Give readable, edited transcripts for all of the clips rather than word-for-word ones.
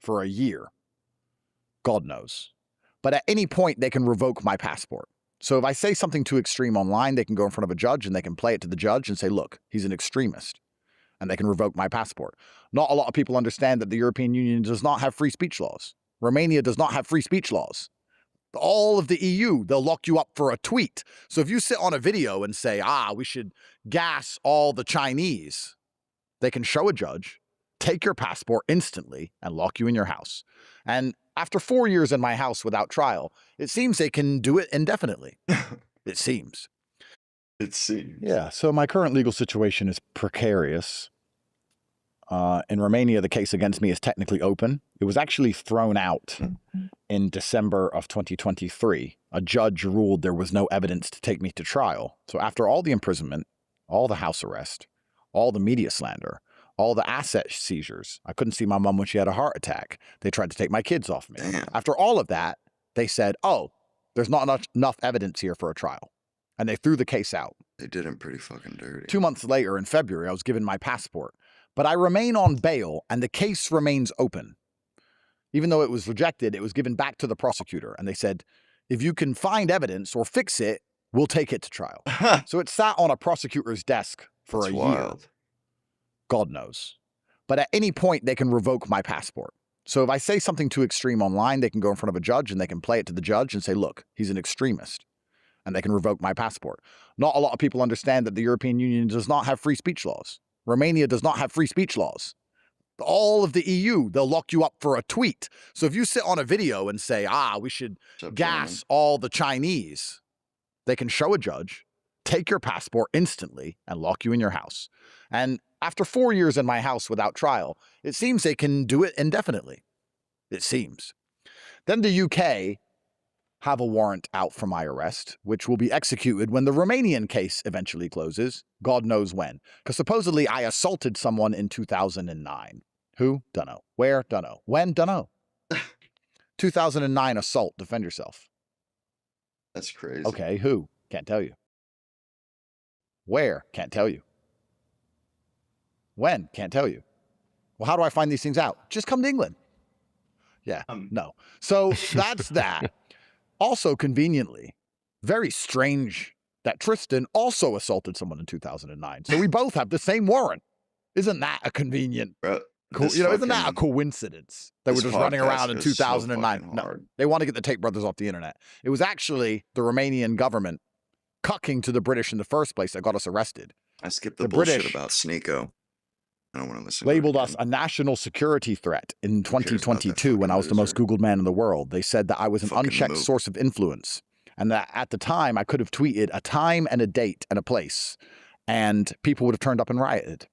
for a year. God knows. But at any point, they can revoke my passport. So if I say something too extreme online, they can go in front of a judge and they can play it to the judge and say, look, he's an extremist. And they can revoke my passport. Not a lot of people understand that the European Union does not have free speech laws. Romania does not have free speech laws. All of the EU, they'll lock you up for a tweet. So if you sit on a video and say, we should gas all the Chinese, they can show a judge, take your passport instantly, and lock you in your house. And after 4 years in my house without trial, it seems they can do it indefinitely. It seems. It seems. Yeah, so my current legal situation is precarious. In Romania, the case against me is technically open. It was actually thrown out in December of 2023. A judge ruled there was no evidence to take me to trial. So after all the imprisonment, all the house arrest, all the media slander, all the asset seizures, I couldn't see my mom when she had a heart attack. They tried to take my kids off me. Damn. After all of that, they said, there's not enough evidence here for a trial. And they threw the case out. They did him pretty fucking dirty. 2 months later, in February, I was given my passport. But I remain on bail, and the case remains open. Even though it was rejected, it was given back to the prosecutor. And they said, if you can find evidence or fix it, we'll take it to trial. So it sat on a prosecutor's desk for a year. God knows. But at any point, they can revoke my passport. So if I say something too extreme online, they can go in front of a judge and they can play it to the judge and say, look, he's an extremist. And they can revoke my passport. Not a lot of people understand that the European Union does not have free speech laws. Romania does not have free speech laws. All of the EU, they'll lock you up for a tweet. So if you sit on a video and say, we should gas all the Chinese, they can show a judge, take your passport instantly, and lock you in your house. And after 4 years in my house without trial, it seems they can do it indefinitely. It seems. Then the UK have a warrant out for my arrest, which will be executed when the Romanian case eventually closes. God knows when. Because supposedly I assaulted someone in 2009. Who? Dunno. Where? Dunno. When? Dunno. 2009 assault. Defend yourself. That's crazy. Okay, who? Can't tell you. Where? Can't tell you. When? Can't tell you. Well, how do I find these things out? Just come to England. Yeah, no. So that's that. Also, conveniently, very strange that Tristan also assaulted someone in 2009. So we both have the same warrant. Isn't that a convenient, isn't that a coincidence that we're just running around in 2009? No, they want to get the Tate brothers off the internet. It was actually the Romanian government cucking to the British in the first place that got us arrested. I skipped the bullshit British about Sneeko. I don't want to listen. Labeled us a national security threat in 2022 when I was the most Googled man in the world. They said that I was an unchecked source of influence and that at the time I could have tweeted a time and a date and a place and people would have turned up and rioted.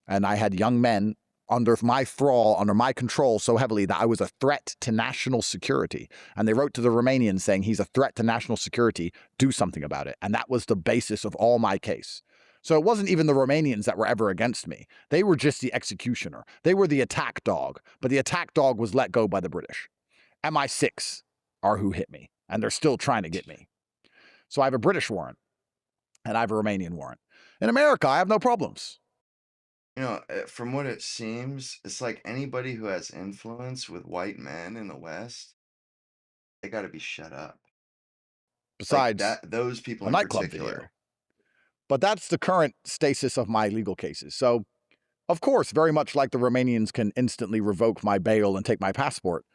And I had young men under my thrall, under my control so heavily that I was a threat to national security. And they wrote to the Romanians saying he's a threat to national security, do something about it. And that was the basis of all my case. So it wasn't even the Romanians that were ever against me. They were just the executioner. They were the attack dog, but the attack dog was let go by the British. MI6 are who hit me, and they're still trying to get me. So I have a British warrant, and I have a Romanian warrant. In America, I have no problems. You know, from what it seems, it's like anybody who has influence with white men in the West, they got to be shut up. Besides like those people a in nightclub particular. video. But that's the current status of my legal cases. So, of course, very much like the Romanians can instantly revoke my bail and take my passport,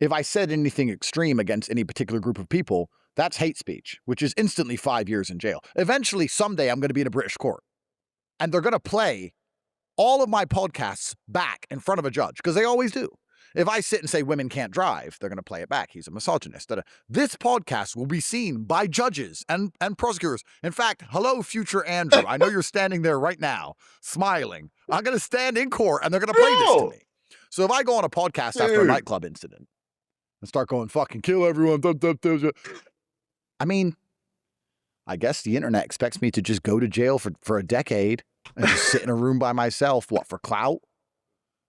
if I said anything extreme against any particular group of people, that's hate speech, which is instantly 5 years in jail. Eventually, someday, I'm going to be in a British court. And they're going to play all of my podcasts back in front of a judge, because they always do. If I sit and say women can't drive, they're going to play it back. He's a misogynist. This podcast will be seen by judges and prosecutors. In fact, hello, future Andrew. I know you're standing there right now, smiling. I'm going to stand in court, and they're going to play this to me. So if I go on a podcast after a nightclub incident and start going, fucking kill everyone. I mean, I guess the internet expects me to just go to jail for a decade and just sit in a room by myself. What, for clout?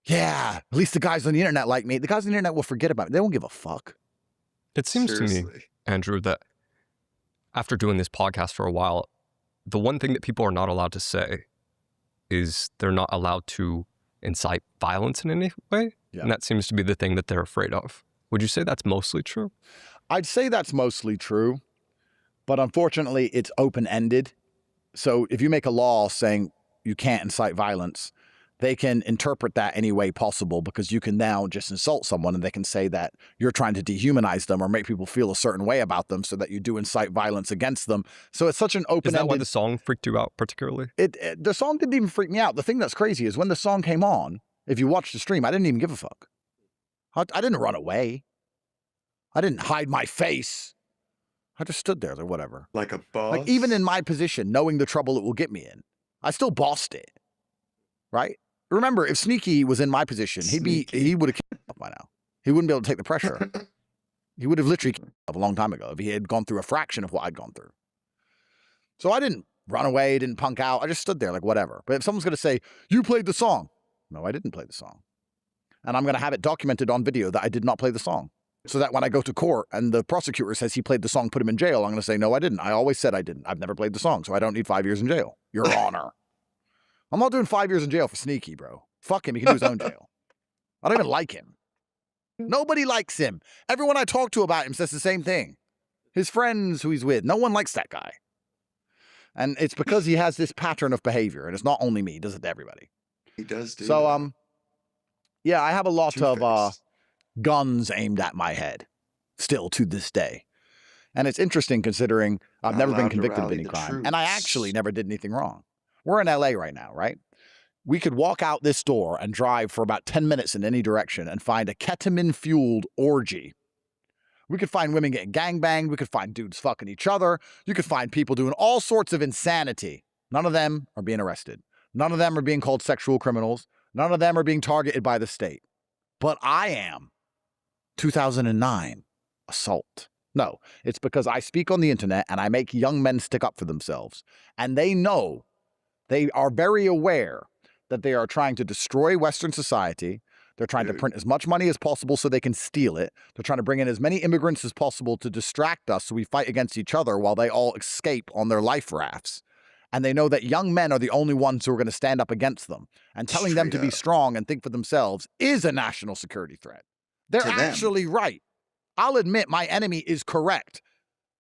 Yeah, at least the guys on the internet like me. The guys on the internet will forget about me. They won't give a fuck. It seems to me, Andrew, that after doing this podcast for a while, the one thing that people are not allowed to say is they're not allowed to incite violence in any way. Yeah. And that seems to be the thing that they're afraid of. Would you say that's mostly true? I'd say that's mostly true, but unfortunately it's open-ended. So if you make a law saying you can't incite violence, they can interpret that any way possible, because you can now just insult someone and they can say that you're trying to dehumanize them or make people feel a certain way about them so that you do incite violence against them. So it's such an open-ended... Is that why the song freaked you out particularly? The song didn't even freak me out. The thing that's crazy is when the song came on, if you watch the stream, I didn't even give a fuck. I didn't run away. I didn't hide my face. I just stood there, like, whatever. Like a boss? Like, even in my position, knowing the trouble it will get me in, I still bossed it. Right? Remember, if Sneaky was in my position, he would have killed himself by now. He wouldn't be able to take the pressure. He would have literally killed himself a long time ago if he had gone through a fraction of what I'd gone through. So I didn't run away, didn't punk out. I just stood there like, whatever. But if someone's going to say, you played the song. No, I didn't play the song. And I'm going to have it documented on video that I did not play the song. So that when I go to court and the prosecutor says he played the song, put him in jail, I'm going to say, no, I didn't. I always said I didn't. I've never played the song, so I don't need 5 years in jail. Your Honor. I'm not doing 5 years in jail for Sneaky, bro. Fuck him. He can do his own jail. I don't even like him. Nobody likes him. Everyone I talk to about him says the same thing. His friends who he's with, no one likes that guy. And it's because he has this pattern of behavior, and it's not only me. He does it to everybody. He does do so, that. Yeah, I have a lot of Two-faced. guns aimed at my head, still to this day. And it's interesting considering I've Not never been allowed to convicted of rally any the crime. And I troops. actually never did anything wrong. We're in LA right now, right? We could walk out this door and drive for about 10 minutes in any direction and find a ketamine-fueled orgy. We could find women getting gangbanged. We could find dudes fucking each other. You could find people doing all sorts of insanity. None of them are being arrested. None of them are being called sexual criminals. None of them are being targeted by the state. But I am. 2009. Assault. No, it's because I speak on the internet and I make young men stick up for themselves. And they know, they are very aware that they are trying to destroy Western society. They're trying to print as much money as possible so they can steal it. They're trying to bring in as many immigrants as possible to distract us so we fight against each other while they all escape on their life rafts. And they know that young men are the only ones who are going to stand up against them. And telling them to be strong and think for themselves is a national security threat. They're actually right. I'll admit my enemy is correct.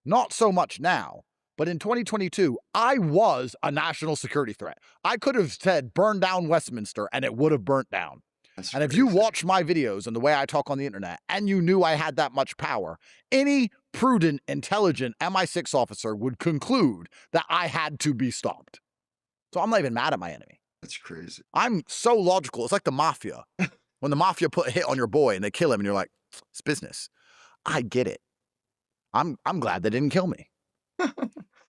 Not so much now. But in 2022, I was a national security threat. I could have said burn down Westminster and it would have burnt down. That's and if crazy. you watch my videos and the way I talk on the internet and you knew I had that much power, any prudent, intelligent MI6 officer would conclude that I had to be stopped. So I'm not even mad at my enemy. That's crazy. I'm so logical. It's like the mafia. When the mafia put a hit on your boy and they kill him and you're like, it's business. I get it. I'm glad they didn't kill me.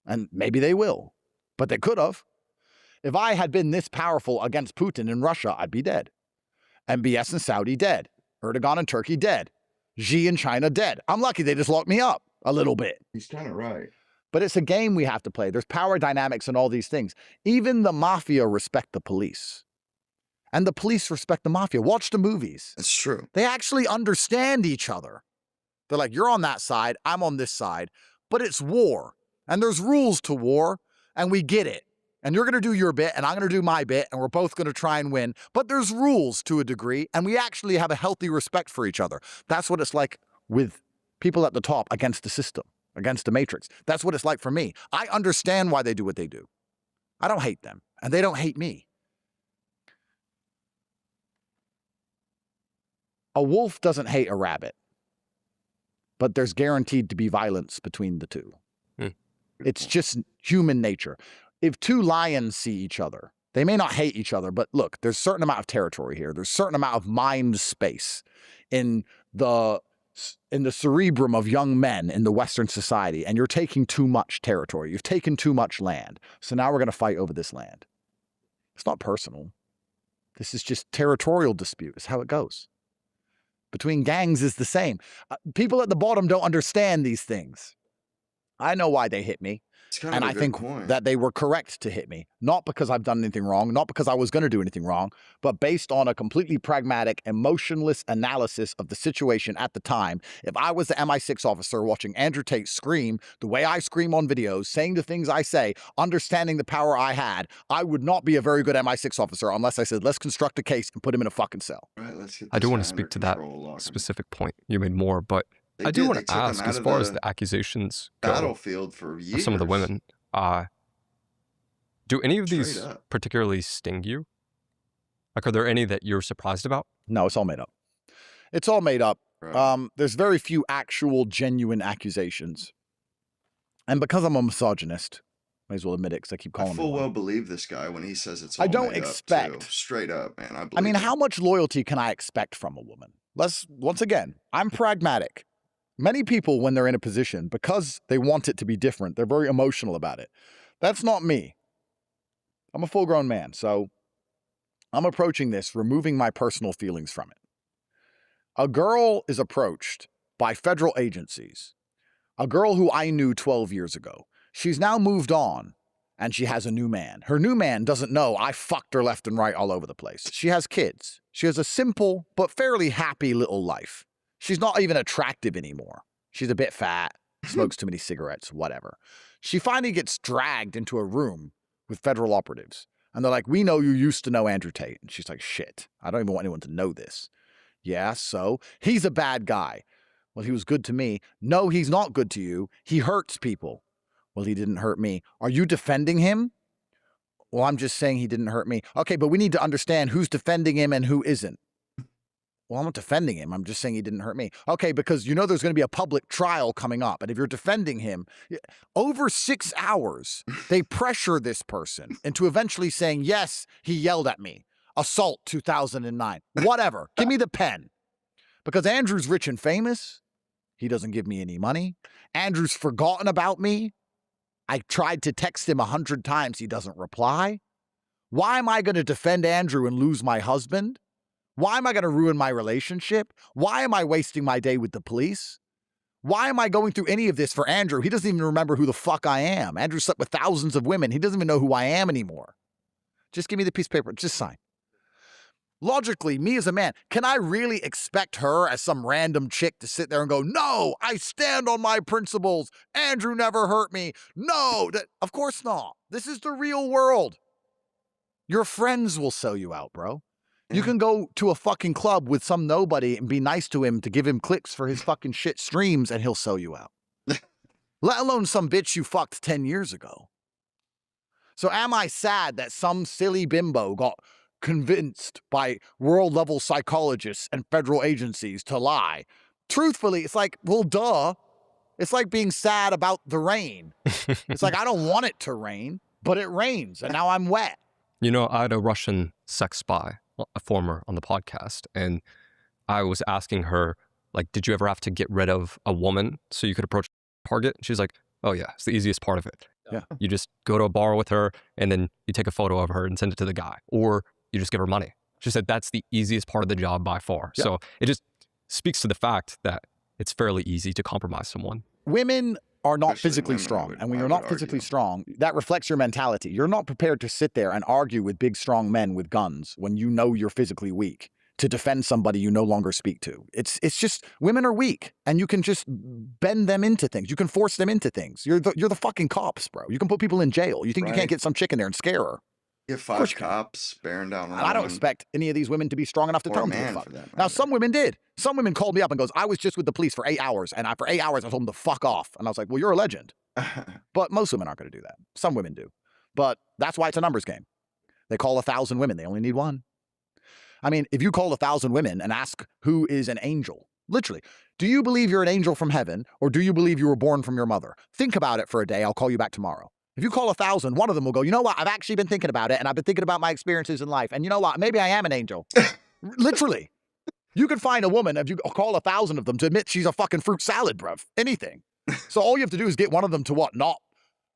And maybe they will, but they could have. If I had been this powerful against Putin in Russia, I'd be dead. MBS in Saudi, dead. Erdogan in Turkey, dead. Xi in China, dead. I'm lucky they just locked me up a little bit. He's kind of right. But it's a game we have to play. There's power dynamics and all these things. Even the mafia respect the police. And the police respect the mafia. Watch the movies. That's true. They actually understand each other. They're like, you're on that side, I'm on this side. But it's war. And there's rules to war, and we get it. And you're going to do your bit, and I'm going to do my bit, and we're both going to try and win. But there's rules to a degree, and we actually have a healthy respect for each other. That's what it's like with people at the top against the system, against the matrix. That's what it's like for me. I understand why they do what they do. I don't hate them, and they don't hate me. A wolf doesn't hate a rabbit, but there's guaranteed to be violence between the two. It's just human nature. If two lions see each other, they may not hate each other, but look, there's a certain amount of territory here. There's a certain amount of mind space in the cerebrum of young men in the Western society, and you're taking too much territory. You've taken too much land. So now we're going to fight over this land. It's not personal. This is just territorial dispute. It's how it goes. Between gangs is the same. People at the bottom don't understand these things. I know why they hit me. It's kind And of a I good think point. that they were correct to hit me, not because I've done anything wrong, not because I was going to do anything wrong, but based on a completely pragmatic, emotionless analysis of the situation at the time. If I was the MI6 officer watching Andrew Tate scream the way I scream on videos, saying the things I say, understanding the power I had, I would not be a very good MI6 officer unless I said, let's construct a case and put him in a fucking cell. Right, let's get I this do want guy to under speak to that control, lock him. specific point you made more, but They I do did. want They to took him ask, out as of far as the the accusations go, battlefield for of years. some of the women, do any of Straight these up. particularly sting you? Like, are there any that you're surprised about? No, it's all made up. It's all made up. Right. There's very few actual, genuine accusations. And because I'm a misogynist, may as well admit it because I keep I calling full me one. well believe this guy when he says it's all I don't made up, expect. too. Straight up, man. I believe I mean, it. how much loyalty can I expect from a woman? Once again, I'm pragmatic. Many people, when they're in a position, because they want it to be different, they're very emotional about it. That's not me. I'm a full-grown man, so I'm approaching this, removing my personal feelings from it. A girl is approached by federal agencies. A girl who I knew 12 years ago. She's now moved on, and she has a new man. Her new man doesn't know I fucked her left and right all over the place. She has kids. She has a simple but fairly happy little life. She's not even attractive anymore. She's a bit fat, smokes too many cigarettes, whatever. She finally gets dragged into a room with federal operatives. And they're like, we know you used to know Andrew Tate. And she's like, shit, I don't even want anyone to know this. Yeah, so he's a bad guy. Well, he was good to me. No, he's not good to you. He hurts people. Well, he didn't hurt me. Are you defending him? Well, I'm just saying he didn't hurt me. Okay, but we need to understand who's defending him and who isn't. Well, I'm not defending him. I'm just saying he didn't hurt me. Okay, because you know there's going to be a public trial coming up. And if you're defending him, over 6 hours, they pressure this person into eventually saying, yes, he yelled at me. Assault 2009. Whatever. Give me the pen. Because Andrew's rich and famous. He doesn't give me any money. Andrew's forgotten about me. I tried to text him 100 times. He doesn't reply. Why am I going to defend Andrew and lose my husband? Why am I going to ruin my relationship? Why am I wasting my day with the police? Why am I going through any of this for Andrew? He doesn't even remember who the fuck I am. Andrew slept with thousands of women. He doesn't even know who I am anymore. Just give me the piece of paper. Just sign. Logically, me as a man, can I really expect her as some random chick to sit there and go, no, I stand on my principles. Andrew never hurt me. No, of course not. This is the real world. Your friends will sell you out, bro. You can go to a fucking club with some nobody and be nice to him to give him clicks for his fucking shit streams and he'll sell you out. Let alone some bitch you fucked 10 years ago. So am I sad that some silly bimbo got convinced by world-level psychologists and federal agencies to lie? Truthfully, it's like, well, duh. It's like being sad about the rain. It's like, I don't want it to rain, but it rains and now I'm wet. You know, I had a Russian sex spy, a former, on the podcast, and I was asking her, like, did you ever have to get rid of a woman so you could approach a target? She's like, oh yeah, it's the easiest part of it. Yeah. You just go to a bar with her and then you take a photo of her and send it to the guy, or you just give her money. She said that's the easiest part of the job by far. Yeah. So it just speaks to the fact that it's fairly easy to compromise someone. Women are not Especially physically women, strong. And when I you're would not physically argue. strong, that reflects your mentality. You're not prepared to sit there and argue with big, strong men with guns when you know you're physically weak to defend somebody you no longer speak to. It's just, women are weak and you can just bend them into things. You can force them into things. You're the fucking cops, bro. You can put people in jail. You think you Right. can't get some chick in there and scare her. Get course 5 you can. cops bearing down on And I don't woman, expect any of these women to be strong enough to or tell a them to man fuck. for that Now, matter. some women did. Some women called me up and goes, I was just with the police for 8 hours. And for 8 hours, I told them to fuck off. And I was like, well, you're a legend. But most women aren't going to do that. Some women do. But that's why it's a numbers game. They call 1,000 women. They only need one. I mean, if you call 1,000 women and ask who is an angel, literally, do you believe you're an angel from heaven or do you believe you were born from your mother? Think about it for a day. I'll call you back tomorrow. If you call 1,000, one of them will go, you know what? I've actually been thinking about it and I've been thinking about my experiences in life. And you know what? Maybe I am an angel. Literally. You could find a woman, if you call 1,000 of them, to admit she's a fucking fruit salad, bruv. Anything. So all you have to do is get one of them to what? Not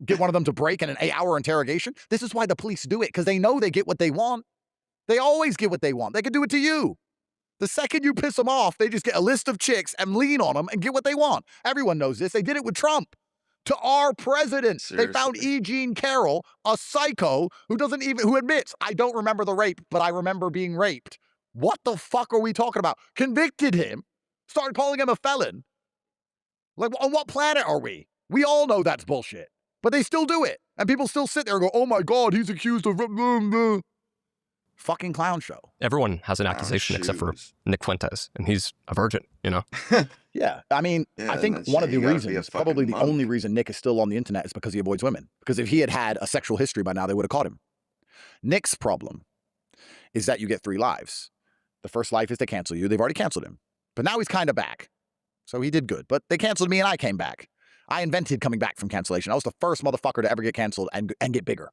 get one of them to break in an 8-hour interrogation. This is why the police do it, because they know they get what they want. They always get what they want. They can do it to you. The second you piss them off, they just get a list of chicks and lean on them and get what they want. Everyone knows this. They did it with Trump. to our president. They found Seriously. E. Jean Carroll, a psycho who admits, I don't remember the rape, but I remember being raped. What the fuck are we talking about? Convicted him, started calling him a felon. Like, on what planet are we? We all know that's bullshit, but they still do it. And people still sit there and go, oh my God, he's accused of... Fucking clown show. Everyone has an accusation except for Nick Fuentes, and he's a virgin, you know? Yeah, I mean, I think one of the reasons, probably the only reason Nick is still on the internet is because he avoids women. Because if he had had a sexual history by now, they would have caught him. Nick's problem is that you get 3 lives. The first life is they cancel you. They've already canceled him. But now he's kind of back. So he did good. But they canceled me and I came back. I invented coming back from cancellation. I was the first motherfucker to ever get canceled and get bigger.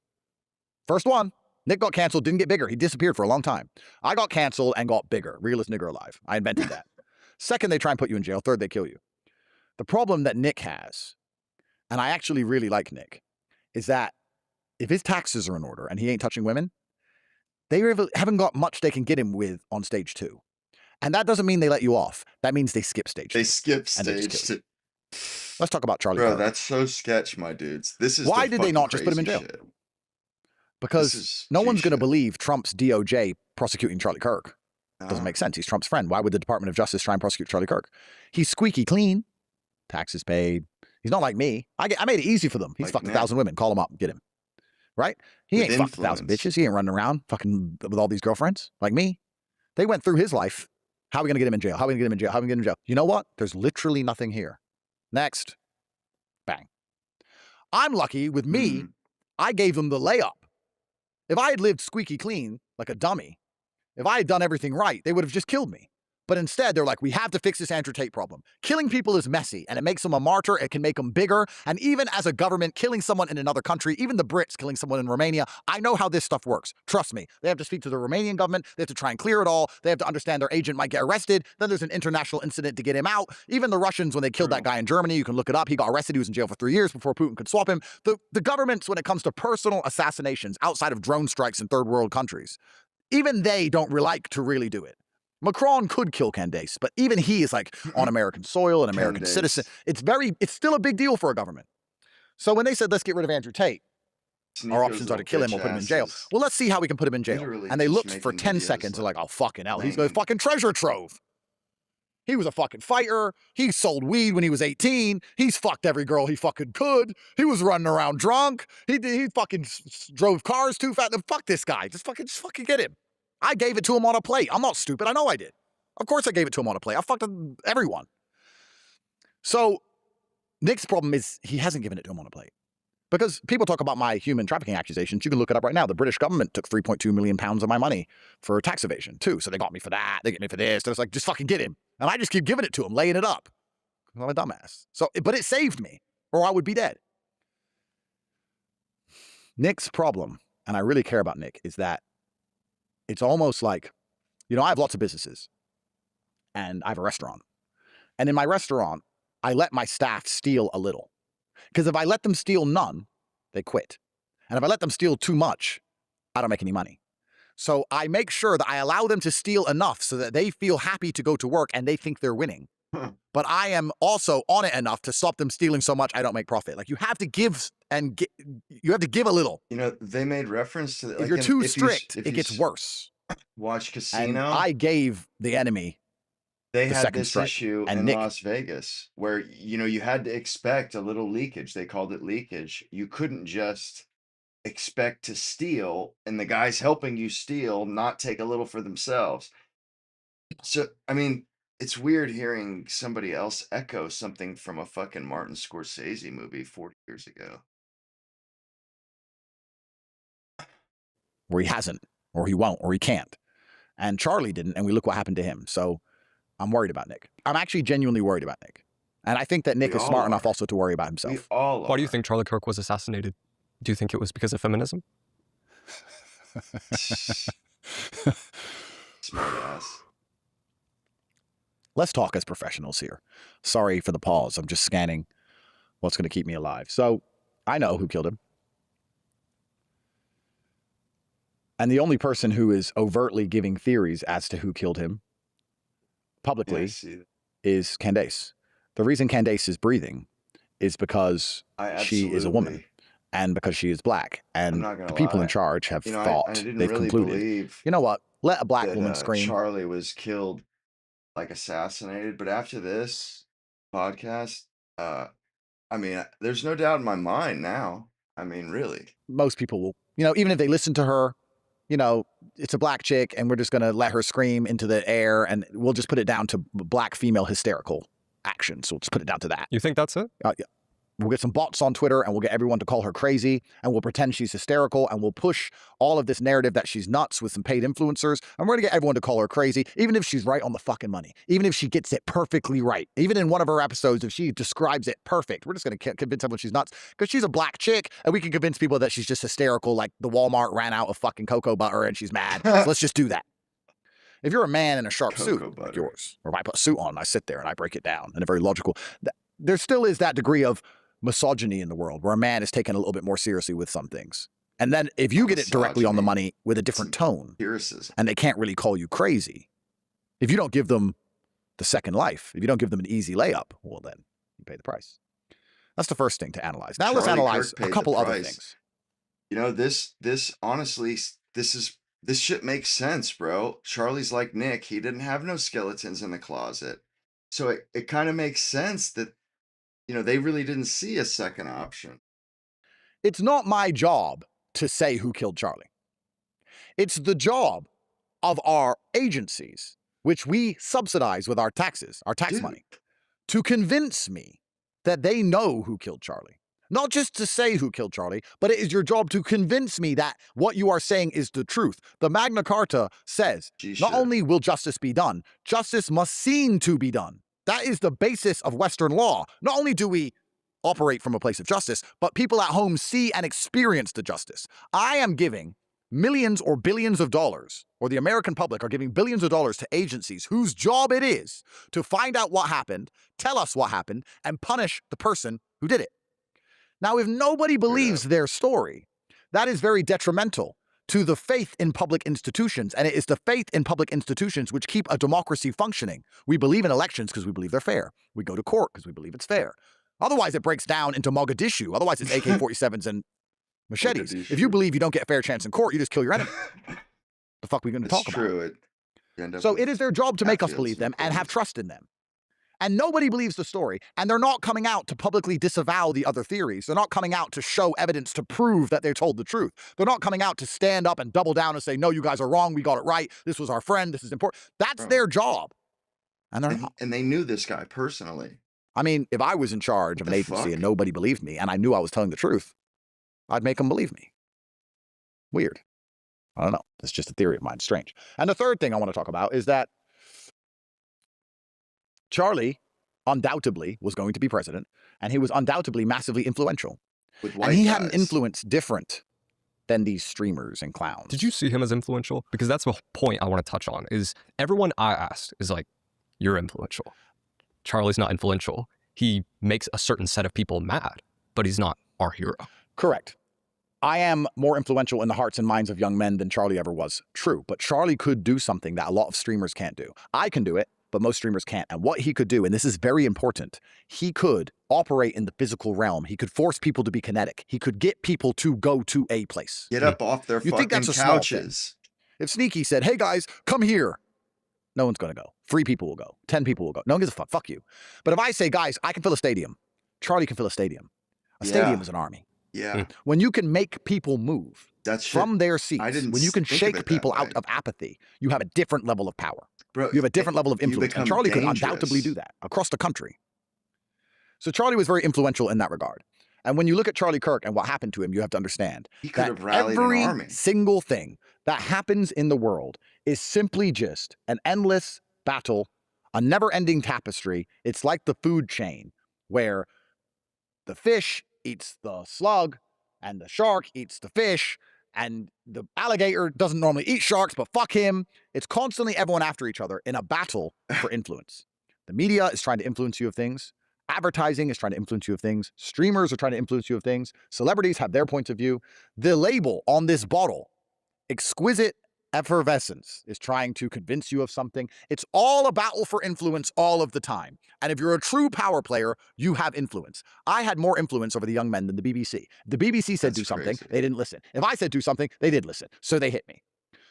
First one. Nick got canceled, didn't get bigger. He disappeared for a long time. I got canceled and got bigger. Realest nigger alive. I invented that. Second, they try and put you in jail. Third, they kill you. The problem that Nick has, and I actually really like Nick, is that if his taxes are in order and he ain't touching women, they haven't got much they can get him with on stage 2. And that doesn't mean they let you off. That means they skip stage 2. They skip stage 2. Let's talk about Charlie Bro, Kirk. That's so sketch, my dudes. This is why did they not just put him in jail? Shit. Because no one's going to believe Trump's DOJ prosecuting Charlie Kirk. Doesn't make sense. He's Trump's friend. Why would the Department of Justice try and prosecute Charlie Kirk? He's squeaky clean. Taxes paid. He's not like me. I made it easy for them. He's like fucked 1,000 women. Call him up. Get him. Right? He ain't fucked 1,000 bitches. He ain't running around fucking with all these girlfriends like me. They went through his life. How are we going to get him in jail? How are we going to get him in jail? How are we going to get him in jail? You know what? There's literally nothing here. Next. Bang. I'm lucky with me. I gave them the layup. If I had lived squeaky clean, like a dummy, if I had done everything right, they would have just killed me. But instead, they're like, we have to fix this Andrew Tate problem. Killing people is messy, and it makes them a martyr. It can make them bigger. And even as a government, killing someone in another country, even the Brits killing someone in Romania, I know how this stuff works. Trust me. They have to speak to the Romanian government. They have to try and clear it all. They have to understand their agent might get arrested. Then there's an international incident to get him out. Even the Russians, when they killed that guy in Germany, you can look it up. He got arrested. He was in jail for 3 years before Putin could swap him. The governments, when it comes to personal assassinations outside of drone strikes in third world countries, even they don't like to really do it. Macron could kill Candace, but even he is like on American soil, an American citizen. It's still a big deal for a government. So when they said, let's get rid of Andrew Tate, our options are to kill him or put him in jail. Well, let's see how we can put him in jail. And they looked for 10 seconds and like, oh, fucking hell, he's a fucking treasure trove. He was a fucking fighter. He sold weed when he was 18. He's fucked every girl he fucking could. He was running around drunk. He fucking drove cars too fast. Fuck this guy. Just fucking get him. I gave it to him on a plate. I'm not stupid. I know I did. Of course I gave it to him on a plate. I fucked everyone. So Nick's problem is he hasn't given it to him on a plate. Because people talk about my human trafficking accusations. You can look it up right now. The British government took 3.2 million pounds of my money for tax evasion too. So they got me for that. They get me for this. They're like, just fucking get him. And I just keep giving it to him, laying it up. I'm a dumbass. But it saved me or I would be dead. Nick's problem, and I really care about Nick, is that it's almost like, I have lots of businesses and I have a restaurant. And in my restaurant, I let my staff steal a little. Because if I let them steal none, they quit. And if I let them steal too much, I don't make any money. So I make sure that I allow them to steal enough so that they feel happy to go to work and they think they're winning. But I am also on it enough to stop them stealing so much I don't make profit. Like you have to give you have to give a little. They made reference to that. If you're too strict, it gets worse. Watch Casino. And I gave the enemy They the had second this strike. issue And in Nick- Las Vegas where, you had to expect a little leakage. They called it leakage. You couldn't just expect to steal and the guys helping you steal not take a little for themselves. So, I mean, it's weird hearing somebody else echo something from a fucking Martin Scorsese movie 40 years ago. Where he hasn't, or he won't, or he can't. And Charlie didn't, and we look what happened to him. So I'm worried about Nick. I'm actually genuinely worried about Nick. And I think that Nick is smart enough also to worry about himself. We all Why do you are. think Charlie Kirk was assassinated? Do you think it was because of feminism? Smart ass. Let's talk as professionals here. Sorry for the pause. I'm just scanning what's going to keep me alive. So I know who killed him. And the only person who is overtly giving theories as to who killed him publicly Yeah, I see that. is Candace. The reason Candace is breathing is because I she is a woman absolutely. and because she is black. I'm And not gonna the people in lie. charge have You know, I thought, didn't they've really concluded, believe you know what? Let a black woman that scream. Charlie was killed, like assassinated. But after this podcast, I mean, there's no doubt in my mind now. I mean, really. Most people will, you know, even if they listen to her, you know, it's a black chick and we're just going to let her scream into the air and we'll just put it down to black female hysterical action. So we'll just put it down to that. You think that's it? Yeah. We'll get some bots on Twitter and we'll get everyone to call her crazy and we'll pretend she's hysterical and we'll push all of this narrative that she's nuts with some paid influencers and we're going to get everyone to call her crazy, even if she's right on the fucking money, even if she gets it perfectly right. Even in one of her episodes, if she describes it perfect, we're just going to convince everyone she's nuts because she's a black chick and we can convince people that she's just hysterical like the Walmart ran out of fucking cocoa butter and she's mad. So let's just do that. If you're a man in a sharp suit like yours, or if I put a suit on and I sit there and I break it down in a very logical, there still is that degree of misogyny in the world where a man is taken a little bit more seriously with some things. And then if you get it directly on the money with a different tone and they can't really call you crazy, if you don't give them the second life, if you don't give them an easy layup, well, then you pay the price. That's the first thing to analyze. Now let's analyze a couple other things. You know, this honestly, this shit makes sense, bro. Charlie's like Nick. He didn't have no skeletons in the closet. So it kind of makes sense that, you know, they really didn't see a second option. It's not my job to say who killed Charlie. It's the job of our agencies, which we subsidize with our taxes, our tax money, to convince me that they know who killed Charlie. Not just to say who killed Charlie, but it is your job to convince me that what you are saying is the truth. The Magna Carta says, not only will justice be done, justice must seem to be done. That is the basis of Western law. Not only do we operate from a place of justice, but people at home see and experience the justice. I am giving millions or billions of dollars, or the American public are giving billions of dollars to agencies whose job it is to find out what happened, tell us what happened, and punish the person who did it. Now, if nobody believes their story, that is very detrimental to the faith in public institutions, and it is the faith in public institutions which keep a democracy functioning. We believe in elections because we believe they're fair. We go to court because we believe it's fair. Otherwise, it breaks down into Mogadishu. Otherwise, it's AK-47s and machetes. If you believe you don't get a fair chance in court, you just kill your enemy. The fuck are we going to talk about? So it is their job to make us believe them and have trust in them. And nobody believes the story, and they're not coming out to publicly disavow the other theories. They're not coming out to show evidence to prove that they told the truth. They're not coming out to stand up and double down and say, no, you guys are wrong, we got it right, this was our friend, this is important. That's their job. And they're not. And they knew this guy personally. I mean, if I was in charge of an agency and nobody believed me, and I knew I was telling the truth, I'd make them believe me. Weird. I don't know. It's just a theory of mine. Strange. And the third thing I want to talk about is that Charlie undoubtedly was going to be president, and he was undoubtedly massively influential. And he had an influence different than these streamers and clowns. Did you see him as influential? Because that's the point I want to touch on, is everyone I asked is like, you're influential. Charlie's not influential. He makes a certain set of people mad, but he's not our hero. Correct. I am more influential in the hearts and minds of young men than Charlie ever was. True. But Charlie could do something that a lot of streamers can't do. I can do it, but most streamers can't. And what he could do, and this is very important, he could operate in the physical realm. He could force people to be kinetic. He could get people to go to a place. Get up off their fucking couches. If Sneaky said, hey guys, come here, no one's going to go. 3 people will go. 10 people will go. No one gives a fuck. Fuck you. But if I say, guys, I can fill a stadium, Charlie can fill a stadium. A stadium is an army. Yeah. When you can make people move from their seats, when you can shake people out of apathy, you have a different level of power. Bro, you have a different level of influence. And Charlie could undoubtedly do that across the country. So Charlie was very influential in that regard. And when you look at Charlie Kirk and what happened to him, you have to understand that every single thing that happens in the world is simply just an endless battle, a never-ending tapestry. It's like the food chain where the fish eats the slug and the shark eats the fish and the alligator doesn't normally eat sharks, but fuck him. It's constantly everyone after each other in a battle for influence. The media is trying to influence you of things. Advertising is trying to influence you of things. Streamers are trying to influence you of things. Celebrities have their points of view. The label on this bottle, exquisite Effervescence is trying to convince you of something. It's all a battle for influence all of the time. And if you're a true power player, you have influence. I had more influence over the young men than the BBC. The BBC said do something, they didn't listen. If I said do something, they did listen. So they hit me.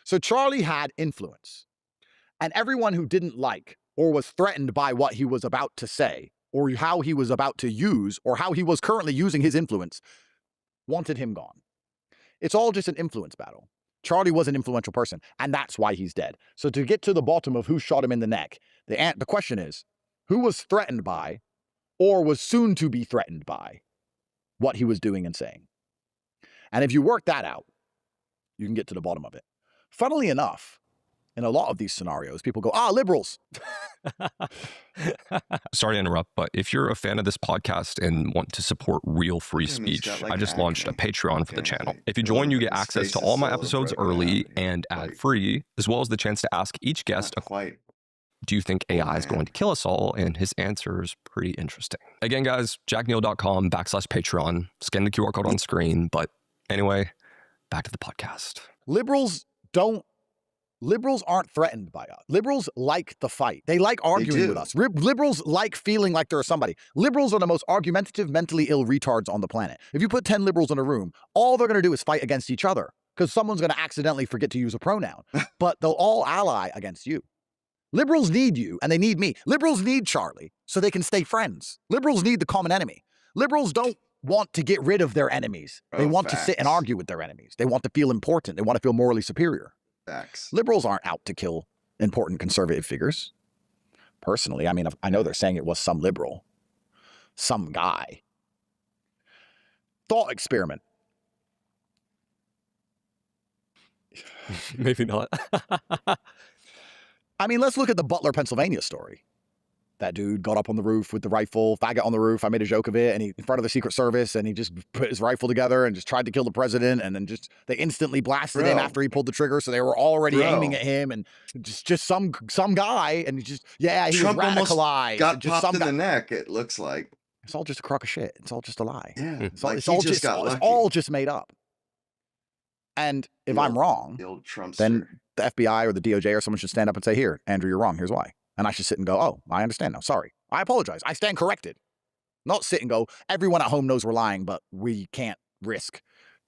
So Charlie had influence. And everyone who didn't like or was threatened by what he was about to say, or how he was about to use, or how he was currently using his influence, wanted him gone. It's all just an influence battle. Charlie was an influential person, and that's why he's dead. So to get to the bottom of who shot him in the neck, the question is, who was threatened by, or was soon to be threatened by, what he was doing and saying? And if you work that out, you can get to the bottom of it. Funnily enough, in a lot of these scenarios, people go, liberals. Sorry to interrupt, but if you're a fan of this podcast and want to support real free speech, I just launched a Patreon for the channel. If you join, you get access to all my episodes early and ad-free, as well as the chance to ask each guest do you think AI is going to kill us all? And his answer is pretty interesting. Again, guys, jackneel.com/Patreon. Scan the QR code on screen. But anyway, back to the podcast. Liberals aren't threatened by us. Liberals like the fight. They like arguing with us. Liberals like feeling like they're somebody. Liberals are the most argumentative, mentally ill retards on the planet. If you put 10 liberals in a room, all they're going to do is fight against each other because someone's going to accidentally forget to use a pronoun. But they'll all ally against you. Liberals need you, and they need me. Liberals need Charlie so they can stay friends. Liberals need the common enemy. Liberals don't want to get rid of their enemies. They want to sit and argue with their enemies. They want to feel important. They want to feel morally superior. Facts. Liberals aren't out to kill important conservative figures. Personally, I mean, I know they're saying it was some liberal, some guy. Thought experiment. Maybe not. I mean, let's look at the Butler, Pennsylvania story. That dude got up on the roof with the rifle, faggot on the roof. I made a joke of it, and he in front of the Secret Service, and he just put his rifle together and just tried to kill the president, and then they instantly blasted him after he pulled the trigger, so they were already aiming at him, and just some guy, and he Trump was radicalized. Got just popped in the neck. It looks like it's all just a crock of shit. It's all just a lie. Yeah, it's all just made up. And if I'm wrong, then the FBI or the DOJ or someone should stand up and say, "Here, Andrew, you're wrong. Here's why." And I should sit and go, "Oh, I understand now. Sorry. I apologize. I stand corrected." Not sit and go, "Everyone at home knows we're lying, but we can't risk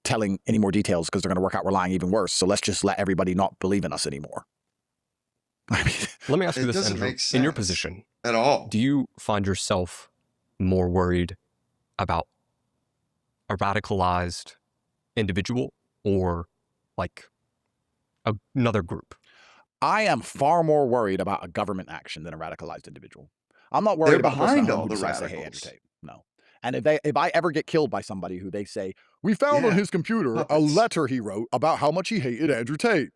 telling any more details because they're going to work out we're lying even worse. So let's just let everybody not believe in us anymore." I mean, let me ask you this, Andrew. In your position, at all, do you find yourself more worried about a radicalized individual or like another group? I am far more worried about a government action than a radicalized individual. I'm not worried about behind all the radicals. Say, "Hey, Andrew Tate." No. And if I ever get killed by somebody who they say, "We found on his computer a letter he wrote about how much he hated Andrew Tate."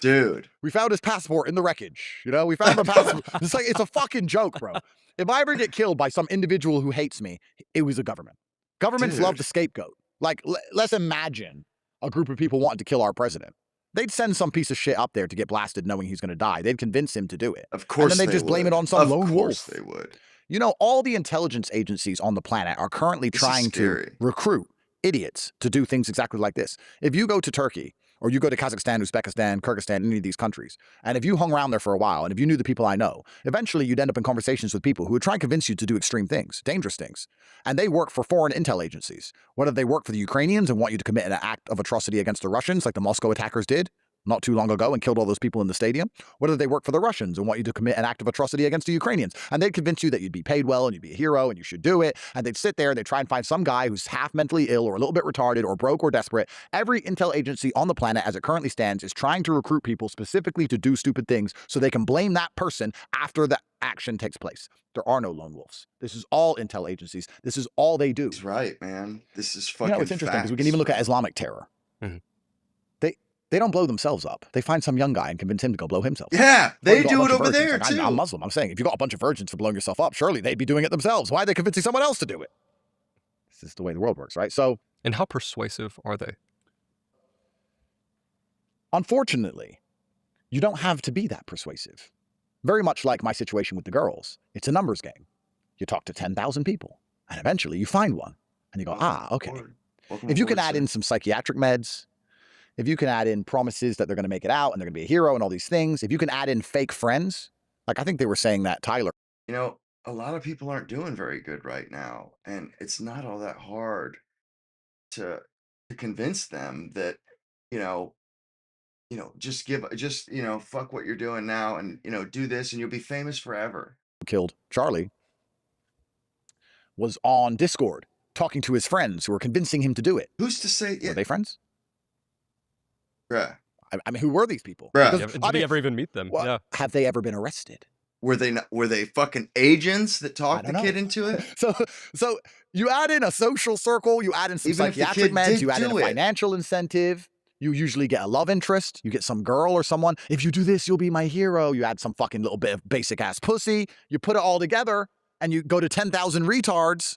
Dude. "We found his passport in the wreckage. You know, we found the passport." It's a fucking joke, bro. If I ever get killed by some individual who hates me, it was a government. Governments love the scapegoat. Like, let's imagine a group of people wanting to kill our president. They'd send some piece of shit up there to get blasted knowing he's going to die. They'd convince him to do it. Of course. And then they'd just blame it on some lone wolf. Of course they would. You know, all the intelligence agencies on the planet are currently trying to recruit idiots to do things exactly like this. If you go to Turkey, or you go to Kazakhstan, Uzbekistan, Kyrgyzstan, any of these countries, and if you hung around there for a while, and if you knew the people I know, eventually you'd end up in conversations with people who would try and convince you to do extreme things, dangerous things. And they work for foreign intel agencies. Whether they work for the Ukrainians and want you to commit an act of atrocity against the Russians, like the Moscow attackers did not too long ago and killed all those people in the stadium, whether they work for the Russians and want you to commit an act of atrocity against the Ukrainians. And they'd convince you that you'd be paid well and you'd be a hero and you should do it. And they'd sit there and they'd try and find some guy who's half mentally ill or a little bit retarded or broke or desperate. Every intel agency on the planet as it currently stands is trying to recruit people specifically to do stupid things so they can blame that person after the action takes place. There are no lone wolves. This is all intel agencies. This is all they do. He's right, man. This is fucking it's interesting because we can even look at Islamic terror. Mm-hmm. They don't blow themselves up. They find some young guy and convince him to go blow himself. Yeah, they do it over there, too. I'm Muslim. I'm saying, if you got a bunch of virgins for blowing yourself up, surely they'd be doing it themselves. Why are they convincing someone else to do it? This is the way the world works, right? So, and how persuasive are they? Unfortunately, you don't have to be that persuasive. Very much like my situation with the girls. It's a numbers game. You talk to 10,000 people, and eventually you find one. And you go, okay. If you can add in some psychiatric meds, if you can add in promises that they're going to make it out and they're going to be a hero and all these things, if you can add in fake friends, like I think they were saying that Tyler. You know, a lot of people aren't doing very good right now, and it's not all that hard to convince them that, you know, just fuck what you're doing now and, do this and you'll be famous forever. Killed Charlie was on Discord talking to his friends who were convincing him to do it. Who's to say? Were they friends? Bruh. I mean, who were these people? Bruh. Because, Did he ever even meet them? well, Yeah. have they ever been arrested? Were they fucking agents that talked the don't kid know. into it? So you add in a social circle, you add in some Even if the psychiatric kid meds, did you add in a do it. financial incentive. You usually get a love interest. You get some girl or someone. If you do this, you'll be my hero. You add some fucking little bit of basic ass pussy. You put it all together and you go to 10,000 retards.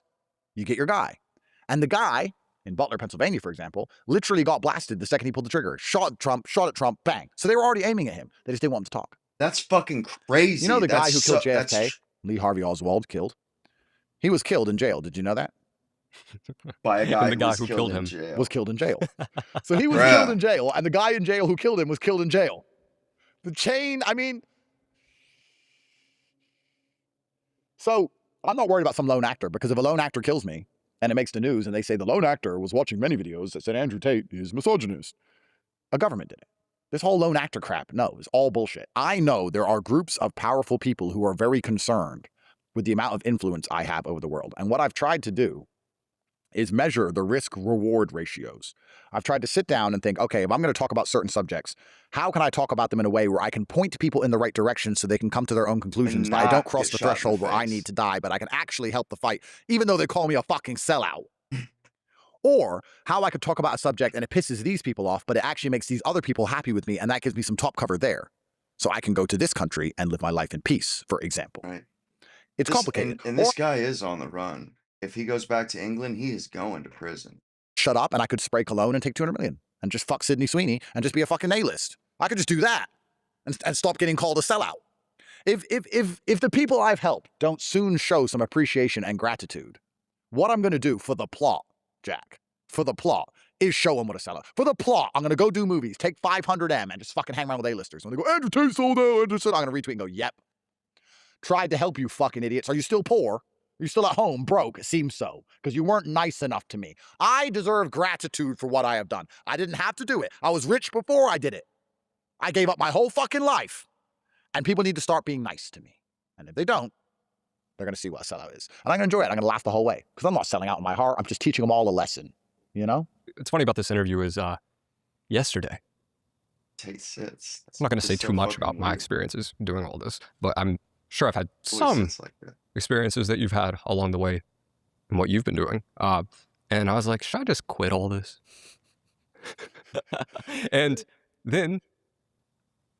You get your guy. And the guy in Butler, Pennsylvania, for example, literally got blasted the second he pulled the trigger. Shot at Trump, bang. So they were already aiming at him. They just didn't want him to talk. That's fucking crazy. You know the guy That's who killed that's JFK, Lee Harvey Oswald, killed? He was killed in jail. Did you know that? by a guy, And the guy was who killed killed in him jail. Was killed in jail. So he was Bruh. killed in jail, and the guy in jail who killed him was killed in jail. The chain, I mean... So I'm not worried about some lone actor, because if a lone actor kills me, and it makes the news, and they say the lone actor was watching many videos that said Andrew Tate is misogynist, a government did it. This whole lone actor crap, no, it's all bullshit. I know there are groups of powerful people who are very concerned with the amount of influence I have over the world. And what I've tried to do is measure the risk-reward ratios. I've tried to sit down and think, okay, if I'm going to talk about certain subjects, how can I talk about them in a way where I can point people in the right direction so they can come to their own conclusions, but I not don't cross get the shot in the threshold where I face. need to die, but I can actually help the fight, even though they call me a fucking sellout. Or how I could talk about a subject and it pisses these people off, but it actually makes these other people happy with me, and that gives me some top cover there. So I can go to this country and live my life in peace, for example. Right. It's complicated. And this guy is on the run. If he goes back to England, he is going to prison. Shut up and I could spray cologne and take 200 million and just fuck Sydney Sweeney and just be a fucking A-list. I could just do that and stop getting called a sellout. If the people I've helped don't soon show some appreciation and gratitude, what I'm going to do for the plot, Jack, for the plot, is show them what a sellout. For the plot, I'm going to go do movies, take 500M and just fucking hang around with A-listers. When they go, Andrew Tate sold out, Andrew said, I'm going to retweet and go, yep. Tried to help you fucking idiots. Are you still poor? Are you still at home, broke? It seems so, because you weren't nice enough to me. I deserve gratitude for what I have done. I didn't have to do it. I was rich before I did it. I gave up my whole fucking life. And people need to start being nice to me. And if they don't, they're going to see what a sellout is. And I'm going to enjoy it. I'm going to laugh the whole way, because I'm not selling out in my heart. I'm just teaching them all a lesson, you know? It's funny about this interview is yesterday. Tate sits. I'm not going to say It's so too much fucking about my weird. experiences doing all this, but I'm sure I've had Always some sits like that. experiences that you've had along the way in what you've been doing. And I was like, should I just quit all this? And then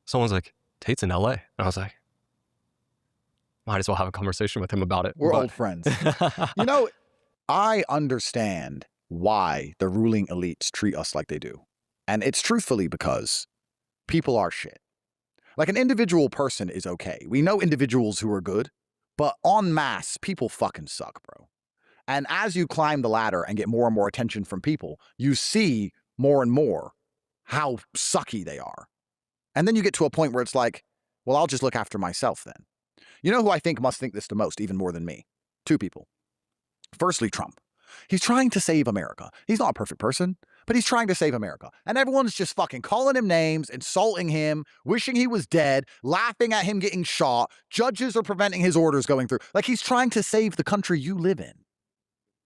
someone's like, Tate's in LA. And I was like, might as well have a conversation with him about it. We're But- old friends. You know, I understand why the ruling elites treat us like they do. And it's truthfully because people are shit. Like an individual person is okay. We know individuals who are good, but en masse, people fucking suck, bro. And as you climb the ladder and get more and more attention from people, you see more and more how sucky they are. And then you get to a point where it's like, well, I'll just look after myself then. You know who I think must think this the most, even more than me? Two people. Firstly, Trump. He's trying to save America. He's not a perfect person, but he's trying to save America. And everyone's just fucking calling him names, insulting him, wishing he was dead, laughing at him getting shot. Judges are preventing his orders going through. Like, he's trying to save the country you live in.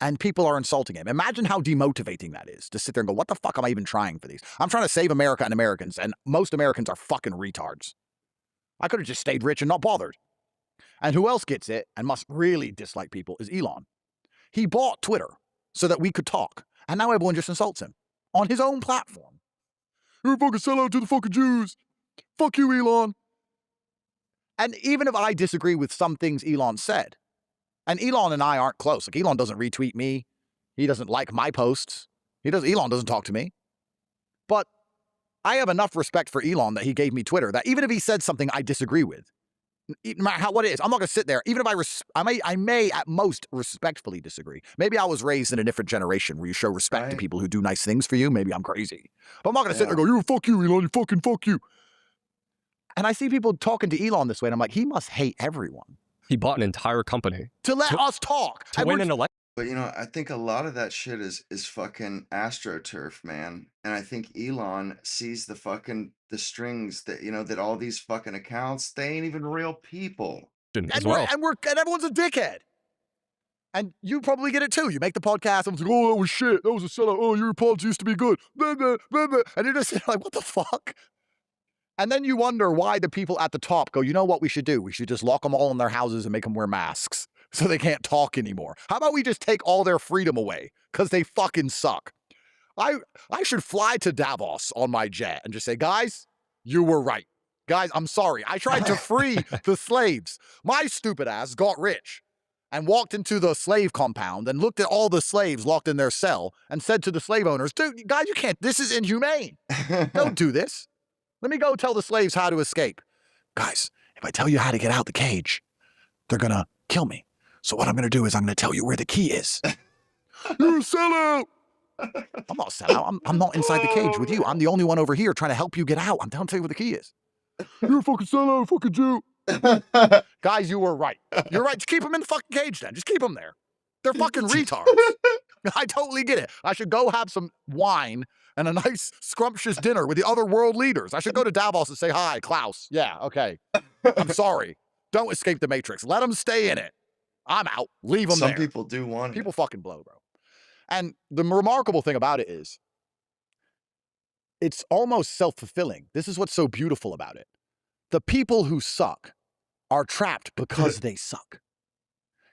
And people are insulting him. Imagine how demotivating that is to sit there and go, what the fuck am I even trying for these? I'm trying to save America and Americans, and most Americans are fucking retards. I could have just stayed rich and not bothered. And who else gets it and must really dislike people is Elon. He bought Twitter so that we could talk. And now everyone just insults him on his own platform. You're a fucking sellout to the fucking Jews. Fuck you, Elon. And even if I disagree with some things Elon said, and Elon and I aren't close. Like, Elon doesn't retweet me. He doesn't like my posts. Elon doesn't talk to me. But I have enough respect for Elon that he gave me Twitter that even if he said something I disagree with, No matter what it is, I'm not going to sit there. Even if I may at most respectfully disagree. Maybe I was raised in a different generation where you show respect to people who do nice things for you. Maybe I'm crazy. But I'm not going to sit there and go, you fuck you, Elon, you fucking fuck you. And I see people talking to Elon this way, and I'm like, he must hate everyone. He bought an entire company to let us talk. To win an election. But, I think a lot of that shit is fucking astroturf, man. And I think Elon sees the strings that, that all these fucking accounts, they ain't even real people. And everyone's a dickhead. And you probably get it too. You make the podcast, and it's like, oh, that was shit. That was a sellout. Oh, your pods used to be good. Blah, blah, blah, blah. And you're just like, what the fuck? And then you wonder why the people at the top go, you know what we should do? We should just lock them all in their houses and make them wear masks so they can't talk anymore. How about we just take all their freedom away? Because they fucking suck. I should fly to Davos on my jet and just say, guys, you were right. Guys, I'm sorry. I tried to free the slaves. My stupid ass got rich and walked into the slave compound and looked at all the slaves locked in their cell and said to the slave owners, dude, guys, you can't. This is inhumane. Don't do this. Let me go tell the slaves how to escape. Guys, if I tell you how to get out the cage, they're going to kill me. So what I'm going to do is I'm going to tell you where the key is. You're a sellout. I'm not a sellout. I'm not inside the cage with you. I'm the only one over here trying to help you get out. I'm telling you where the key is. You're a fucking sellout, fucking Jew. Guys, you were right. You're right. Just keep them in the fucking cage then. Just keep them there. They're fucking retards. I totally get it. I should go have some wine and a nice scrumptious dinner with the other world leaders. I should go to Davos and say, hi, Klaus. Yeah, okay. I'm sorry. Don't escape the Matrix. Let them stay in it. I'm out. Leave them there. Some people do want it. People fucking blow, bro. And the remarkable thing about it is, it's almost self-fulfilling. This is what's so beautiful about it. The people who suck are trapped because they suck.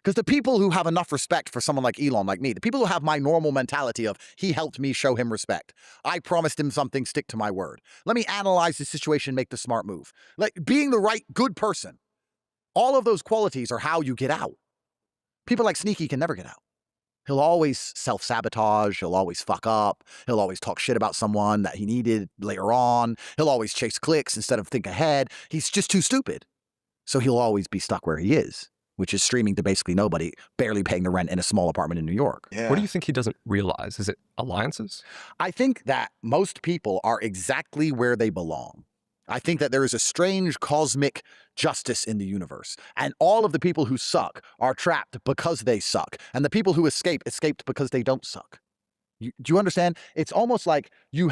Because the people who have enough respect for someone like Elon, like me, the people who have my normal mentality of, he helped me, show him respect. I promised him something, stick to my word. Let me analyze the situation, make the smart move. Like being the right, good person. All of those qualities are how you get out. People like Sneaky can never get out. He'll always self-sabotage. He'll always fuck up. He'll always talk shit about someone that he needed later on. He'll always chase clicks instead of think ahead. He's just too stupid. So he'll always be stuck where he is, which is streaming to basically nobody, barely paying the rent in a small apartment in New York. Yeah. What do you think he doesn't realize? Is it alliances? I think that most people are exactly where they belong. I think that there is a strange cosmic justice in the universe. And all of the people who suck are trapped because they suck. And the people who escaped because they don't suck. Do you understand? It's almost like you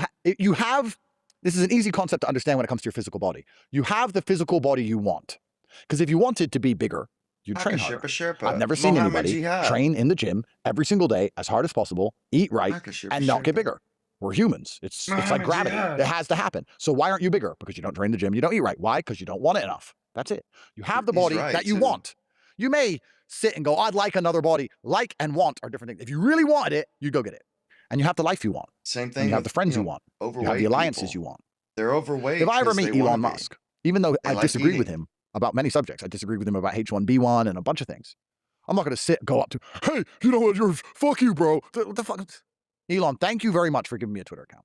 have, this is an easy concept to understand when it comes to your physical body. You have the physical body you want. Because if you wanted to be bigger, you train harder. I've never seen anybody train in the gym every single day as hard as possible, eat right, and not get bigger. We're humans. It's like gravity. It has to happen. So why aren't you bigger? Because you don't train the gym, you don't eat right. Why? Because you don't want it enough. That's it. You have the body that you want. You may sit and go, I'd like another body. Like and want are different things. If you really wanted it, you go get it. And you have the life you want. Same thing. And you have the friends you want. You have the alliances you want. They're overweight. If I ever meet Elon Musk, even though I disagree with him about many subjects, I disagree with him about H1B1 and a bunch of things, I'm not going to go up to, hey, you know what, fuck you, bro. What the fuck? Elon, thank you very much for giving me a Twitter account.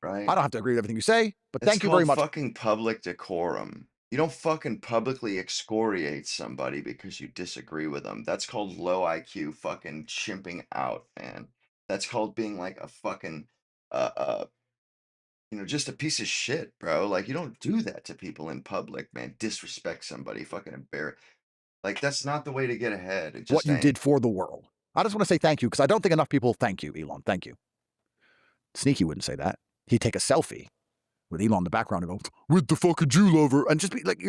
Right. I don't have to agree with everything you say, but thank you very much. It's called fucking public decorum. You don't fucking publicly excoriate somebody because you disagree with them. That's called low IQ fucking chimping out, man. That's called being like a fucking, just a piece of shit, bro. Like, you don't do that to people in public, man. Disrespect somebody, fucking embarrass. Like, that's not the way to get ahead. It just what you did for the world. I just want to say thank you, because I don't think enough people thank you, Elon. Thank you. Sneaky wouldn't say that. He'd take a selfie with Elon in the background and go, with the fucking Jew lover, and just be like,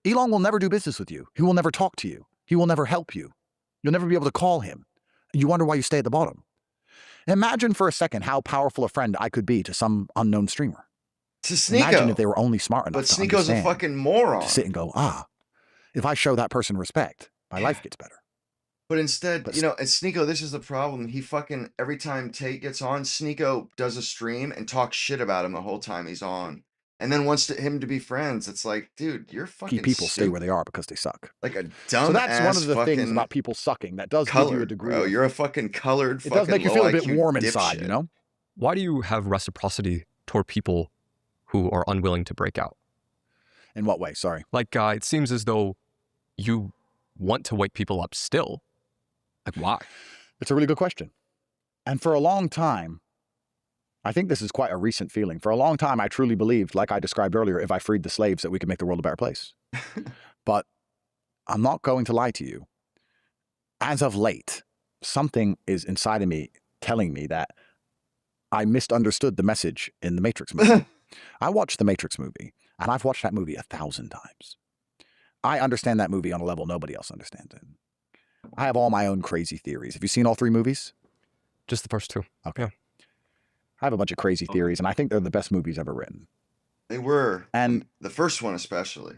Elon will never do business with you. He will never talk to you. He will never help you. You'll never be able to call him. You wonder why you stay at the bottom. Imagine for a second how powerful a friend I could be to some unknown streamer. To Sneeko. Imagine if they were only smart enough to Sneeko's a fucking moron. To sit and go, if I show that person respect, my life gets better. But instead, and Sneeko, this is the problem. He fucking, every time Tate gets on, Sneeko does a stream and talks shit about him the whole time he's on. And then wants him to be friends. It's like, dude, you're fucking people stay where they are because they suck. Like a dumb So that's one of the things about people sucking that does give you a degree. Bro, you're a fucking colored fucking It does make you feel a bit warm dipshit. inside, you know? Why do you have reciprocity toward people who are unwilling to break out? In what way? Sorry. Like, it seems as though you want to wake people up still. Like, why? It's a really good question. And for a long time, I think this is quite a recent feeling. For a long time, I truly believed, like I described earlier, if I freed the slaves, that we could make the world a better place. But I'm not going to lie to you. As of late, something is inside of me telling me that I misunderstood the message in the Matrix movie. I watched the Matrix movie, and I've watched that movie 1,000 times. I understand that movie on a level nobody else understands it. I have all my own crazy theories. Have you seen all 3 movies? Just the first 2. Okay. Yeah. I have a bunch of crazy theories, and I think they're the best movies ever written. They were. And the first one especially.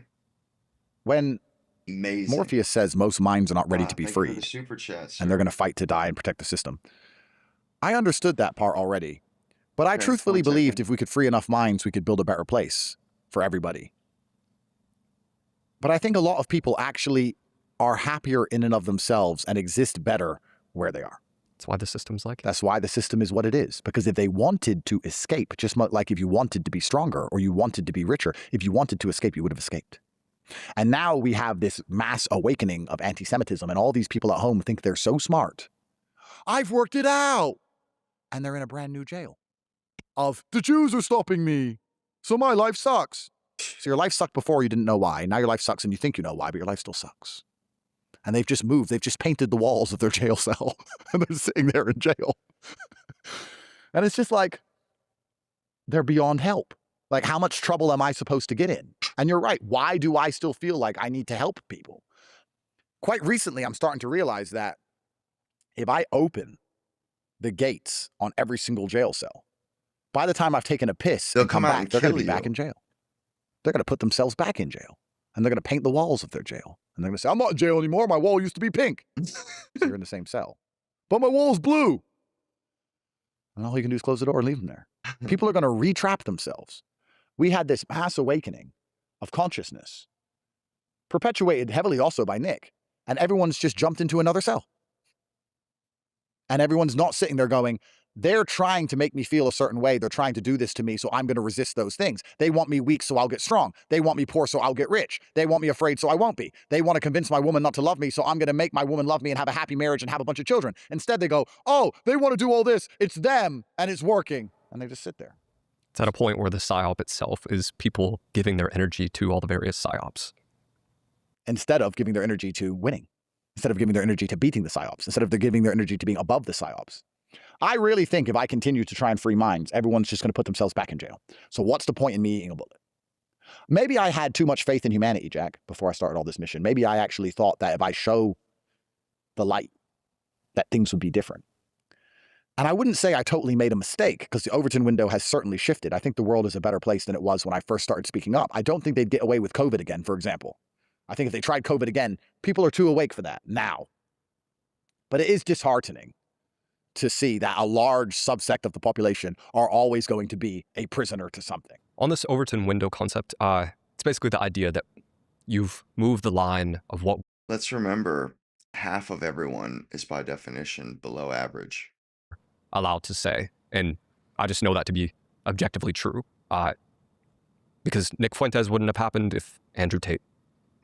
When Amazing. Morpheus says most minds are not ready to be Thank you for free, the super chats, and they're going to fight to die and protect the system. I understood that part already, but I Okay, truthfully 1 second. believed if we could free enough minds, we could build a better place for everybody. But I think a lot of people actually are happier in and of themselves and exist better where they are. That's why the system's like. That's why the system is what it is. Because if they wanted to escape, just like if you wanted to be stronger or you wanted to be richer, if you wanted to escape, you would have escaped. And now we have this mass awakening of anti-Semitism, and all these people at home think they're so smart. I've worked it out. And they're in a brand new jail of the Jews are stopping me, so my life sucks. So your life sucked before, you didn't know why. Now your life sucks and you think you know why, but your life still sucks. And they've just moved. They've just painted the walls of their jail cell and they're sitting there in jail. And it's just like, they're beyond help. Like, how much trouble am I supposed to get in? And you're right. Why do I still feel like I need to help people? Quite recently, I'm starting to realize that if I open the gates on every single jail cell, by the time I've taken a piss They'll and come come out back, and they're going to kill be back you. in jail. They're going to put themselves back in jail. And they're going to paint the walls of their jail. And they're going to say, I'm not in jail anymore. My wall used to be pink. So you're in the same cell. But my wall's blue. And all you can do is close the door and leave them there. People are going to re-trap themselves. We had this mass awakening of consciousness, perpetuated heavily also by Nick. And everyone's just jumped into another cell. And everyone's not sitting there going, they're trying to make me feel a certain way. They're trying to do this to me, so I'm going to resist those things. They want me weak, so I'll get strong. They want me poor, so I'll get rich. They want me afraid, so I won't be. They want to convince my woman not to love me, so I'm going to make my woman love me and have a happy marriage and have a bunch of children. Instead, they go, oh, they want to do all this. It's them, and it's working. And they just sit there. It's at a point where the psyop itself is people giving their energy to all the various psyops. Instead of giving their energy to winning. Instead of giving their energy to beating the psyops. Instead of giving their energy to being above the psyops. I really think if I continue to try and free minds, everyone's just going to put themselves back in jail. So what's the point in me eating a bullet? Maybe I had too much faith in humanity, Jack, before I started all this mission. Maybe I actually thought that if I show the light, that things would be different. And I wouldn't say I totally made a mistake, because the Overton window has certainly shifted. I think the world is a better place than it was when I first started speaking up. I don't think they'd get away with COVID again, for example. I think if they tried COVID again, people are too awake for that now. But it is disheartening to see that a large subsect of the population are always going to be a prisoner to something. On this Overton window concept, it's basically the idea that you've moved the line of what Let's remember, half of everyone is by definition below average. we're allowed to say. And I just know that to be objectively true. Because Nick Fuentes wouldn't have happened if Andrew Tate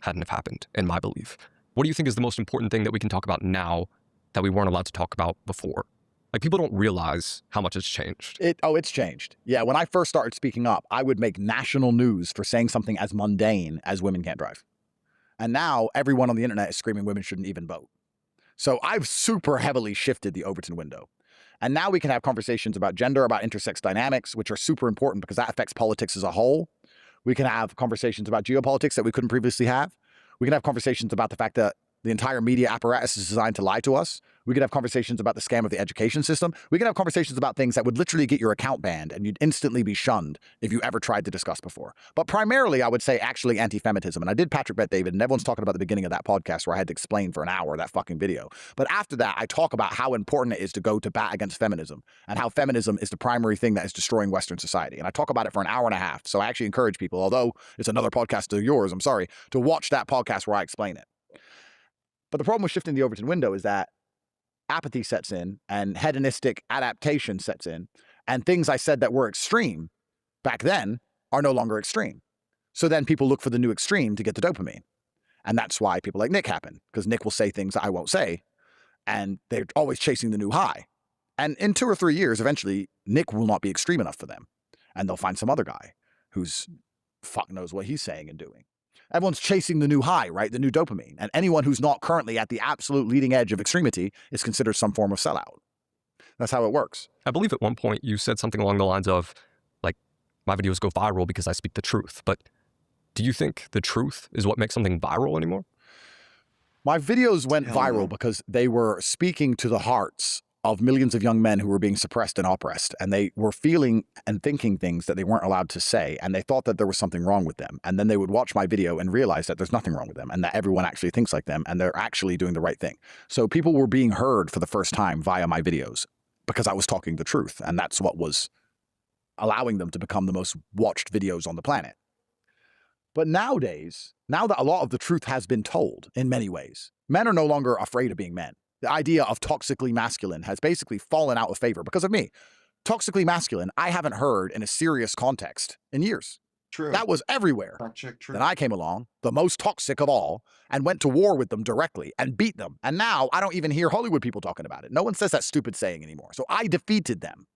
hadn't have happened, in my belief. What do you think is the most important thing that we can talk about now that we weren't allowed to talk about before? Like, people don't realize how much it's changed. It's changed. Yeah, when I first started speaking up, I would make national news for saying something as mundane as women can't drive. And now everyone on the internet is screaming women shouldn't even vote. So I've super heavily shifted the Overton window. And now we can have conversations about gender, about intersex dynamics, which are super important because that affects politics as a whole. We can have conversations about geopolitics that we couldn't previously have. We can have conversations about the fact that the entire media apparatus is designed to lie to us. We could have conversations about the scam of the education system. We can have conversations about things that would literally get your account banned and you'd instantly be shunned if you ever tried to discuss before. But primarily, I would say actually anti-Feminism. And I did Patrick Bet David, and everyone's talking about the beginning of that podcast where I had to explain for an hour that fucking video. But after that, I talk about how important it is to go to bat against feminism and how feminism is the primary thing that is destroying Western society. And I talk about it for an hour and a half. So I actually encourage people, although it's another podcast to yours, I'm sorry, to watch that podcast where I explain it. But the problem with shifting the Overton window is that apathy sets in and hedonistic adaptation sets in, and things I said that were extreme back then are no longer extreme. So then people look for the new extreme to get the dopamine. And that's why people like Nick happen, because Nick will say things that I won't say, and they're always chasing the new high. And in 2 or 3 years, eventually, Nick will not be extreme enough for them. And they'll find some other guy who's fuck knows what he's saying and doing. Everyone's chasing the new high, right? The new dopamine. And anyone who's not currently at the absolute leading edge of extremity is considered some form of sellout. That's how it works. I believe at one point you said something along the lines of, like, my videos go viral because I speak the truth. But do you think the truth is what makes something viral anymore? My videos went Hell no. viral because they were speaking to the hearts of millions of young men who were being suppressed and oppressed. And they were feeling and thinking things that they weren't allowed to say. And they thought that there was something wrong with them. And then they would watch my video and realize that there's nothing wrong with them and that everyone actually thinks like them and they're actually doing the right thing. So people were being heard for the first time via my videos because I was talking the truth. And that's what was allowing them to become the most watched videos on the planet. But nowadays, now that a lot of the truth has been told in many ways, men are no longer afraid of being men. The idea of toxically masculine has basically fallen out of favor because of me. Toxically masculine, I haven't heard in a serious context in years. True. That was everywhere. Fact check, true. Then I came along, the most toxic of all, and went to war with them directly and beat them. And now I don't even hear Hollywood people talking about it. No one says that stupid saying anymore. So I defeated them.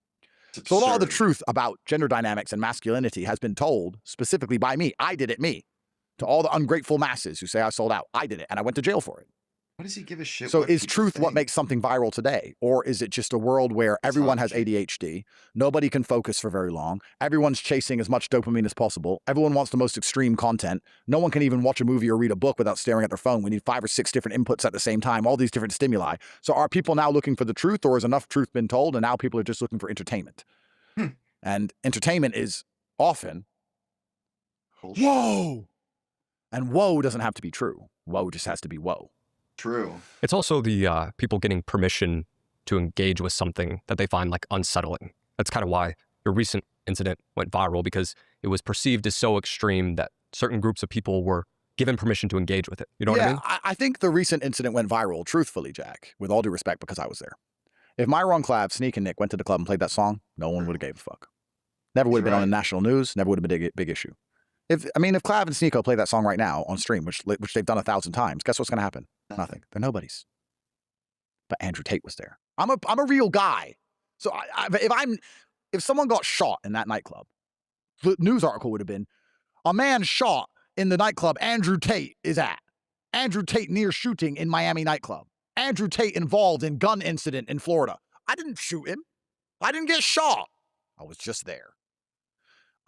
It's So a lot of the absurd. truth about gender dynamics and masculinity has been told specifically by me. I did it, me. To all the ungrateful masses who say I sold out, I did it, and I went to jail for it. Why does he give a shit? So what is people truth what think? makes something viral today? Or is it just a world where everyone has not. ADHD, nobody can focus for very long, everyone's chasing as much dopamine as possible, everyone wants the most extreme content, no one can even watch a movie or read a book without staring at their phone, we need 5 or 6 different inputs at the same time, all these different stimuli. So are people now looking for the truth, or is enough truth been told and now people are just looking for entertainment? And entertainment is often, Bullshit. whoa! And whoa doesn't have to be true. Whoa just has to be whoa. True. It's also the people getting permission to engage with something that they find like unsettling. That's kind of why your recent incident went viral, because it was perceived as so extreme that certain groups of people were given permission to engage with it. You know what I mean? I think the recent incident went viral, truthfully, Jack, with all due respect, because I was there. If Myron Clav, Sneak, and Nick went to the club and played that song, no one would have gave a fuck. Never would have been on the national news, never would have been a big issue. If Clav and Sneeko play that song right now on stream, which they've done 1,000 times, guess what's going to happen? Nothing. They're nobodies. But Andrew Tate was there. I'm a real guy. So if someone got shot in that nightclub, the news article would have been, a man shot in the nightclub Andrew Tate is at. Andrew Tate near shooting in Miami nightclub. Andrew Tate involved in gun incident in Florida. I didn't shoot him. I didn't get shot. I was just there.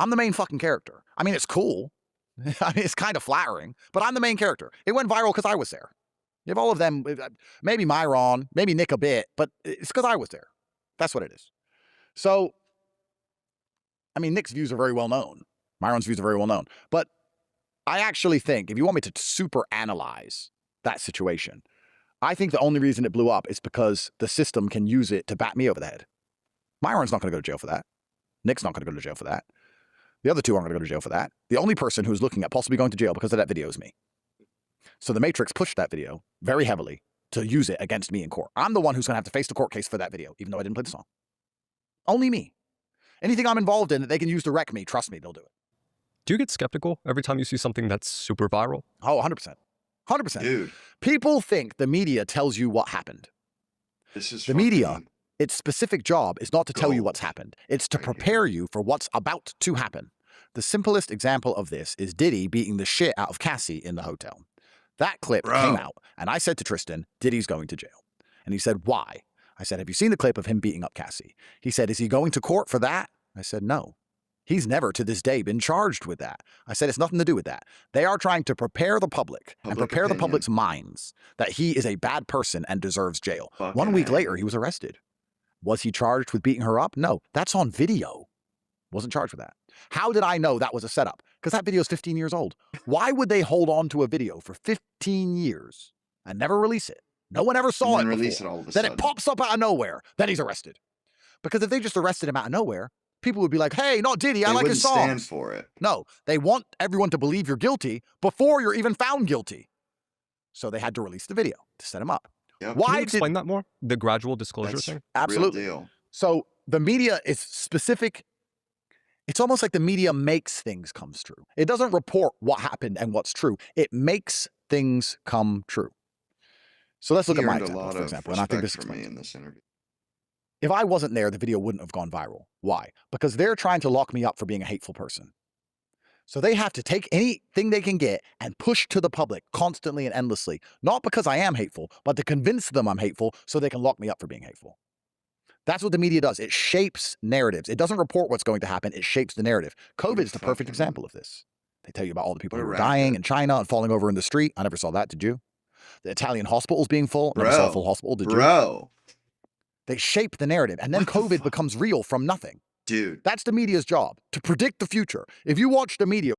I'm the main fucking character. I mean, it's cool. I mean, it's kind of flattering, but I'm the main character. It went viral because I was there. You have all of them, maybe Myron, maybe Nick a bit, but it's because I was there. That's what it is. So, I mean, Nick's views are very well known. Myron's views are very well known. But I actually think, if you want me to super analyze that situation, I think the only reason it blew up is because the system can use it to bat me over the head. Myron's not going to go to jail for that. Nick's not going to go to jail for that. The other two aren't going to go to jail for that. The only person who's looking at possibly going to jail because of that video is me. So the Matrix pushed that video very heavily to use it against me in court. I'm the one who's going to have to face the court case for that video, even though I didn't play the song. Only me. Anything I'm involved in that they can use to wreck me, trust me, they'll do it. Do you get skeptical every time you see something that's super viral? Oh, 100%. 100%. Dude, People think the media tells you what happened. this is The media, fucking- its specific job is not to tell you Gold. what's happened. It's to Right here. prepare you for what's about to happen. The simplest example of this is Diddy beating the shit out of Cassie in the hotel. That clip came out, and I said to Tristan, Diddy's going to jail. And he said, why? I said, have you seen the clip of him beating up Cassie? He said, is he going to court for that? I said, no. He's never to this day been charged with that. I said, it's nothing to do with that. They are trying to prepare the public and Public prepare the opinion. public's minds that he is a bad person and deserves jail. Fucking 1 week A. later, he was arrested. Was he charged with beating her up? No, that's on video. Wasn't charged with that. How did I know that was a setup? Because that video is 15 years old. Why would they hold on to a video for 15 years and never release it? No one ever saw it And then before. release it all of a Then sudden. it pops up out of nowhere. Then he's arrested. Because if they just arrested him out of nowhere, people would be like, hey, not Diddy, I They like his wouldn't stand songs. for it. No, they want everyone to believe you're guilty before you're even found guilty. So they had to release the video to set him up. Yep. Why Can you did explain that more? The gradual disclosure That's thing? real absolutely? deal. So the media is specific. It's almost like the media makes things come true. It doesn't report what happened and what's true. It makes things come true. So let's look He at my earned a example, lot for of example, and I think respect this from me explains it. in this interview. If I wasn't there, the video wouldn't have gone viral. Why? Because they're trying to lock me up for being a hateful person. So they have to take anything they can get and push to the public constantly and endlessly, not because I am hateful, but to convince them I'm hateful so they can lock me up for being hateful. That's what the media does. It shapes narratives. It doesn't report what's going to happen. It shapes the narrative. What a COVID is the perfect fucking- example of this. They tell you about all the people What a who were racket. dying in China and falling over in the street. I never saw that, did you? The Italian hospitals being full. Never saw a full hospital, did you? Bro, They shape the narrative, and then What the COVID fuck? becomes real from nothing. dude, That's the media's job, to predict the future. If you watch the media,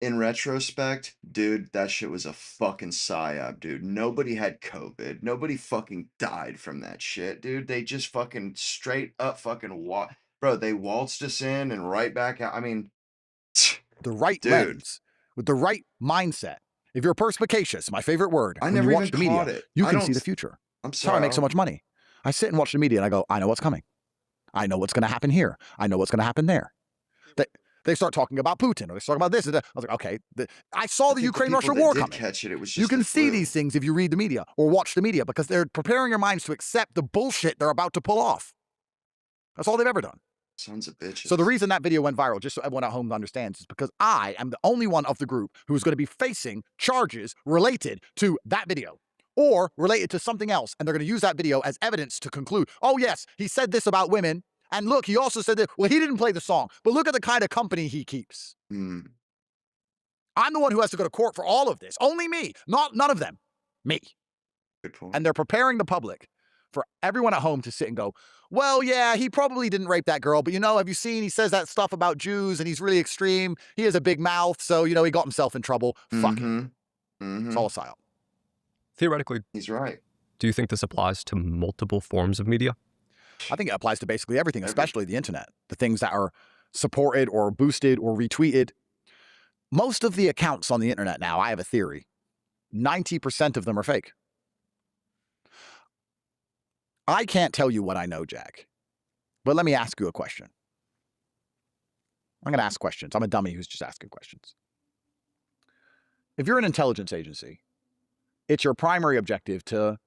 in retrospect, dude, that shit was a fucking psyop, dude. Nobody had COVID. Nobody fucking died from that shit, dude. They just fucking straight up fucking bro, they waltzed us in and right back out. I mean, the right Dude. lens, with the right mindset. If you're perspicacious, my favorite word, I when never you watch even the media, caught it. you I can don't see the s- future. I'm That's how sorry. I make so much money. I sit and watch the media and I go, I know what's coming. I know what's going to happen here. I know what's going to happen there. They start talking about Putin, or they start talking about this and that. I was like, okay, I saw the Ukraine-Russia war coming. Catch it. It was just You can a see fluke. these things if you read the media or watch the media, because they're preparing your minds to accept the bullshit they're about to pull off. That's all they've ever done. Sons of bitches. So the reason that video went viral, just so everyone at home understands, is because I am the only one of the group who is going to be facing charges related to that video or related to something else. And they're going to use that video as evidence to conclude, oh, yes, he said this about women. And look, he also said that, well, he didn't play the song, but look at the kind of company he keeps. Hmm. I'm the one who has to go to court for all of this. Only me, none of them. Me. Good point. And they're preparing the public for everyone at home to sit and go, well, yeah, he probably didn't rape that girl, but have you seen, he says that stuff about Jews and he's really extreme. He has a big mouth, so, he got himself in trouble. Fuck it. It's all a psyop. Theoretically, He's right. do you think this applies to multiple forms of media? I think it applies to basically everything, especially the internet. The things that are supported or boosted or retweeted. Most of the accounts on the internet now, I have a theory, 90% of them are fake. I can't tell you what I know, Jack, but let me ask you a question. I'm going to ask questions. I'm a dummy who's just asking questions. If you're an intelligence agency, it's your primary objective to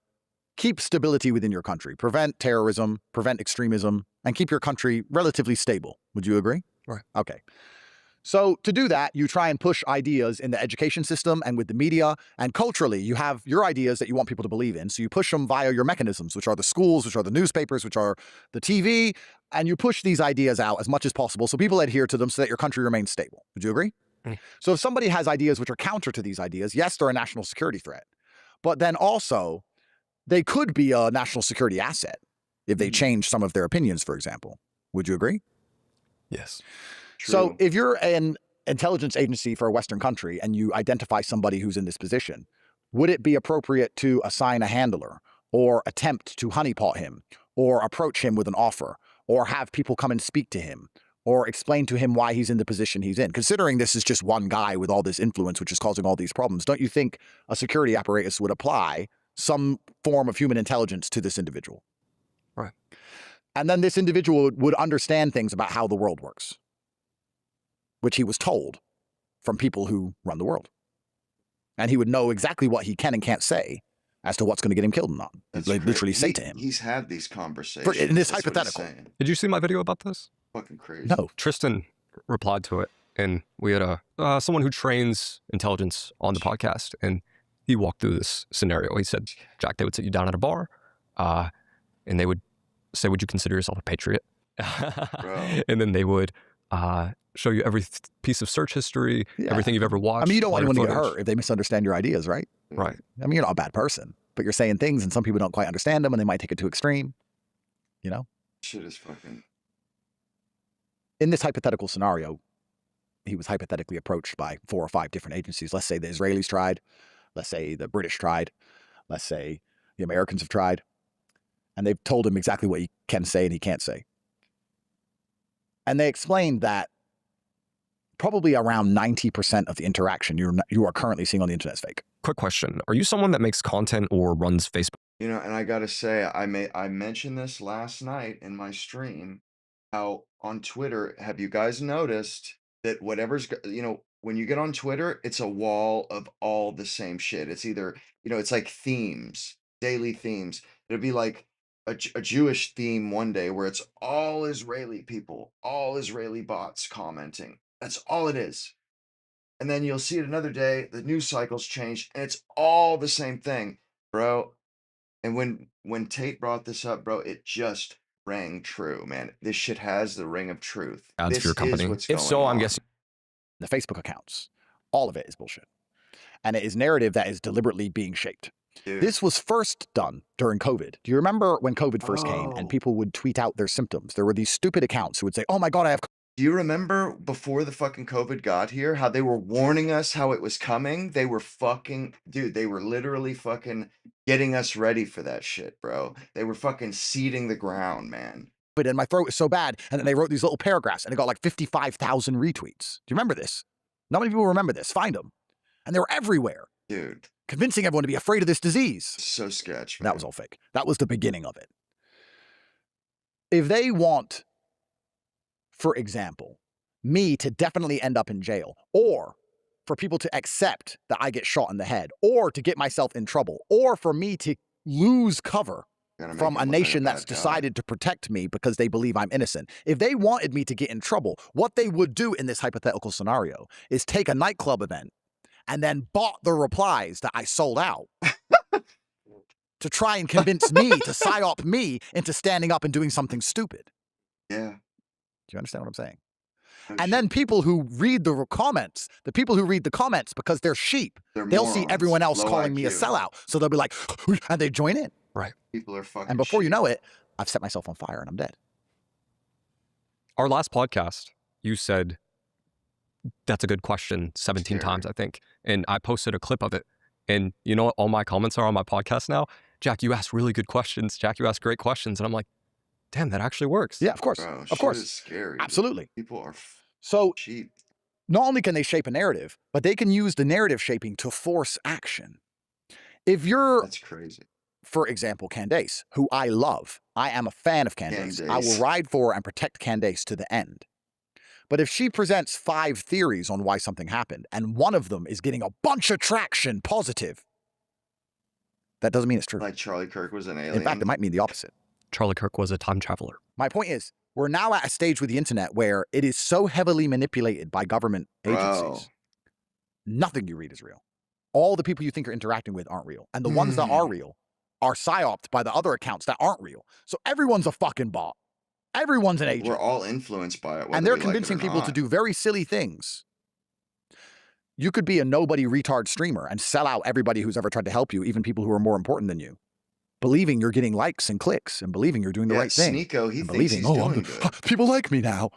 keep stability within your country, prevent terrorism, prevent extremism, and keep your country relatively stable. Would you agree? Right. Okay. So to do that, you try and push ideas in the education system and with the media, and culturally, you have your ideas that you want people to believe in. So you push them via your mechanisms, which are the schools, which are the newspapers, which are the TV, and you push these ideas out as much as possible so people adhere to them so that your country remains stable. Would you agree? Mm. So if somebody has ideas which are counter to these ideas, yes, they're a national security threat, but then also they could be a national security asset if they change some of their opinions, for example. Would you agree? Yes. So True. if you're an intelligence agency for a Western country and you identify somebody who's in this position, would it be appropriate to assign a handler or attempt to honeypot him or approach him with an offer or have people come and speak to him or explain to him why he's in the position he's in? Considering this is just one guy with all this influence, which is causing all these problems, don't you think a security apparatus would apply some form of human intelligence to this individual? Right. And then this individual would understand things about how the world works, which he was told from people who run the world. And he would know exactly what he can and can't say as to what's going to get him killed or not. That's They crazy. literally say to him. He's had these conversations. in this That's what he's hypothetical. saying. Did you see my video about this? Fucking crazy. No. Tristan replied to it, and we had someone who trains intelligence on the podcast, and he walked through this scenario. He said, Jack, they would sit you down at a bar, and they would say, would you consider yourself a patriot? Bro. And then they would show you every piece of search history, Yeah. everything you've ever watched. I mean, you don't want lighter anyone to get footage. hurt if they misunderstand your ideas, right? Right. I mean, you're not a bad person, but you're saying things and some people don't quite understand them and they might take it to extreme. Shit is fucking. In this hypothetical scenario, he was hypothetically approached by 4 or 5 different agencies. Let's say the Israelis tried. Let's say the British tried. Let's say the Americans have tried. And they've told him exactly what he can say and he can't say. And they explained that probably around 90% of the interaction you are currently seeing on the internet is fake. Quick question. Are you someone that makes content or runs Facebook? And I gotta say, I mentioned this last night in my stream. how on Twitter, have you guys noticed that when you get on Twitter, it's a wall of all the same shit. It's either, it's like themes, daily themes. It'll be like a Jewish theme one day where it's all Israeli people, all Israeli bots commenting. That's all it is. And then you'll see it another day, the news cycles change, and it's all the same thing, bro. And when Tate brought this up, bro, it just rang true, man. This shit has the ring of truth. Ads for This your is company. what's If going so, I'm on. guessing The Facebook accounts, all of it is bullshit. And it is narrative that is deliberately being shaped. Dude. This was first done during COVID. Do you remember when COVID first came and Oh. people would tweet out their symptoms? There were these stupid accounts who would say, oh my God, I have Do you remember before the fucking COVID got here, how they were warning us how it was coming? They were they were literally fucking getting us ready for that shit, bro. They were fucking seeding the ground, man. COVID and my throat is so bad. And then they wrote these little paragraphs and it got like 55,000 retweets. Do you remember this? Not many people remember this. Find them. And they were everywhere. Dude. Convincing everyone to be afraid of this disease. So sketch, man. That was all fake. That was the beginning of it. If they want, for example, me to definitely end up in jail, or for people to accept that I get shot in the head, or to get myself in trouble, or for me to lose cover from a nation that's decided to protect me because they believe I'm innocent. If they wanted me to get in trouble, what they would do in this hypothetical scenario is take a nightclub event and then bought the replies that I sold out to try and convince me to psyop me into standing up and doing something stupid. Yeah. Do you understand what I'm saying? No And shit. then people who read the comments, because they're sheep, they'll see morons. everyone else Low calling me a IQ. sellout. So they'll be like, and they join in. right. People are fucking And before you sheep. know it, I've set myself on fire and I'm dead. Our last podcast, you said, that's a good question 17 Scary. times, I think. And I posted a clip of it. And you know what all my comments are on my podcast now? Jack, you ask really good questions. Jack, you ask great questions. And I'm like, damn, that actually works. Yeah, of course. Bro, Of shit course. is scary. dude. Absolutely. People are So sheep. not only can they shape a narrative, but they can use the narrative shaping to force action. If you're, That's crazy. for example, Candace, who I love, I am a fan of Candace. I will Candace. ride for and protect Candace to the end. But if she presents 5 theories on why something happened, and one of them is getting a bunch of traction positive, that doesn't mean it's true. Like Charlie Kirk was an alien. In fact, it might mean the opposite. Charlie Kirk was a time traveler. My point is, we're now at a stage with the internet where it is so heavily manipulated by government agencies. Nothing you read is real. All the people you think you're interacting with aren't real. And the ones that are real are psyoped by the other accounts that aren't real. So everyone's a fucking bot. Everyone's an agent. We're all influenced by it. And they're convincing people to do very silly things. You could be a nobody retard streamer and sell out everybody who's ever tried to help you, even people who are more important than you, believing you're getting likes and clicks and believing you're doing the right thing. Sneeko, he and thinks he's doing good. People like me now.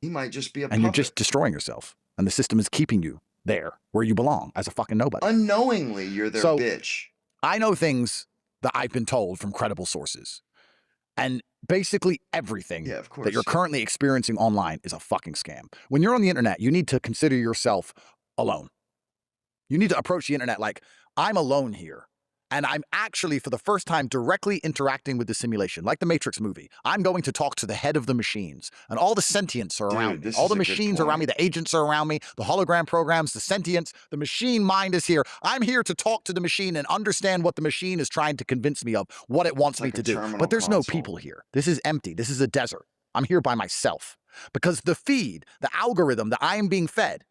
He might just be a And puppet. you're just destroying yourself. And the system is keeping you there where you belong as a fucking nobody. Unknowingly, you're their So- bitch. I know things that I've been told from credible sources. And basically everything Yeah, of course. that you're currently experiencing online is a fucking scam. When you're on the internet, you need to consider yourself alone. You need to approach the internet like, I'm alone here. And I'm actually, for the first time, directly interacting with the simulation, like the Matrix movie. I'm going to talk to the head of the machines, and all the sentients are around me. this All is the a good machines are around me, point. the agents are around me, the hologram programs, the sentients, the machine mind is here. I'm here to talk to the machine and understand what the machine is trying to convince me of, what it wants me like to a do. terminal But there's no console. people here. This is empty. This is a desert. I'm here by myself. Because the feed, the algorithm that I am being fed,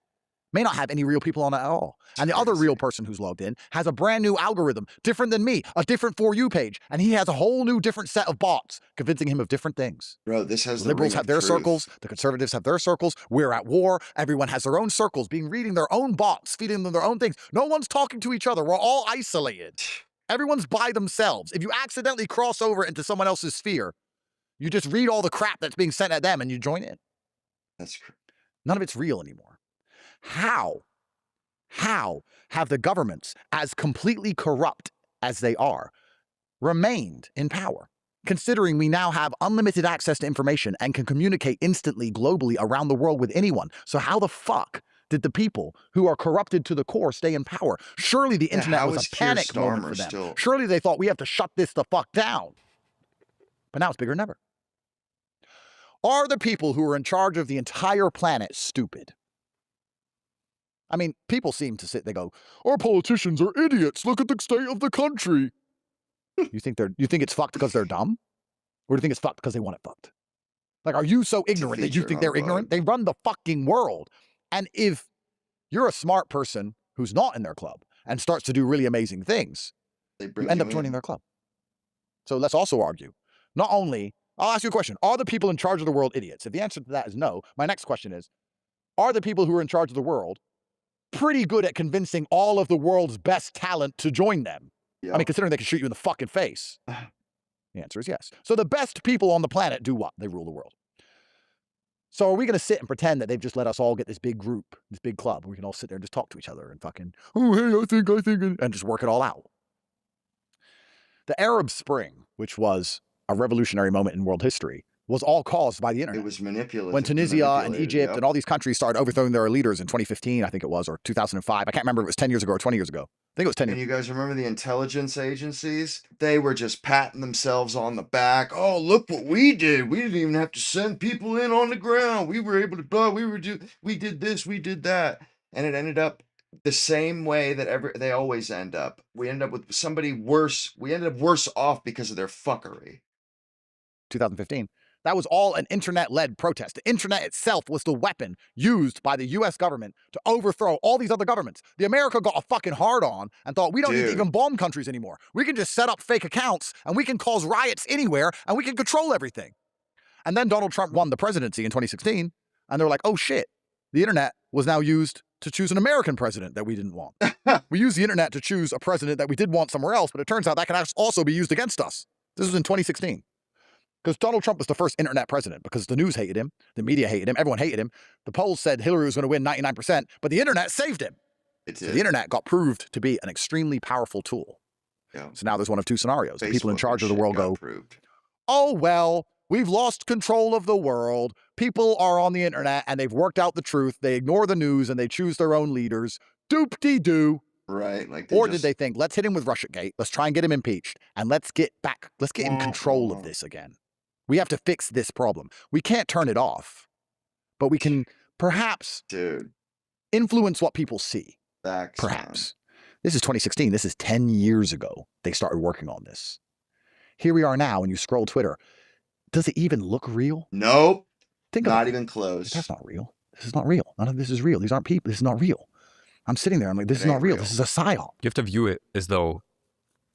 may not have any real people on it at all. And the other crazy. real person who's logged in has a brand new algorithm, different than me, a different For You page, and he has a whole new different set of bots convincing him of different things. Bro, this has The liberals ring have of their truth. circles, the conservatives have their circles, we're at war, everyone has their own circles, reading their own bots, feeding them their own things. No one's talking to each other, we're all isolated. Everyone's by themselves. If you accidentally cross over into someone else's sphere, you just read all the crap that's being sent at them and you join in. That's None of it's real anymore. How have the governments, as completely corrupt as they are, remained in power? Considering we now have unlimited access to information and can communicate instantly globally around the world with anyone. So how the fuck did the people who are corrupted to the core stay in power? Surely the internet how was is a Keir panic moment for Starmer them. still- Surely they thought we have to shut this the fuck down. But now it's bigger than ever. Are the people who are in charge of the entire planet stupid? I mean, people seem to they go, our politicians are idiots. Look at the state of the country. You think it's fucked because they're dumb? Or do you think it's fucked because they want it fucked? Like, are you so ignorant that you think they're ignorant? They run the fucking world. And if you're a smart person who's not in their club and starts to do really amazing things, you end up joining their club. So let's also argue. Not only, I'll ask you a question. Are the people in charge of the world idiots? If the answer to that is no, my next question is, are the people who are in charge of the world pretty good at convincing all of the world's best talent to join them? Yep. I mean, considering they can shoot you in the fucking face. The answer is yes. So the best people on the planet do what? They rule the world. So are we going to sit and pretend that they've just let us all get this big group, this big club, where we can all sit there and just talk to each other and fucking, oh, hey, I think, and just work it all out? The Arab Spring, which was a revolutionary moment in world history, was all caused by the internet. It was manipulated. When Tunisia and Egypt and all these countries started overthrowing their leaders in 2015, I think it was, or 2005. I can't remember if it was 10 years ago or 20 years ago. I think it was 10 years. And you guys remember the intelligence agencies? They were just patting themselves on the back. Oh, look what we did. We didn't even have to send people in on the ground. We were able to we did this, we did that. And it ended up the same way that they always end up. We end up with somebody worse. We ended up worse off because of their fuckery. 2015. That was all an internet-led protest. The internet itself was the weapon used by the U.S. government to overthrow all these other governments. The America got a fucking hard-on and thought, we don't need to even bomb countries anymore. We can just set up fake accounts and we can cause riots anywhere and we can control everything. And then Donald Trump won the presidency in 2016 and they were like, oh shit, the internet was now used to choose an American president that we didn't want. We used the internet to choose a president that we did want somewhere else, but it turns out that can also be used against us. This was in 2016. Because Donald Trump was the first internet president because the news hated him, the media hated him, everyone hated him. The polls said Hillary was going to win 99%, but the internet saved him. So the internet got proved to be an extremely powerful tool. Yeah. So now there's one of two scenarios. The people in charge of the world go, oh, well, we've lost control of the world. People are on the internet and they've worked out the truth. They ignore the news and they choose their own leaders. Doop-de-doo. Right. Like or did they think, let's hit him with Russiagate. Let's try and get him impeached. And let's get in control of this again. We have to fix this problem. We can't turn it off, but we can perhaps influence what people see. Perhaps. This is 2016. This is 10 years ago. They started working on this. Here we are now, and you scroll Twitter. Does it even look real? Nope. Not even close. That's not real. This is not real. None of this is real. These aren't people. This is not real. I'm sitting there. I'm like, this is not real. This is a psyop. You have to view it as though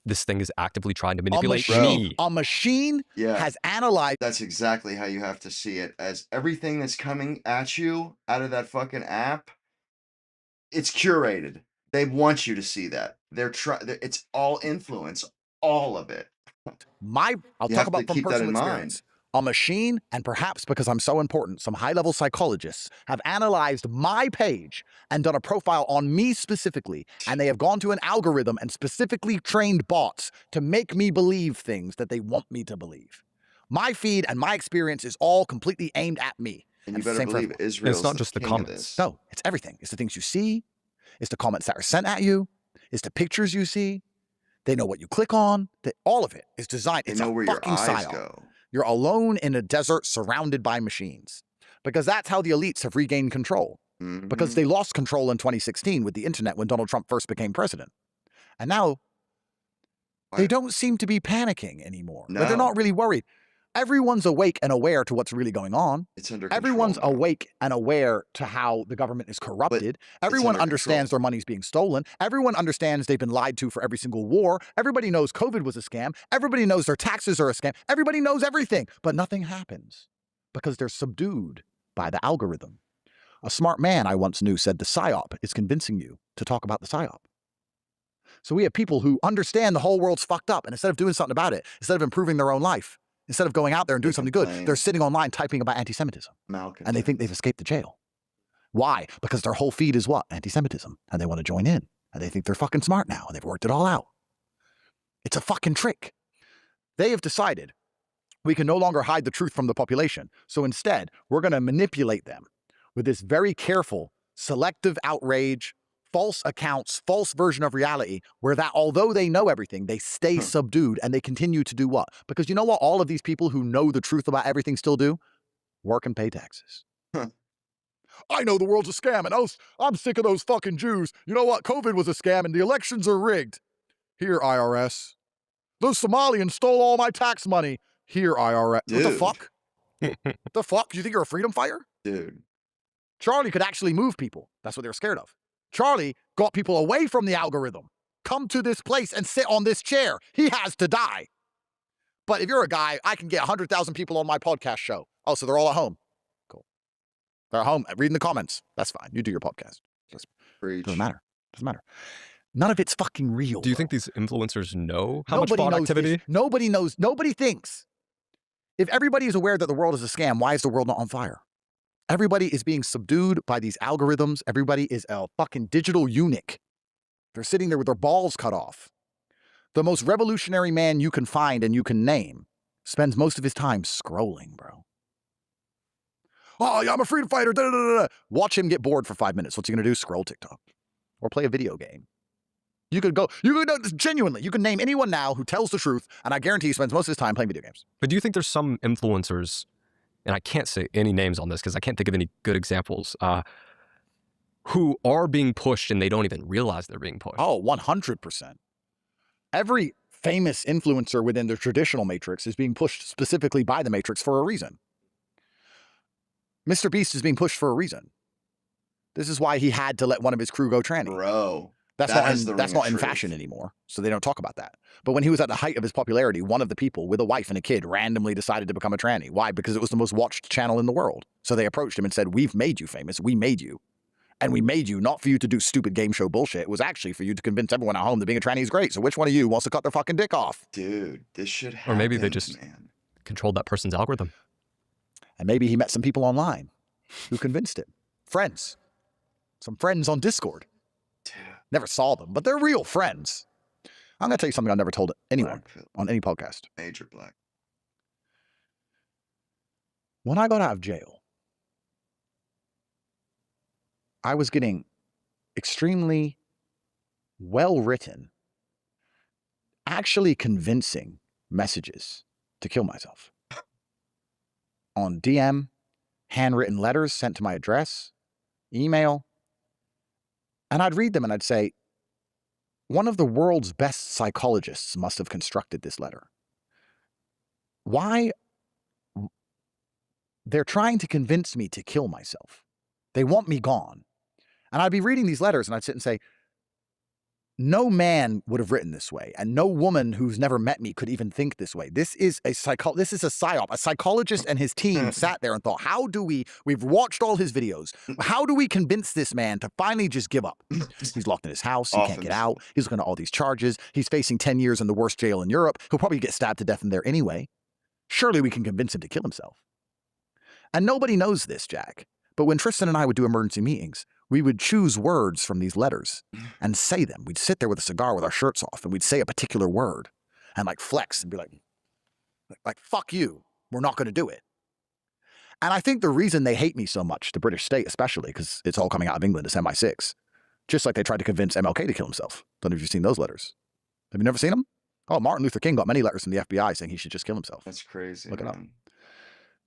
this thing is actively trying to manipulate me. A machine has analyzed. That's exactly how you have to see it. As everything that's coming at you out of that fucking app, it's curated. They want you to see that. It's all influence, all of it. I'll talk about from personal experience. A machine, and perhaps because I'm so important, some high-level psychologists have analyzed my page and done a profile on me specifically, and they have gone to an algorithm and specifically trained bots to make me believe things that they want me to believe. My feed and my experience is all completely aimed at me. And you better believe Israel. It's not just the comments. No, it's everything. It's the things you see. It's the comments that are sent at you. It's the pictures you see. They know what you click on. All of it is designed. It's a fucking psyop. You're alone in a desert surrounded by machines. Because that's how the elites have regained control. Mm-hmm. Because they lost control in 2016 with the internet when Donald Trump first became president. And now they don't seem to be panicking anymore. No. But they're not really worried. Everyone's awake and aware to what's really going on. It's under control. Everyone's awake and aware to how the government is corrupted. Everyone understands their money's being stolen. Everyone understands they've been lied to for every single war. Everybody knows COVID was a scam. Everybody knows their taxes are a scam. Everybody knows everything, but nothing happens because they're subdued by the algorithm. A smart man I once knew said the psyop is convincing you to talk about the psyop. So we have people who understand the whole world's fucked up, and instead of doing something about it, instead of improving their own life, instead of going out there and doing something good, they're sitting online typing about anti-Semitism. And they think they've escaped the jail. Why? Because their whole feed is what? Anti-Semitism. And they want to join in. And they think they're fucking smart now. And they've worked it all out. It's a fucking trick. They have decided we can no longer hide the truth from the population. So instead, we're going to manipulate them with this very careful, selective outrage, false accounts, false version of reality, where that although they know everything, they stay subdued and they continue to do what? Because you know what all of these people who know the truth about everything still do? Work and pay taxes. Huh. I know the world's a scam, and I'm sick of those fucking Jews. You know what? COVID was a scam, and the elections are rigged. Here, IRS. Those Somalians stole all my tax money. Here, IRS. Dude. What the fuck? The fuck? You think you're a freedom fighter? Dude. Charlie could actually move people. That's what they were scared of. Charlie got people away from the algorithm. Come to this place and sit on this chair. He has to die. But if you're a guy, I can get 100,000 people on my podcast show. Oh, so they're all at home. Cool. They're at home reading the comments. That's fine. You do your podcast. Preach. Doesn't matter. Doesn't matter. None of it's fucking real. Do you bro. think these influencers know how Nobody much bot knows activity? this. Nobody knows. Nobody thinks. If everybody is aware that the world is a scam, why is the world not on fire? Everybody is being subdued by these algorithms. Everybody is a fucking digital eunuch. They're sitting there with their balls cut off. The most revolutionary man you can find and you can name spends most of his time scrolling, bro. Oh, yeah, I'm a freedom fighter. Da, da, da, da. Watch him get bored for 5 minutes. What's he going to do? Scroll TikTok or play a video game. Genuinely, you can name anyone now who tells the truth, and I guarantee he spends most of his time playing video games. But do you think there's some influencers, and I can't say any names on this because I can't think of any good examples, who are being pushed and they don't even realize they're being pushed? Oh, 100%. Every famous influencer within the traditional Matrix is being pushed specifically by the Matrix for a reason. Mr. Beast is being pushed for a reason. This is why he had to let one of his crew go tranny. Bro. That's not in fashion anymore, so they don't talk about that. But when he was at the height of his popularity, one of the people with a wife and a kid randomly decided to become a tranny. Why? Because it was the most watched channel in the world. So they approached him and said, we've made you famous. We made you. And we made you not for you to do stupid game show bullshit. It was actually for you to convince everyone at home that being a tranny is great. So which one of you wants to cut their fucking dick off? Dude, this should happen. Or maybe they just controlled that person's algorithm. And maybe he met some people online who convinced him. Friends. Some friends on Discord. Dude. Never saw them, but they're real friends. I'm going to tell you something I've never told anyone on any podcast. Major black. When I got out of jail, I was getting extremely well-written, actually convincing messages to kill myself. On DM, handwritten letters sent to my address, email. And I'd read them and I'd say, one of the world's best psychologists must have constructed this letter. Why? They're trying to convince me to kill myself. They want me gone. And I'd be reading these letters and I'd sit and say, no man would have written this way, and no woman who's never met me could even think this way. This is a psyop. A psychologist and his team sat there and thought, we've watched all his videos. How do we convince this man to finally just give up? He's locked in his house. He can't get out. He's looking at all these charges. He's facing 10 years in the worst jail in Europe. He'll probably get stabbed to death in there anyway. Surely we can convince him to kill himself. And nobody knows this, Jack. But when Tristan and I would do emergency meetings, we would choose words from these letters and say them. We'd sit there with a cigar with our shirts off and we'd say a particular word and like flex and be like, fuck you. We're not going to do it. And I think the reason they hate me so much, the British state especially, because it's all coming out of England, it's MI6, just like they tried to convince MLK to kill himself. Don't know if you've seen those letters. Have you never seen them? Oh, Martin Luther King got many letters from the FBI saying he should just kill himself. That's crazy. Look it up. Man.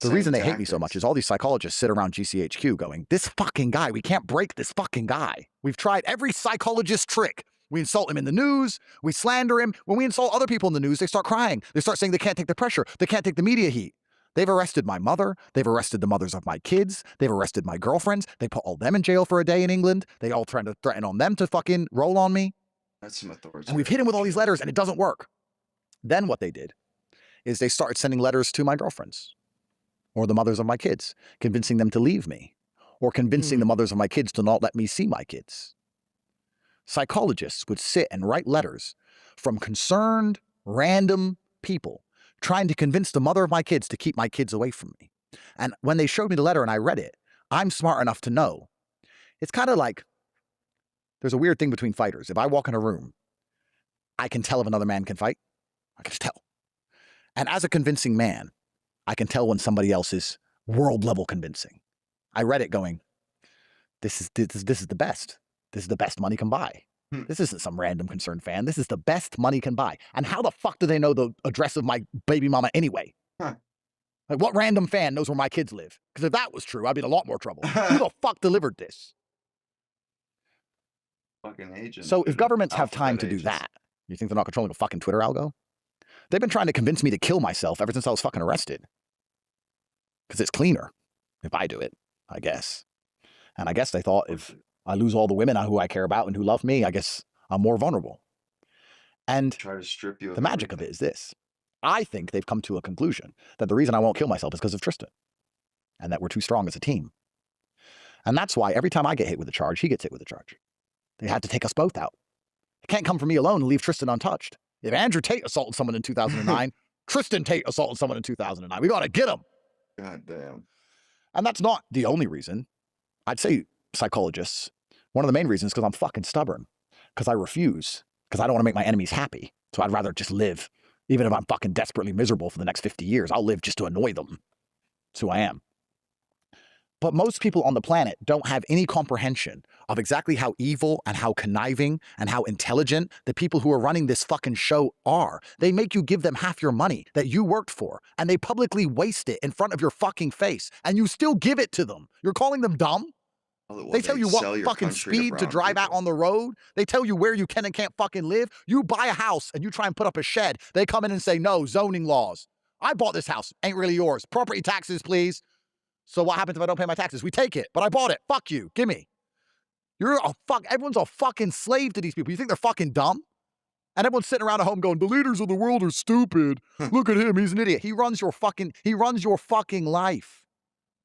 The reason they hate me so much is all these psychologists sit around GCHQ going, this fucking guy, we can't break this fucking guy. We've tried every psychologist trick. We insult him in the news. We slander him. When we insult other people in the news, they start crying. They start saying they can't take the pressure. They can't take the media heat. They've arrested my mother. They've arrested the mothers of my kids. They've arrested my girlfriends. They put all them in jail for a day in England. They all trying to threaten on them to fucking roll on me. That's some authority. And we've hit him with all these letters and it doesn't work. Then what they did is they started sending letters to my girlfriends or the mothers of my kids, convincing them to leave me, or convincing the mothers of my kids to not let me see my kids. Psychologists would sit and write letters from concerned, random people trying to convince the mother of my kids to keep my kids away from me. And when they showed me the letter and I read it, I'm smart enough to know. It's kind of like, there's a weird thing between fighters. If I walk in a room, I can tell if another man can fight. I can just tell. And as a convincing man, I can tell when somebody else is world level convincing. I read it going, this is the best. This is the best money can buy. This isn't some random concerned fan. This is the best money can buy. And how the fuck do they know the address of my baby mama anyway? Like, what random fan knows where my kids live? Because if that was true, I'd be in a lot more trouble. Who the fuck delivered this? Fucking agents. So if governments have time to do agents. that, you think they're not controlling a fucking Twitter algo? They've been trying to convince me to kill myself ever since I was fucking arrested. Because it's cleaner if I do it, I guess. And I guess they thought if I lose all the women who I care about and who love me, I guess I'm more vulnerable. And Try to strip you of the magic of it is this. I think they've come to a conclusion that the reason I won't kill myself is because of Tristan. And that we're too strong as a team. And that's why every time I get hit with a charge, he gets hit with a charge. They had to take us both out. It can't come from me alone and leave Tristan untouched. If Andrew Tate assaulted someone in 2009, Tristan Tate assaulted someone in 2009. We got to get him. God damn. And that's not the only reason. I'd say psychologists, one of the main reasons is because I'm fucking stubborn. Because I refuse. Because I don't want to make my enemies happy. So I'd rather just live. Even if I'm fucking desperately miserable for the next 50 years, I'll live just to annoy them. That's who I am. But most people on the planet don't have any comprehension of exactly how evil and how conniving and how intelligent the people who are running this fucking show are. They make you give them half your money that you worked for, and they publicly waste it in front of your fucking face, and you still give it to them. You're calling them dumb? Well, They tell you sell what your fucking country speed to brown drive out people. on the road. They tell you where you can and can't fucking live. You buy a house and you try and put up a shed. They come in and say, no, zoning laws. I bought this house. Ain't really yours. Property taxes, please. So what happens if I don't pay my taxes? We take it, but I bought it. Fuck you. Gimme. Everyone's a fucking slave to these people. You think they're fucking dumb? And everyone's sitting around at home going, the leaders of the world are stupid. Look at him. He's an idiot. He runs your fucking life.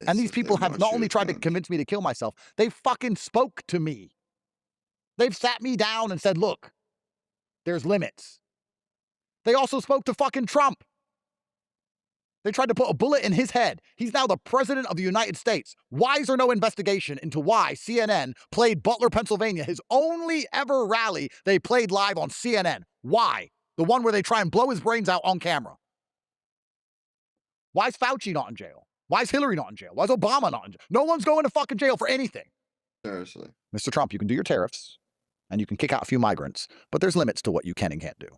And these people have not only tried to convince me to kill myself, they fucking spoke to me. They've sat me down and said, look, there's limits. They also spoke to fucking Trump. They tried to put a bullet in his head. He's now the president of the United States. Why is there no investigation into why CNN played Butler, Pennsylvania, his only ever rally they played live on CNN? Why? The one where they try and blow his brains out on camera. Why is Fauci not in jail? Why is Hillary not in jail? Why is Obama not in jail? No one's going to fucking jail for anything. Seriously. Mr. Trump, you can do your tariffs and you can kick out a few migrants, but there's limits to what you can and can't do.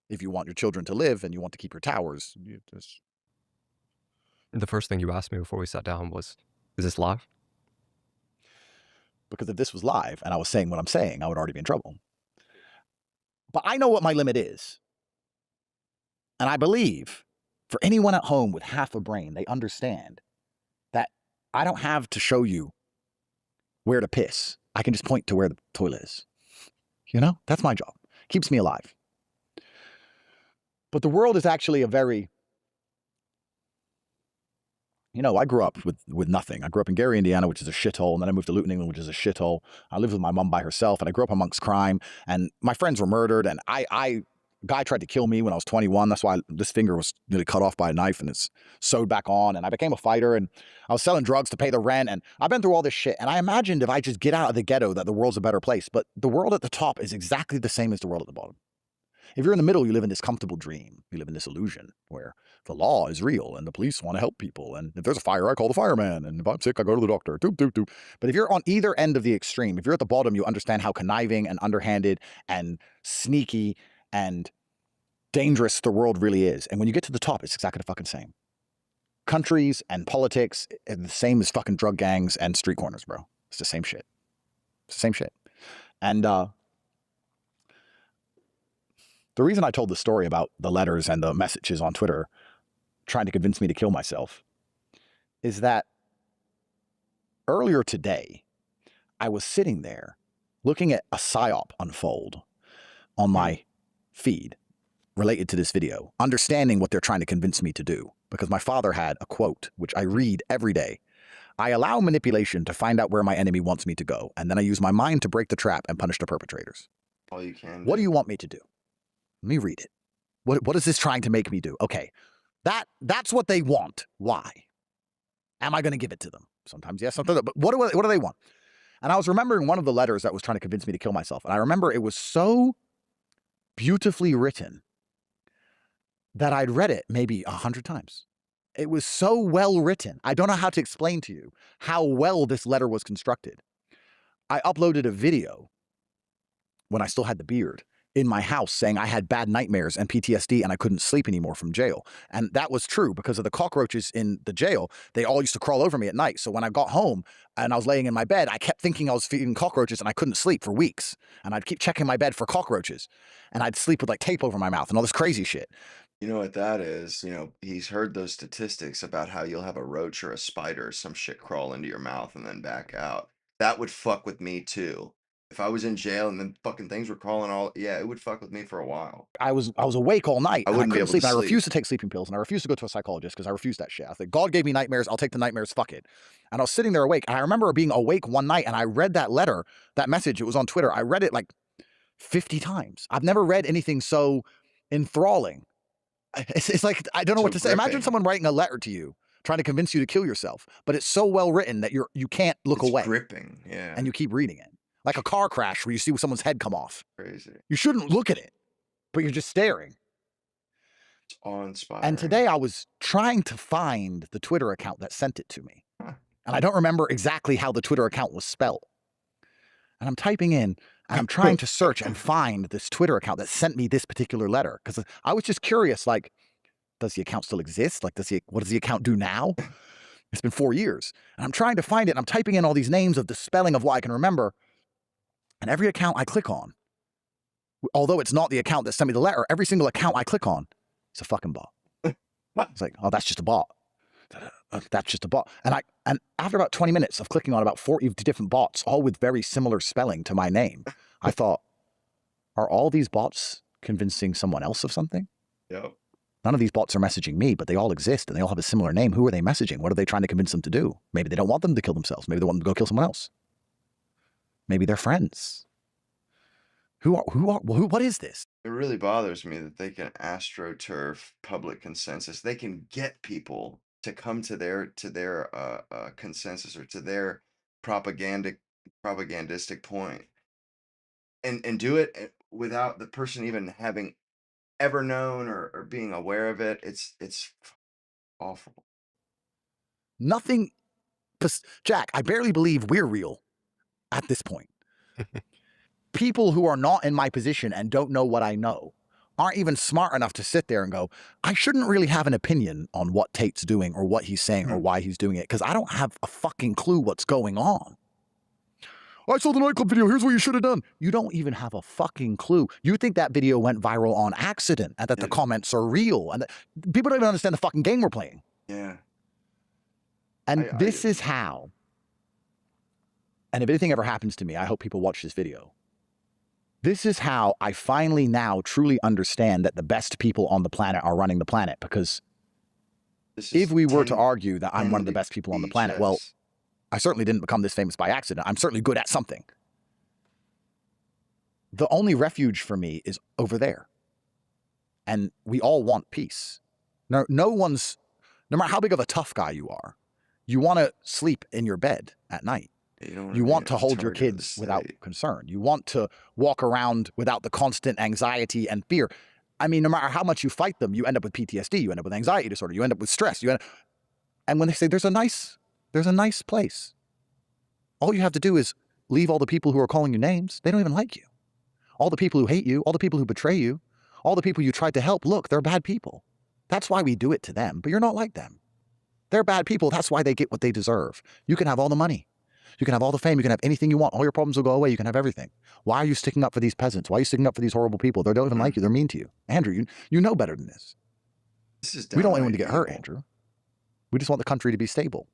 If you want your children to live and you want to keep your towers, you just... The first thing you asked me before we sat down was, is this live? Because if this was live and I was saying what I'm saying, I would already be in trouble. But I know what my limit is. And I believe for anyone at home with half a brain, they understand that I don't have to show you where to piss. I can just point to where the toilet is. You know, that's my job. Keeps me alive. But the world is actually a very... You know, I grew up with nothing. I grew up in Gary, Indiana, which is a shithole, and then I moved to Luton, England, which is a shithole. I lived with my mom by herself, and I grew up amongst crime, and my friends were murdered, and a guy tried to kill me when I was 21. That's why this finger was nearly cut off by a knife, and it's sewed back on, and I became a fighter, and I was selling drugs to pay the rent, and I've been through all this shit, and I imagined if I just get out of the ghetto that the world's a better place, but the world at the top is exactly the same as the world at the bottom. If you're in the middle, you live in this comfortable dream. You live in this illusion where the law is real and the police want to help people. And if there's a fire, I call the fireman. And if I'm sick, I go to the doctor. Doop, doop, doop. But if you're on either end of the extreme, if you're at the bottom, you understand how conniving and underhanded and sneaky and dangerous the world really is. And when you get to the top, it's exactly the fucking same. Countries and politics are the same as fucking drug gangs and street corners, bro. It's the same shit. It's the same shit. And, the reason I told the story about the letters and the messages on Twitter trying to convince me to kill myself is that earlier today, I was sitting there looking at a psyop unfold on my feed related to this video, understanding what they're trying to convince me to do, because my father had a quote, which I read every day. I allow manipulation to find out where my enemy wants me to go, and then I use my mind to break the trap and punish the perpetrators. All you can. What do you want me to do? Let me read it. What is this trying to make me do? Okay, that's what they want. Why? Am I going to give it to them? Sometimes yes, sometimes no. But what do they want? And I was remembering one of the letters that was trying to convince me to kill myself. And I remember it was so beautifully written that I'd read it maybe 100 times. It was so well written. I don't know how to explain to you how well this letter was constructed. I uploaded a video when I still had the beard. in my house saying I had bad nightmares and PTSD and I couldn't sleep anymore from jail. And that was true because of the cockroaches in the jail. They all used to crawl over me at night. So when I got home and I was laying in my bed, I kept thinking I was feeding cockroaches and I couldn't sleep for weeks. And I'd keep checking my bed for cockroaches and I'd sleep with like tape over my mouth and all this crazy shit. You know what that is? He's heard those statistics about how you'll have a roach or a spider or some shit crawl into your mouth and then back out. That would fuck with me too. If I was in jail and then fucking things were crawling it would fuck with me for a while. I was awake all night. I and wouldn't be couldn't able sleep. to And I sleep. refused to take sleeping pills and I refused to go to a psychologist because I refused that shit. I think God gave me nightmares. I'll take the nightmares. Fuck it. And I was sitting there awake. And I remember being awake one night and I read that letter, that message. It was on Twitter. I read it like 50 times. I've never read anything so enthralling. It's like, I don't know So what to say. Imagine gripping. someone writing a letter to you, trying to convince you to kill yourself, but it's so well written that you can't look It's away gripping. Yeah. and you keep reading it. Like a car crash where you see someone's head come off. Crazy. You shouldn't look at it, but you're just staring. It's awe-inspiring. And today I was trying to find the Twitter account that sent it to me. Huh. And I don't remember exactly how the Twitter account was spelled. And I'm typing in and I'm trying to search and find this Twitter account that sent me this particular letter. Because I was just curious, like, does the account still exist? Like, what does the account do now? It's been 4 years. And I'm trying to find it. And I'm typing in all these names of the spelling of what I can remember. And every account I click on, although it's not the account that sent me the letter, every single account I click on, it's a fucking bot. It's like, oh, that's just a bot. That's just a bot. And after about 20 minutes of clicking on about 40 different bots, all with very similar spelling to my name, I thought, are all these bots convincing someone else of something? Yep. None of these bots are messaging me, but they all exist and they all have a similar name. Who are they messaging? What are they trying to convince them to do? Maybe they don't want them to kill themselves. Maybe they want them to go kill someone else. Maybe they're friends. What is this? It really bothers me that they can astroturf public consensus. They can get people to come to their consensus or to their propagandistic point, and do it without the person even having ever known or being aware of it. It's awful. Nothing, because Jack, I barely believe we're real at this point. People who are not in my position and don't know what I know aren't even smart enough to sit there and go, I shouldn't really have an opinion on what Tate's doing or what he's saying or why he's doing it because I don't have a fucking clue what's going on. I saw the nightclub video. Here's what you should have done. You don't even have a fucking clue. You think that video went viral on accident and that the comments are real and that people don't even understand the fucking game we're playing. Yeah. And this is how, and if anything ever happens to me, I hope people watch this video. This is how I finally now truly understand that the best people on the planet are running the planet. Because if we were to argue that I'm one of the best people on the planet, well, I certainly didn't become this famous by accident. I'm certainly good at something. The only refuge for me is over there. And we all want peace. No matter how big of a tough guy you are, you want to sleep in your bed at night. You want to hold your kids without concern. You want to walk around without the constant anxiety and fear. I mean, no matter how much you fight them, you end up with PTSD, you end up with anxiety disorder, you end up with stress. And when they say there's a nice place, all you have to do is leave all the people who are calling you names. They don't even like you. All the people who hate you, all the people who betray you, all the people you tried to help, look, they're bad people. That's why we do it to them, but you're not like them. They're bad people. That's why they get what they deserve. You can have all the money. You can have all the fame. You can have anything you want. All your problems will go away. You can have everything. Why are you sticking up for these peasants? Why are you sticking up for these horrible people? They don't even like you. They're mean to you. Andrew, you know better than this. We don't want anyone to get hurt, Andrew. We just want the country to be stable.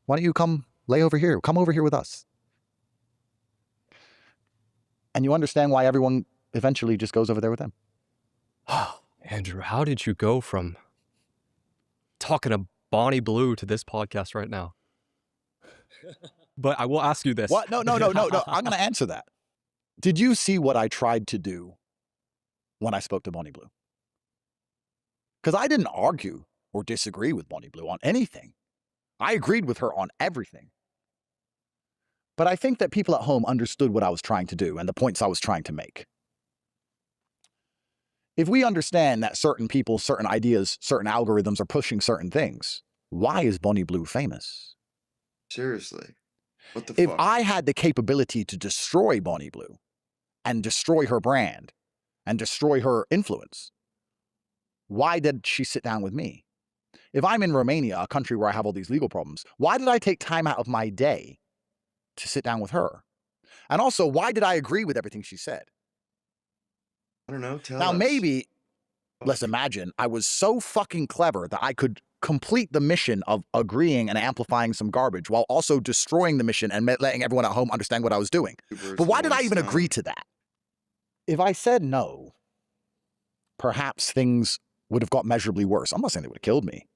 Why don't you come lay over here? Come over here with us. And you understand why everyone eventually just goes over there with them. Andrew, how did you go from talking to Bonnie Blue to this podcast right now? But I will ask you this. What? No. I'm going to answer that. Did you see what I tried to do when I spoke to Bonnie Blue? Because I didn't argue or disagree with Bonnie Blue on anything. I agreed with her on everything. But I think that people at home understood what I was trying to do and the points I was trying to make. If we understand that certain people, certain ideas, certain algorithms are pushing certain things, why is Bonnie Blue famous? Seriously. What the If fuck? I had the capability to destroy Bonnie Blue and destroy her brand and destroy her influence, why did she sit down with me? If I'm in Romania, a country where I have all these legal problems, why did I take time out of my day to sit down with her? And also, why did I agree with everything she said? I don't know. Tell Now, us. maybe, let's imagine, I was so fucking clever that I could complete the mission of agreeing and amplifying some garbage while also destroying the mission and letting everyone at home understand what I was doing. But why did I even agree to that? If I said no, perhaps things would have got measurably worse. I'm not saying they would have killed me.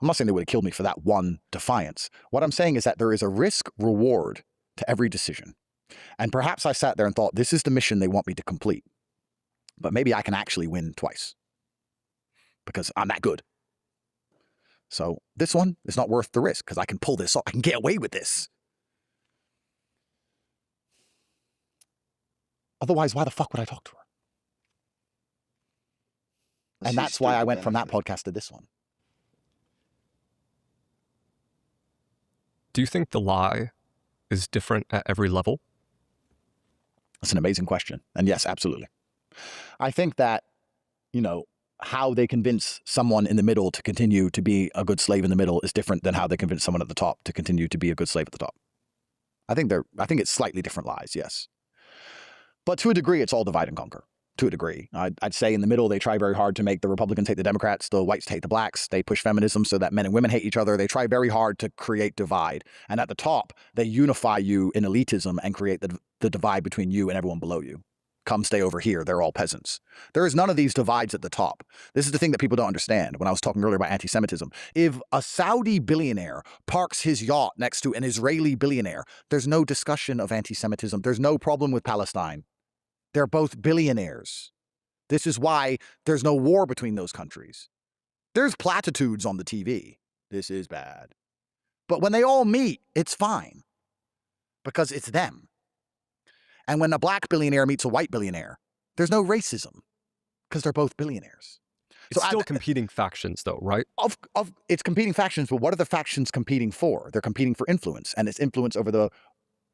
I'm not saying they would have killed me for that one defiance. What I'm saying is that there is a risk reward to every decision. And perhaps I sat there and thought, this is the mission they want me to complete. But maybe I can actually win twice because I'm that good. So this one is not worth the risk because I can pull this off. I can get away with this. Otherwise, why the fuck would I talk to her? And that's why I went from that podcast to this one. Do you think the lie is different at every level? That's an amazing question. And yes, absolutely. I think that, how they convince someone in the middle to continue to be a good slave in the middle is different than how they convince someone at the top to continue to be a good slave at the top. I think it's slightly different lies, yes. But to a degree, it's all divide and conquer. To a degree. I'd say in the middle, they try very hard to make the Republicans hate the Democrats, the whites hate the blacks. They push feminism so that men and women hate each other. They try very hard to create divide. And at the top, they unify you in elitism and create the divide between you and everyone below you. Come stay over here. They're all peasants. There is none of these divides at the top. This is the thing that people don't understand when I was talking earlier about anti-Semitism. If a Saudi billionaire parks his yacht next to an Israeli billionaire, there's no discussion of anti-Semitism. There's no problem with Palestine. They're both billionaires. This is why there's no war between those countries. There's platitudes on the TV. This is bad. But when they all meet, it's fine. Because it's them. And when a black billionaire meets a white billionaire, there's no racism. Because they're both billionaires. It's still competing factions though, right? It's competing factions, but what are the factions competing for? They're competing for influence. And it's influence over the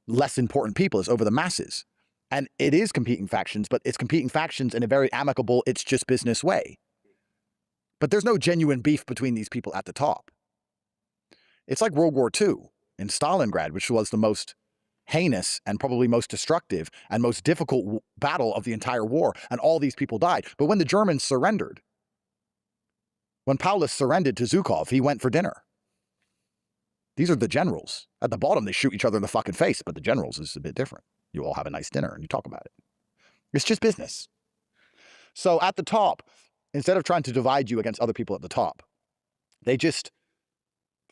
less important people. It's over the masses. And it is competing factions, but it's competing factions in a very amicable, it's just business way. But there's no genuine beef between these people at the top. It's like World War II in Stalingrad, which was the most heinous and probably most destructive and most difficult battle of the entire war. And all these people died. But when the Germans surrendered, when Paulus surrendered to Zhukov, he went for dinner. These are the generals. At the bottom, they shoot each other in the fucking face, but the generals is a bit different. You all have a nice dinner and you talk about it. It's just business. So at the top, instead of trying to divide you against other people at the top, they just,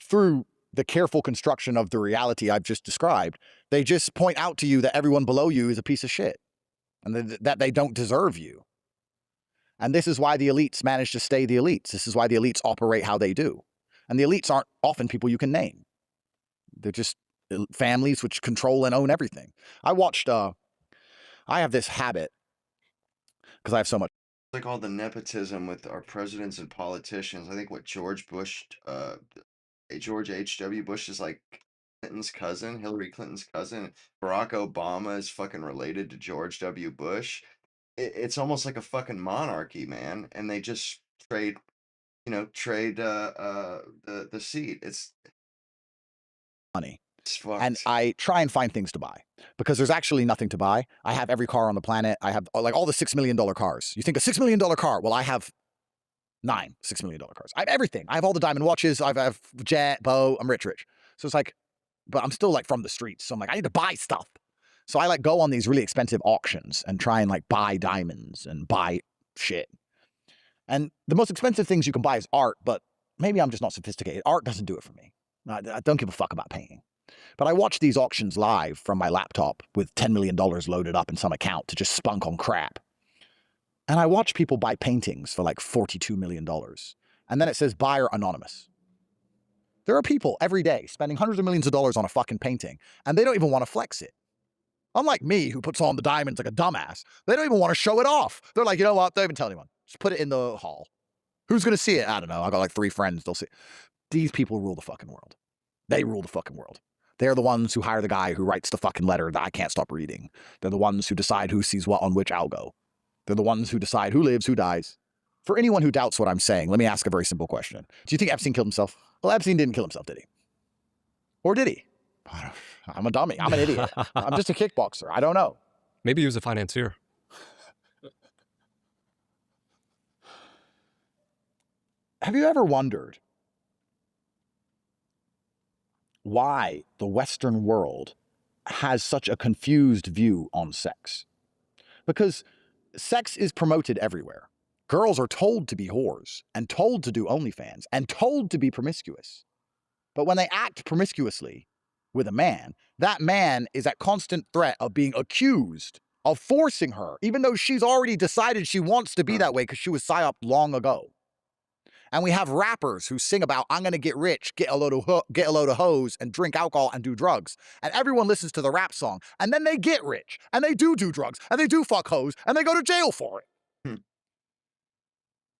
through the careful construction of the reality I've just described, they just point out to you that everyone below you is a piece of shit and that they don't deserve you. And this is why the elites manage to stay the elites. This is why the elites operate how they do. And the elites aren't often people you can name. They're just families which control and own everything. I have this habit because I have so much. Like all the nepotism with our presidents and politicians. I think what George H.W. Bush is like Clinton's cousin, Hillary Clinton's cousin. Barack Obama is fucking related to George W. Bush. It's almost like a fucking monarchy, man. And they just trade the seat. It's money. And I try and find things to buy because there's actually nothing to buy. I have every car on the planet. I have like all the $6 million cars. You think a $6 million car? Well, I have 9 $6 million cars. I have everything. I have all the diamond watches. I have jet, bow. I'm rich. So it's like, but I'm still like from the streets. So I'm like, I need to buy stuff. So I like go on these really expensive auctions and try and like buy diamonds and buy shit. And the most expensive things you can buy is art, but maybe I'm just not sophisticated. Art doesn't do it for me. I don't give a fuck about painting. But I watch these auctions live from my laptop with $10 million loaded up in some account to just spunk on crap. And I watch people buy paintings for like $42 million. And then it says buyer anonymous. There are people every day spending hundreds of millions of dollars on a fucking painting, and they don't even want to flex it. Unlike me, who puts on the diamonds like a dumbass, they don't even want to show it off. They're like, you know what? Don't even tell anyone. Just put it in the hall. Who's going to see it? I don't know. I got like 3 friends. They'll see it. These people rule the fucking world. They rule the fucking world. They're the ones who hire the guy who writes the fucking letter that I can't stop reading. They're the ones who decide who sees what on which algo. They're the ones who decide who lives, who dies. For anyone who doubts what I'm saying, let me ask a very simple question. Do you think Epstein killed himself? Well, Epstein didn't kill himself, did he? Or did he? I'm a dummy. I'm an idiot. I'm just a kickboxer. I don't know. Maybe he was a financier. Have you ever wondered why the Western world has such a confused view on sex? Because sex is promoted everywhere. Girls are told to be whores and told to do OnlyFans and told to be promiscuous. But when they act promiscuously with a man, that man is at constant threat of being accused of forcing her, even though she's already decided she wants to be that way because she was psyoped long ago. And we have rappers who sing about, I'm going to get rich, get a load of hoes, and drink alcohol and do drugs. And everyone listens to the rap song. And then they get rich, and they do drugs, and they do fuck hoes, and they go to jail for it.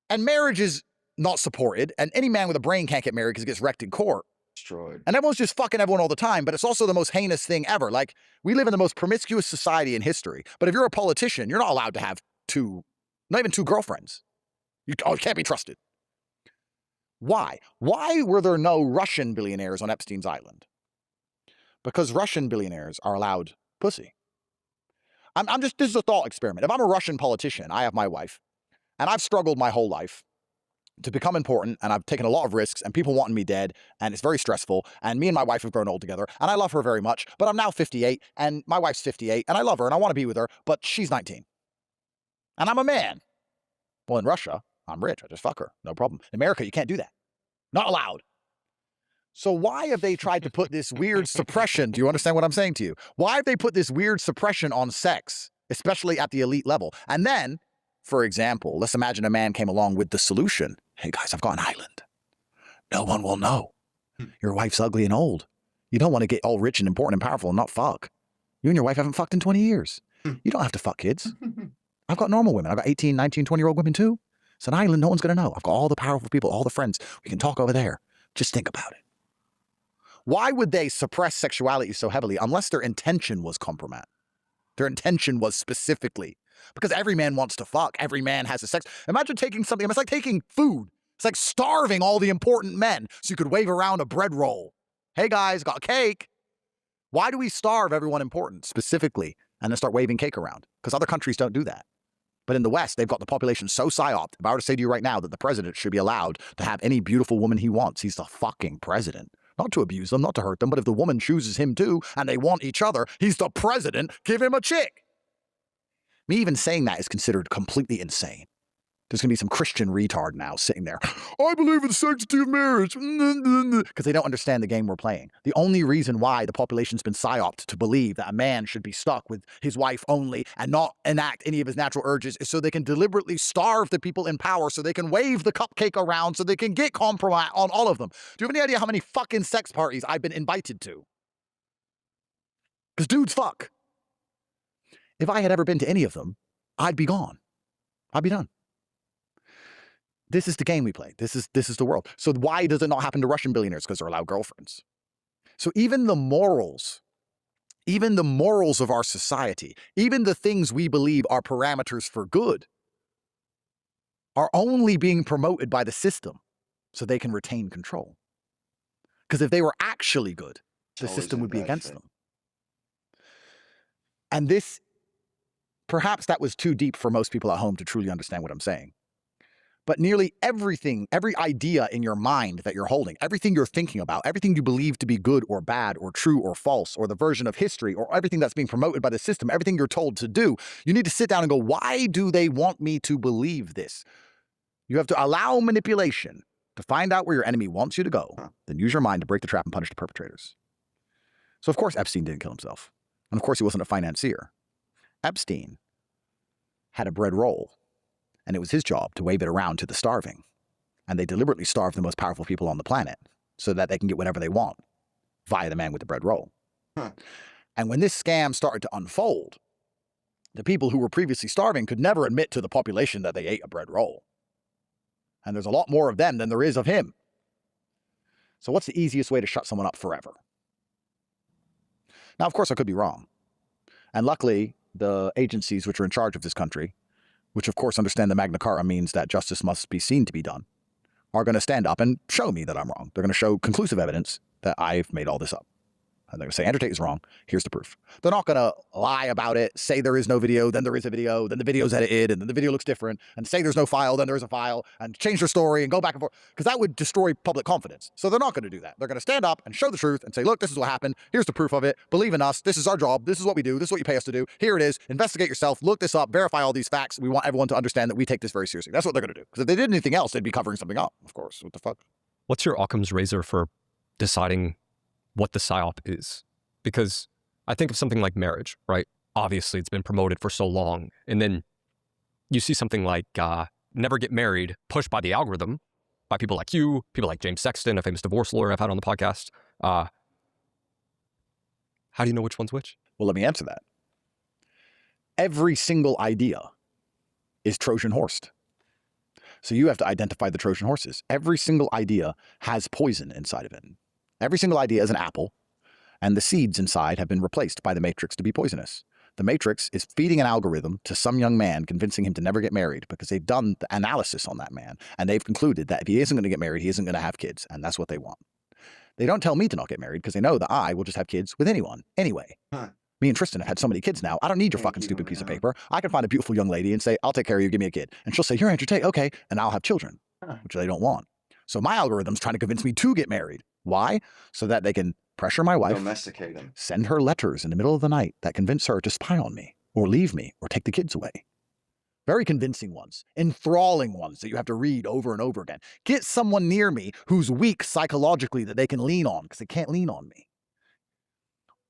And marriage is not supported, and any man with a brain can't get married because it gets wrecked in court. Destroyed. And everyone's just fucking everyone all the time, but it's also the most heinous thing ever. Like, we live in the most promiscuous society in history. But if you're a politician, you're not allowed to have not even two girlfriends. You can't be trusted. Why? Why were there no Russian billionaires on Epstein's island? Because Russian billionaires are allowed pussy. This is a thought experiment. If I'm a Russian politician, I have my wife, and I've struggled my whole life to become important, and I've taken a lot of risks, and people wanting me dead, and it's very stressful, and me and my wife have grown old together, and I love her very much, but I'm now 58, and my wife's 58, and I love her, and I want to be with her, but she's 19. And I'm a man. Well, in Russia, I'm rich. I just fuck her. No problem. In America, you can't do that. Not allowed. So why have they tried to put this weird suppression? Do you understand what I'm saying to you? Why have they put this weird suppression on sex, especially at the elite level? And then, for example, let's imagine a man came along with the solution. Hey guys, I've got an island. No one will know. Your wife's ugly and old. You don't want to get all rich and important and powerful and not fuck. You and your wife haven't fucked in 20 years. You don't have to fuck kids. I've got normal women. I've got 18, 19, 20-year-old women too. It's an island no one's going to know. I've got all the powerful people, all the friends. We can talk over there. Just think about it. Why would they suppress sexuality so heavily unless their intention was compromise? Their intention was specifically, because every man wants to fuck. Every man has a sex. Imagine taking something, it's like taking food. It's like starving all the important men so you could wave around a bread roll. Hey guys, got cake. Why do we starve everyone important specifically and then start waving cake around? Because other countries don't do that. But in the West, they've got the population so psyoped. If I were to say to you right now that the president should be allowed to have any beautiful woman he wants, he's the fucking president. Not to abuse them, not to hurt them, but if the woman chooses him too and they want each other, he's the president, give him a chick. Me even saying that is considered completely insane. There's going to be some Christian retard now sitting there. I believe in the sanctity of marriage. Because they don't understand the game we're playing. The only reason why the population's been psyoped to believe that a man should be stuck with his wife only and not enact any of his natural urges is so they can deliberately starve the people in power so they can wave the cupcake around so they can get compromise on all of them. Do you have any idea how many fucking sex parties I've been invited to? Because dudes fuck. If I had ever been to any of them, I'd be gone. I'd be done. This is the game we play. This is the world. So why does it not happen to Russian billionaires? Because they're allowed girlfriends. So even the morals of our society, even the things we believe are parameters for good, are only being promoted by the system so they can retain control. Because if they were actually good, the system would be against them. And this, perhaps that was too deep for most people at home to truly understand what I'm saying. But nearly everything, every idea in your mind that you're holding, everything you're thinking about, everything you believe to be good or bad or true or false, or the version of history, or everything that's being promoted by the system, everything you're told to do, you need to sit down and go, why do they want me to believe this? You have to allow manipulation to find out where your enemy wants you to go, then use your mind to break the trap and punish the perpetrators. So of course Epstein didn't kill himself. And of course he wasn't a financier. Epstein had a bread roll. And it was his job to wave it around to the starving. And they deliberately starved the most powerful people on the planet so that they can get whatever they want via the man with the bread roll. And when this scam started to unfold, the people who were previously starving could never admit to the population that they ate a bread roll. And there's a lot more of them than there is of him. So what's the easiest way to shut someone up forever? Now, of course, I could be wrong. And luckily, the agencies which are in charge of this country, which of course understand the Magna Carta means that justice must be seen to be done, are going to stand up and show me that I'm wrong. They're going to show conclusive evidence that I've made all this up. And they're going to say, Andrew Tate is wrong. Here's the proof. They're not going to lie about it, say there is no video, then there is a video, then the video's edited, and then the video looks different, and say there's no file, then there is a file, and change their story and go back and forth, because that would destroy public confidence. So they're not going to do that. They're going to stand up and show the truth and say, look, this is what happened. Here's the proof of it. Believe in us. This is our job. This is what we do. This is what you pay us to do. Here it is. Investigate yourself. Look this up. Verify all these facts. We want everyone to understand that we take this very seriously. That's what they're going to do. Because if they did anything else, they'd be covering something up, of course. What the fuck? What's your Occam's razor for deciding what the psyop is? Because I think of something like marriage, right? Obviously, it's been promoted for so long. And then you see something like never get married pushed by the algorithm by people like you, people like James Sexton, a famous divorce lawyer I've had on the podcast. How do you know which one's which? Well, let me answer that. Every single idea is Trojan horsed. So you have to identify the Trojan horses. Every single idea has poison inside of it. Every single idea is an apple, and the seeds inside have been replaced by the Matrix to be poisonous. The Matrix is feeding an algorithm to some young man, convincing him to never get married because they've done the analysis on that man, and they've concluded that if he isn't going to get married, he isn't going to have kids, and that's what they want. They don't tell me to not get married because they know that I will just have kids with anyone, anyway. Me and Tristan have had so many kids now, I don't need your fucking stupid piece of paper. I can find a beautiful young lady and say, I'll take care of you, give me a kid. And she'll say, you're Andrew Tate, okay, and I'll have children, which they don't want. So my algorithm's trying to convince me to get married. Why? So that they can pressure my wife, Domesticate him. send her letters in the middle of the night that convince her to spy on me or leave me or take the kids away. Very convincing ones, enthralling ones that you have to read over and over again. Get someone near me who's weak psychologically that they can lean on because they can't lean on me.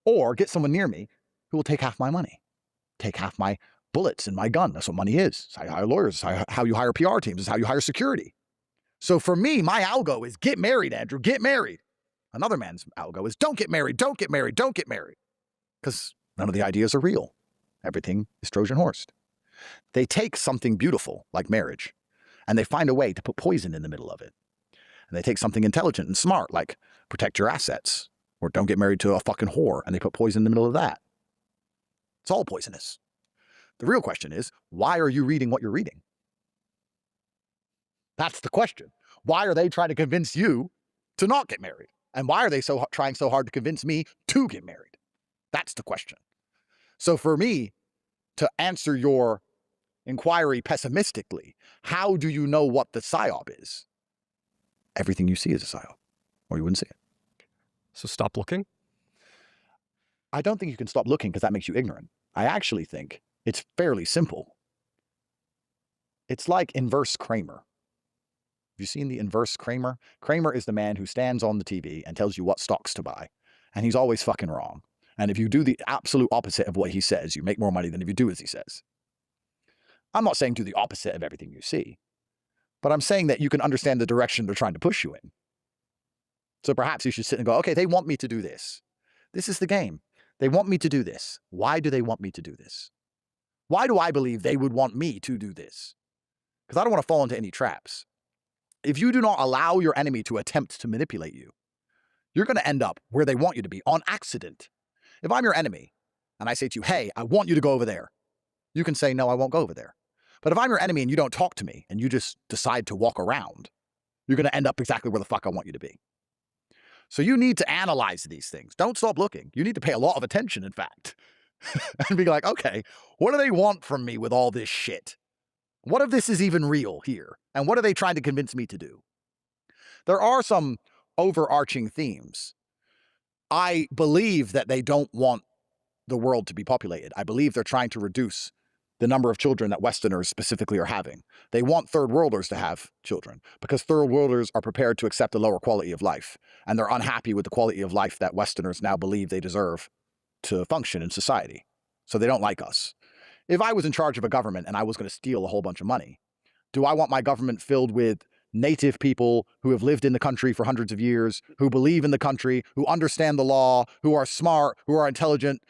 Or get someone near me who will take half my money, take half my bullets in my gun. That's what money is. It's how you hire lawyers. It's how you hire PR teams. It's how you hire security. So for me, my algo is get married, Andrew, get married. Another man's algo is don't get married, don't get married, don't get married. Because none of the ideas are real. Everything is Trojan horsed. They take something beautiful, like marriage, and they find a way to put poison in the middle of it. And they take something intelligent and smart, like protect your assets, or don't get married to a fucking whore, and they put poison in the middle of that. It's all poisonous. The real question is, why are you reading what you're reading? That's the question. Why are they trying to convince you to not get married? And why are they trying so hard to convince me to get married? That's the question. So for me, to answer your inquiry pessimistically, how do you know what the psyop is? Everything you see is a psyop, or you wouldn't see it. So stop looking? I don't think you can stop looking because that makes you ignorant. I actually think it's fairly simple. It's like inverse Kramer. Have you seen the inverse Kramer? Kramer is the man who stands on the TV and tells you what stocks to buy. And he's always fucking wrong. And if you do the absolute opposite of what he says, you make more money than if you do as he says. I'm not saying do the opposite of everything you see, but I'm saying that you can understand the direction they're trying to push you in. So perhaps you should sit and go, okay, they want me to do this. This is the game. They want me to do this. Why do they want me to do this? Why do I believe they would want me to do this? Because I don't want to fall into any traps. If you do not allow your enemy to attempt to manipulate you, you're going to end up where they want you to be on accident. If I'm your enemy and I say to you, hey, I want you to go over there, you can say, no, I won't go over there. But if I'm your enemy and you don't talk to me and you just decide to walk around, you're going to end up exactly where the fuck I want you to be. So you need to analyze these things. Don't stop looking. You need to pay a lot of attention, in fact, and be like, okay, what do they want from me with all this shit? What if this is even real here? And what are they trying to convince me to do? There are some overarching themes. I believe that they don't want the world to be populated. I believe they're trying to reduce the number of children that Westerners specifically are having. They want third worlders to have children because third worlders are prepared to accept a lower quality of life. And they're unhappy with the quality of life that Westerners now believe they deserve to function in society. So they don't like us. If I was in charge of a government and I was going to steal a whole bunch of money, do I want my government filled with native people who have lived in the country for hundreds of years, who believe in the country, who understand the law, who are smart, who are intelligent,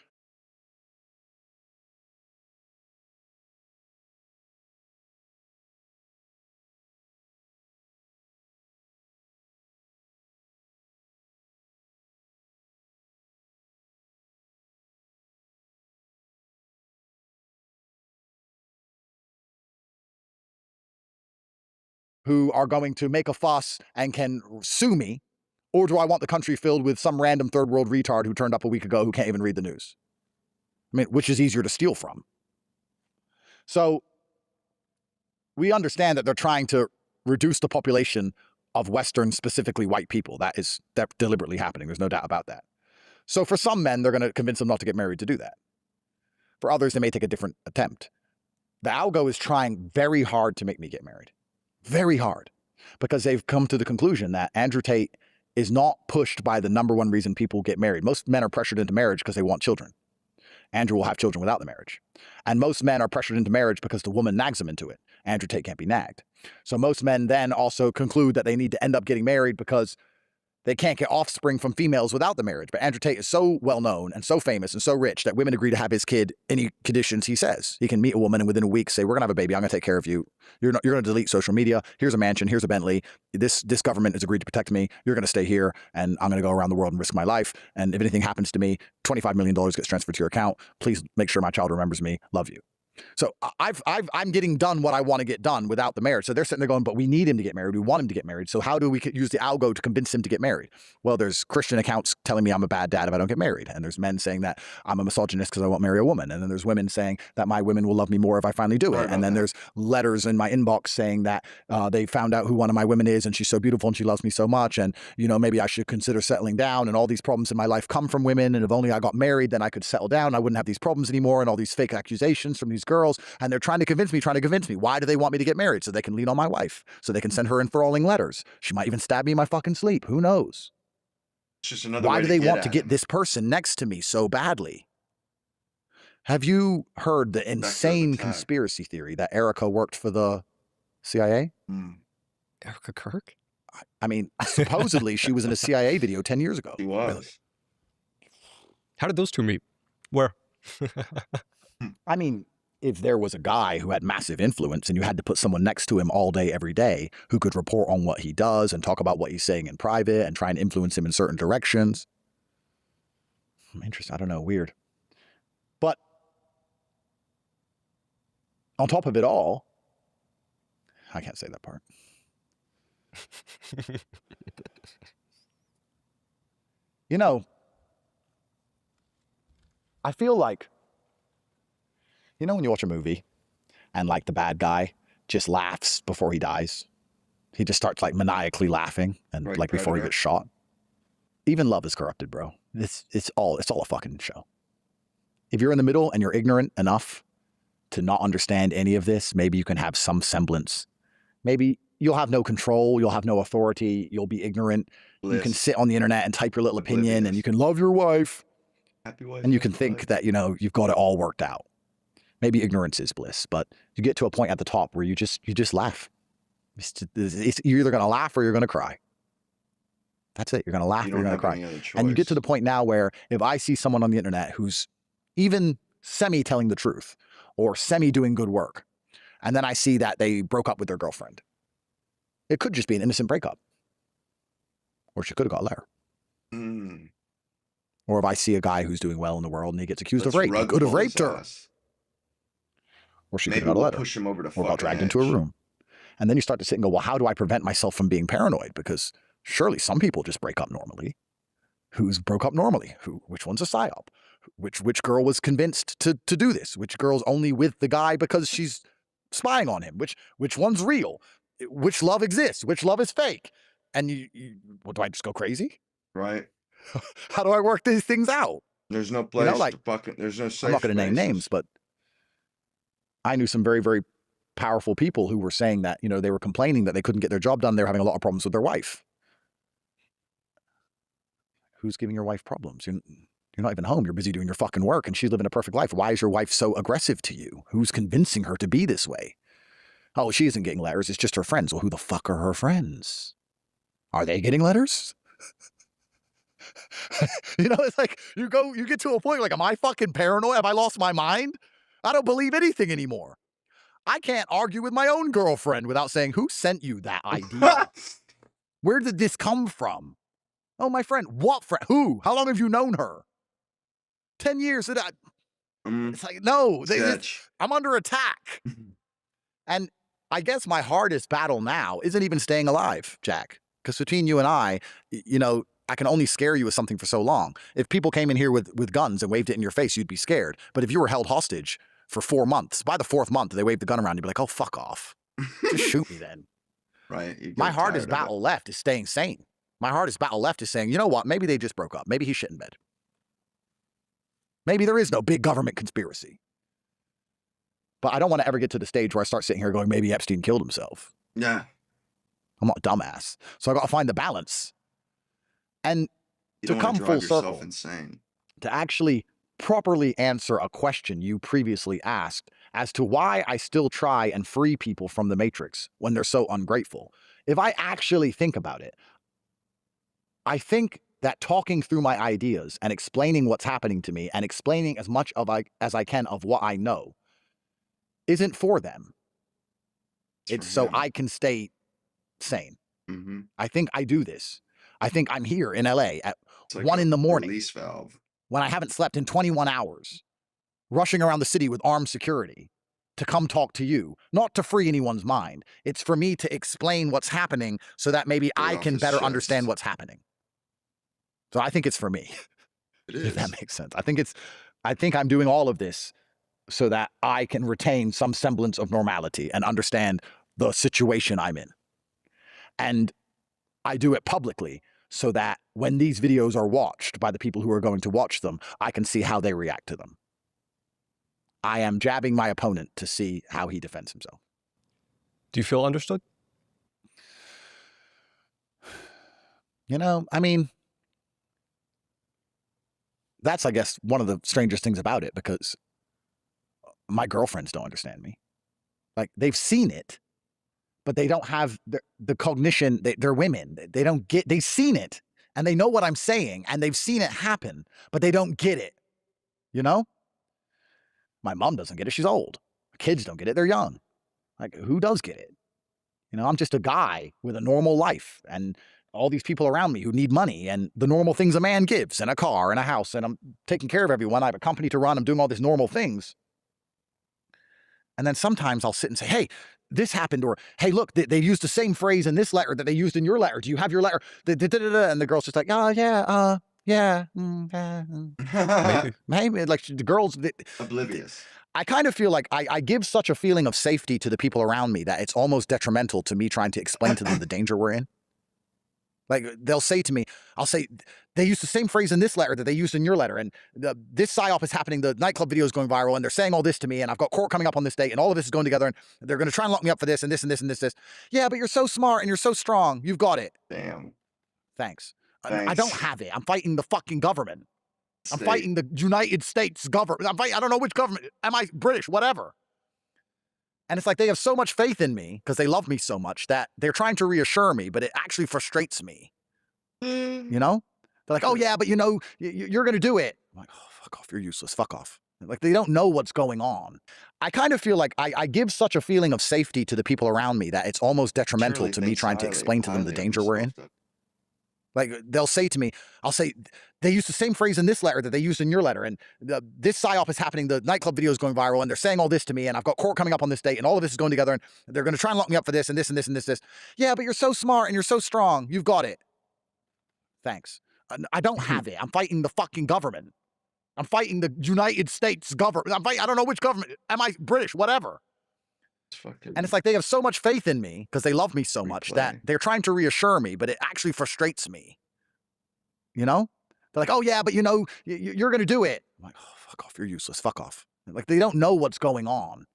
who are going to make a fuss and can sue me? Or do I want the country filled with some random third world retard who turned up a week ago who can't even read the news? I mean, which is easier to steal from? So we understand that they're trying to reduce the population of Western, specifically white people. That's deliberately happening. There's no doubt about that. So for some men, they're going to convince them not to get married to do that. For others, they may take a different attempt. The algo is trying very hard to make me get married. Very hard. Because they've come to the conclusion that Andrew Tate is not pushed by the number one reason people get married. Most men are pressured into marriage because they want children. Andrew will have children without the marriage. And most men are pressured into marriage because the woman nags them into it. Andrew Tate can't be nagged. So most men then also conclude that they need to end up getting married because they can't get offspring from females without the marriage. But Andrew Tate is so well known and so famous and so rich that women agree to have his kid any conditions he says. He can meet a woman and within a week say, we're going to have a baby. I'm going to take care of you. You're going to delete social media. Here's a mansion. Here's a Bentley. This government has agreed to protect me. You're going to stay here and I'm going to go around the world and risk my life. And if anything happens to me, $25 million gets transferred to your account. Please make sure my child remembers me. Love you. So I'm getting done what I want to get done without the marriage. So they're sitting there going, but we need him to get married. We want him to get married. So how do we use the algo to convince him to get married? Well, there's Christian accounts telling me I'm a bad dad if I don't get married. And there's men saying that I'm a misogynist because I won't marry a woman. And then there's women saying that my women will love me more if I finally do it. And then there's letters in my inbox saying that they found out who one of my women is and she's so beautiful and she loves me so much. And, you know, maybe I should consider settling down. And all these problems in my life come from women. And if only I got married, then I could settle down. I wouldn't have these problems anymore. And all these fake accusations from these girls. And they're trying to convince me. Why do they want me to get married? So they can lean on my wife. So they can send her enthralling letters. She might even stab me in my fucking sleep. Who knows? It's just another Why way do to they want to at get him. this person next to me so badly? Have you heard the insane attack. conspiracy theory that Erica worked for the CIA? Erica Kirk? I mean, supposedly she was in a CIA video 10 years ago. He was. How did those two meet? Where? I mean, if there was a guy who had massive influence and you had to put someone next to him all day, every day, who could report on what he does and talk about what he's saying in private and try and influence him in certain directions. Interesting. I don't know. Weird. But on top of it all, I can't say that part. You know, I feel like, you know, when you watch a movie and like the bad guy just laughs before he dies, he just starts like maniacally laughing and Right, like before he Predator. gets shot. Even love is corrupted, bro. It's all a fucking show. If you're in the middle and you're ignorant enough to not understand any of this, maybe you can have some semblance. Maybe you'll have no control. You'll have no authority. You'll be ignorant. You can Bliss. sit on the internet and type your little opinion and Oblivious. you can love your wife Happy wife. and you can happy think life. that, you know, you've got it all worked out. Maybe ignorance is bliss, but you get to a point at the top where you just laugh. You're either going to laugh or you're going to cry. That's it. You're going to laugh You or you're don't going to have cry. any other choice. And you get to the point now where if I see someone on the internet who's even semi telling the truth or semi doing good work, and then I see that they broke up with their girlfriend, it could just be an innocent breakup. Or she could have got a letter. Mm. Or if I see a guy who's doing well in the world and he gets accused Let's of rape, he rug could have pull his raped her. ass. Or she could Maybe have got a we'll letter. push him over to Or fucking got dragged into a edge. room. And then you start to sit and go, well, how do I prevent myself from being paranoid? Because surely some people just break up normally. Who's broke up normally? Which one's a psyop? Which girl was convinced to do this? Which girl's only with the guy because she's spying on him? Which one's real? Which love exists? Which love is fake? And what, do I just go crazy? Right? How do I work these things out? There's no place like, to fucking. There's no safe I'm not going to name spaces. names, but I knew some very, very powerful people who were saying that, you know, they were complaining that they couldn't get their job done. They were having a lot of problems with their wife. Who's giving your wife problems? You're not even home. You're busy doing your fucking work and she's living a perfect life. Why is your wife so aggressive to you? Who's convincing her to be this way? Oh, she isn't getting letters. It's just her friends. Well, who the fuck are her friends? Are they getting letters? You know, it's like you get to a point like, am I fucking paranoid? Have I lost my mind? I don't believe anything anymore. I can't argue with my own girlfriend without saying, who sent you that idea? Where did this come from? Oh, my friend. What friend? Who? How long have you known her? 10 years. It's like, no. Sketch. I'm under attack. And I guess my hardest battle now isn't even staying alive, Jack. Because between you and I, I can only scare you with something for so long. If people came in here with guns and waved it in your face, you'd be scared. But if you were held hostage for 4 months, by the 4th month, they waved the gun around, you'd be like, oh, fuck off. Just shoot me then. Right. You My get hardest tired of it. battle left is staying sane. My hardest battle left is saying, you know what? Maybe they just broke up. Maybe he's shit in bed. Maybe there is no big government conspiracy. But I don't want to ever get to the stage where I start sitting here going, maybe Epstein killed himself. Yeah. I'm not a dumbass. So I got to find the balance. And You to don't want come to full drive yourself circle, insane. to actually properly answer a question you previously asked as to why I still try and free people from the Matrix when they're so ungrateful. If I actually think about it, I think that talking through my ideas and explaining what's happening to me and explaining as much as I can of what I know isn't for them. It's so I can stay sane. Mm-hmm. I think I do this. I think I'm here in LA at It's like 1 in the morning release valve. when I haven't slept in 21 hours, rushing around the city with armed security to come talk to you, not to free anyone's mind. It's for me to explain what's happening so that maybe Get I off can his better chest. understand what's happening. So I think it's for me, It if is. that makes sense. I think I'm doing all of this so that I can retain some semblance of normality and understand the situation I'm in. And I do it publicly so that when these videos are watched by the people who are going to watch them, I can see how they react to them. I am jabbing my opponent to see how he defends himself. Do you feel understood? I mean, that's, I guess, one of the strangest things about it, because my girlfriends don't understand me. Like, they've seen it, but they don't have the cognition. They're women. They don't get, they've seen it and they know what I'm saying and they've seen it happen, but they don't get it. My mom doesn't get it. She's old. Kids don't get it. They're young. Like, who does get it? I'm just a guy with a normal life and all these people around me who need money and the normal things a man gives, and a car and a house, and I'm taking care of everyone. I have a company to run. I'm doing all these normal things. And then sometimes I'll sit and say, hey, this happened, or hey, look, they used the same phrase in this letter that they used in your letter. Do you have your letter? And the girl's just like, oh, yeah, yeah. Maybe like the girls. Oblivious. I kind of feel like I give such a feeling of safety to the people around me that it's almost detrimental to me trying to explain to them the danger we're in. Like, they'll say to me, I'll say, they used the same phrase in this letter that they used in your letter. And this psyop is happening. The nightclub video is going viral. And they're saying all this to me. And I've got court coming up on this date. And all of this is going together. And they're going to try and lock me up for this and this and this and this. Yeah, but you're so smart and you're so strong. You've got it. Damn. Thanks. I Thanks. don't have it. I'm fighting the fucking government. I'm State. fighting the United States government. I don't know which government. Am I British? Whatever. And it's like they have so much faith in me because they love me so much that they're trying to reassure me, but it actually frustrates me. They're like, oh, yeah, but you're going to do it. I'm like, oh, fuck off. You're useless. Fuck off. Like, they don't know what's going on. I kind of feel like I give such a feeling of safety to the people around me that it's almost detrimental to me trying to explain to them the danger we're in. Like, they'll say to me, I'll say, they used the same phrase in this letter that they used in your letter. And this psyop is happening. The nightclub video is going viral. And they're saying all this to me. And I've got court coming up on this date. And all of this is going together. And they're going to try and lock me up for this and this and this and this. Yeah, but you're so smart and you're so strong. You've got it. Thanks. I don't have it. I'm fighting the fucking government. I'm fighting the United States government. I don't know which government. Am I British? Whatever. And it's like they have so much faith in me because they love me so much that they're trying to reassure me, but it actually frustrates me. They're like, oh, yeah, but you're going to do it. I'm like, oh, fuck off. You're useless. Fuck off. Like, they don't know what's going on.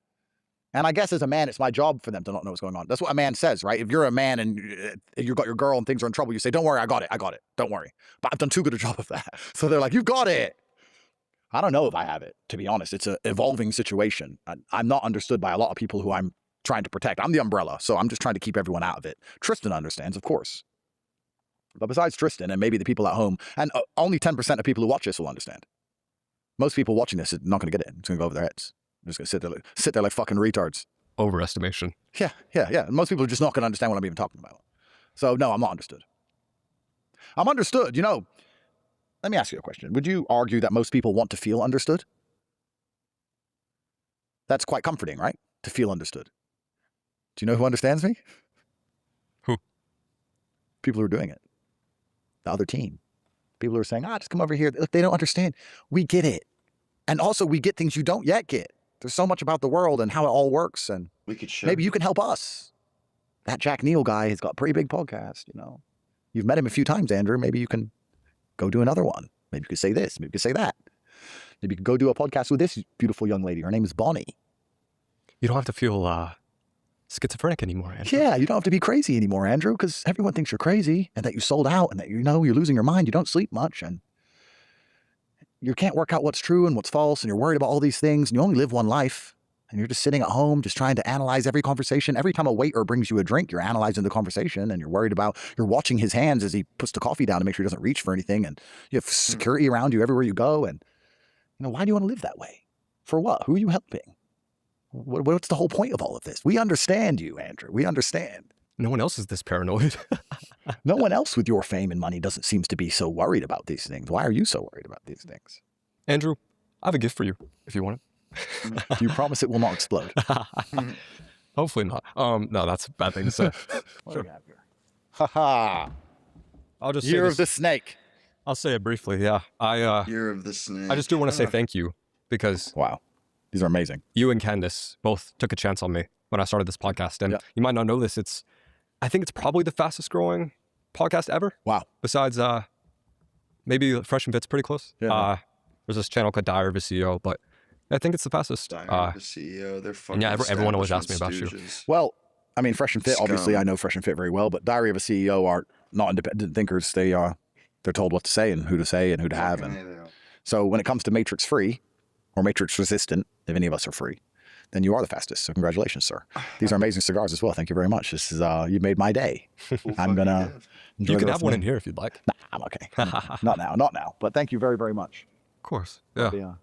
And I guess as a man, it's my job for them to not know what's going on. That's what a man says, right? If you're a man and you've got your girl and things are in trouble, you say, don't worry, I got it. Don't worry. But I've done too good a job of that. So they're like, you've got it. I don't know if I have it, to be honest. It's an evolving situation. I'm not understood by a lot of people who I'm trying to protect. I'm the umbrella, so I'm just trying to keep everyone out of it. Tristan understands, of course. But besides Tristan and maybe the people at home, and only 10% of people who watch this will understand. Most people watching this are not going to get it. It's going to go over their heads. They're just going to sit there like fucking retards. Overestimation. Yeah. Most people are just not going to understand what I'm even talking about. So, no, I'm not understood. I'm understood. Let me ask you a question. Would you argue that most people want to feel understood? That's quite comforting, right? To feel understood. Do you know who understands me? Who? People who are doing it. The other team. People who are saying, just come over here. Look, they don't understand. We get it. And also we get things you don't yet get. There's so much about the world and how it all works. And We could show maybe you can help us. That Jack Neel guy has got a pretty big podcast, you know. You've met him a few times, Andrew. Maybe you can go do another one. Maybe you could say this. Maybe you could say that. Maybe you could go do a podcast with this beautiful young lady. Her name is Bonnie. You don't have to feel schizophrenic anymore, Andrew. Yeah, you don't have to be crazy anymore, Andrew, because everyone thinks you're crazy and that you sold out and that, you know, you're losing your mind. You don't sleep much and you can't work out what's true and what's false. And you're worried about all these things and you only live one life. And you're just sitting at home, just trying to analyze every conversation. Every time a waiter brings you a drink, you're analyzing the conversation and you're worried about, you're watching his hands as he puts the coffee down to make sure he doesn't reach for anything. And you have security around you everywhere you go. And, you know, why do you want to live that way? For what? Who are you helping? What's the whole point of all of this? We understand you, Andrew. We understand. No one else is this paranoid. No one else with your fame and money doesn't seem to be so worried about these things. Why are you so worried about these things? Andrew, I have a gift for you if you want it. Do you promise it will not explode? Hopefully not. No, that's a bad thing to say. What do we have here? Ha I'll just say Year this. of the Snake. I'll say it briefly. Yeah, Year of the Snake. I just do want to say thank you because Wow. These are amazing. you and Candace both took a chance on me when I started this podcast, and Yeah. you might not know this. I think it's probably the fastest growing podcast ever. Wow. Besides, maybe Fresh and Fit's pretty close. Yeah. There's this channel called Diary of a CEO, but I think it's the fastest. Diary of the CEO. They're fucking yeah, everyone always asks me about you. stooges. Well, I mean, Fresh and Fit, obviously Scum. I know Fresh and Fit very well, but Diary of a CEO are not independent thinkers. They're told what to say and who to say and who to have. Fucking And A, they are. so when it comes to Matrix free or Matrix resistant, if any of us are free, then you are the fastest. So congratulations, sir. These are amazing cigars as well. Thank you very much. This is, you made my day. Cool I'm fucking gonna gift. enjoy You can the have rest one of in the- here if you'd like. Nah, I'm okay. Not now. But thank you very, very much. Of course. Yeah.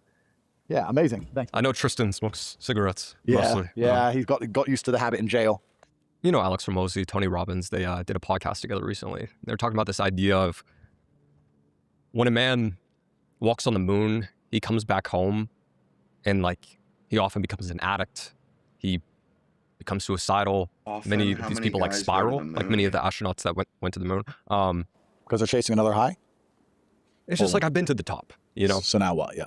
Yeah, amazing. Thanks. I know Tristan smokes cigarettes Yeah, mostly. yeah, he's got used to the habit in jail. You know Alex Ramosi, Tony Robbins, they did a podcast together recently. They're talking about this idea of when a man walks on the moon, he comes back home and like he often becomes an addict. He becomes suicidal. Often, Many of how these many people like guys go to spiral, the like many of moon? the astronauts that went to the moon. Because they're chasing another high? It's just like I've been to the top, you know? So now what? Yeah.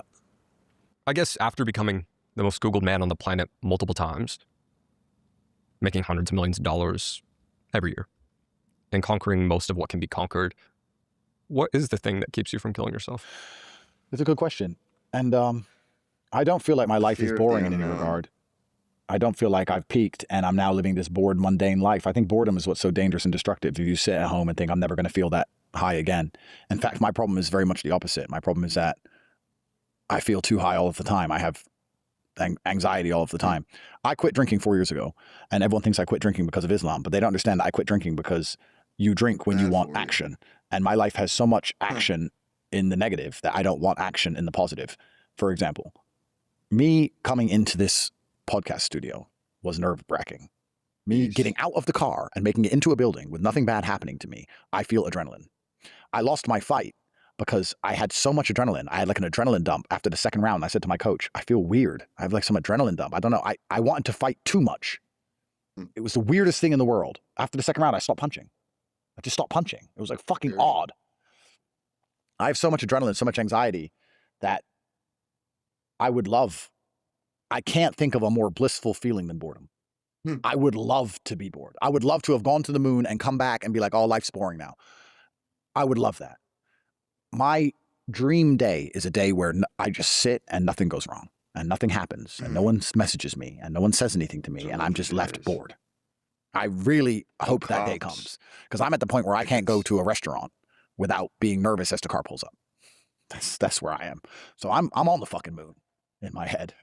I guess after becoming the most Googled man on the planet multiple times, making hundreds of millions of dollars every year, and conquering most of what can be conquered, what is the thing that keeps you from killing yourself? It's a good question. And I don't feel like my life is Fear of the boring in any unknown. regard. I don't feel like I've peaked and I'm now living this bored, mundane life. I think boredom is what's so dangerous and destructive. If you sit at home and think, I'm never going to feel that high again. In fact, my problem is very much the opposite. My problem is that I feel too high all of the time. I have anxiety all of the time. I quit drinking 4 years ago, and everyone thinks I quit drinking because of Islam, but they don't understand that I quit drinking because you drink when you Bad want for you. action. And my life has so much action in the negative that I don't want action in the positive. For example, me coming into this podcast studio was nerve-wracking. Me Jeez. getting out of the car and making it into a building with nothing bad happening to me, I feel adrenaline. I lost my fight because I had so much adrenaline. I had like an adrenaline dump after the second round. I said to my coach, I feel weird. I have like some adrenaline dump. I don't know. I wanted to fight too much. It was the weirdest thing in the world. After the second round, I stopped punching. I just stopped punching. It was like fucking Weird. odd. I have so much adrenaline, so much anxiety that I can't think of a more blissful feeling than boredom. I would love to be bored. I would love to have gone to the moon and come back and be like, oh, life's boring now. I would love that. My dream day is a day where I just sit and nothing goes wrong and nothing happens and no one messages me and no one says anything to me So and I'm just left days. bored. I really hope that day Cops. comes because I'm at the point where I can't go to a restaurant without being nervous as the car pulls up. That's where I am. So I'm on the fucking moon in my head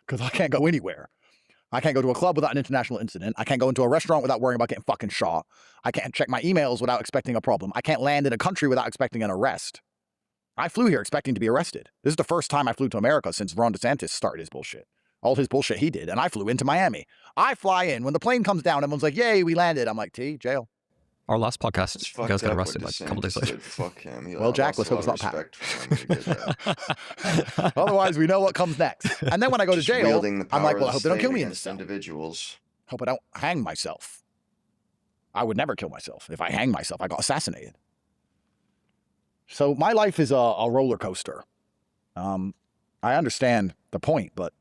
because I can't go anywhere. I can't go to a club without an international incident. I can't go into a restaurant without worrying about getting fucking shot. I can't check my emails without expecting a problem. I can't land in a country without expecting an arrest. I flew here expecting to be arrested. This is the first time I flew to America since Ron DeSantis started his bullshit. All his bullshit he did. And I flew into Miami. I fly in. When the plane comes down, everyone's like, yay, we landed. I'm like, jail. Our last podcast, It's you guys fucked got up what arrested like a couple days DeSantis later. did. Fuck him. He Well, Jack, lost let's a hope lot it's of not respect for him when he did that. Otherwise, we know what comes next. And then when I go to Just jail, wielding the I'm like, power well, I of hope the they don't kill state me in against this cell. individuals. Hope I don't hang myself. I would never kill myself. If I hang myself, I got assassinated. So my life is a roller coaster. I understand the point, but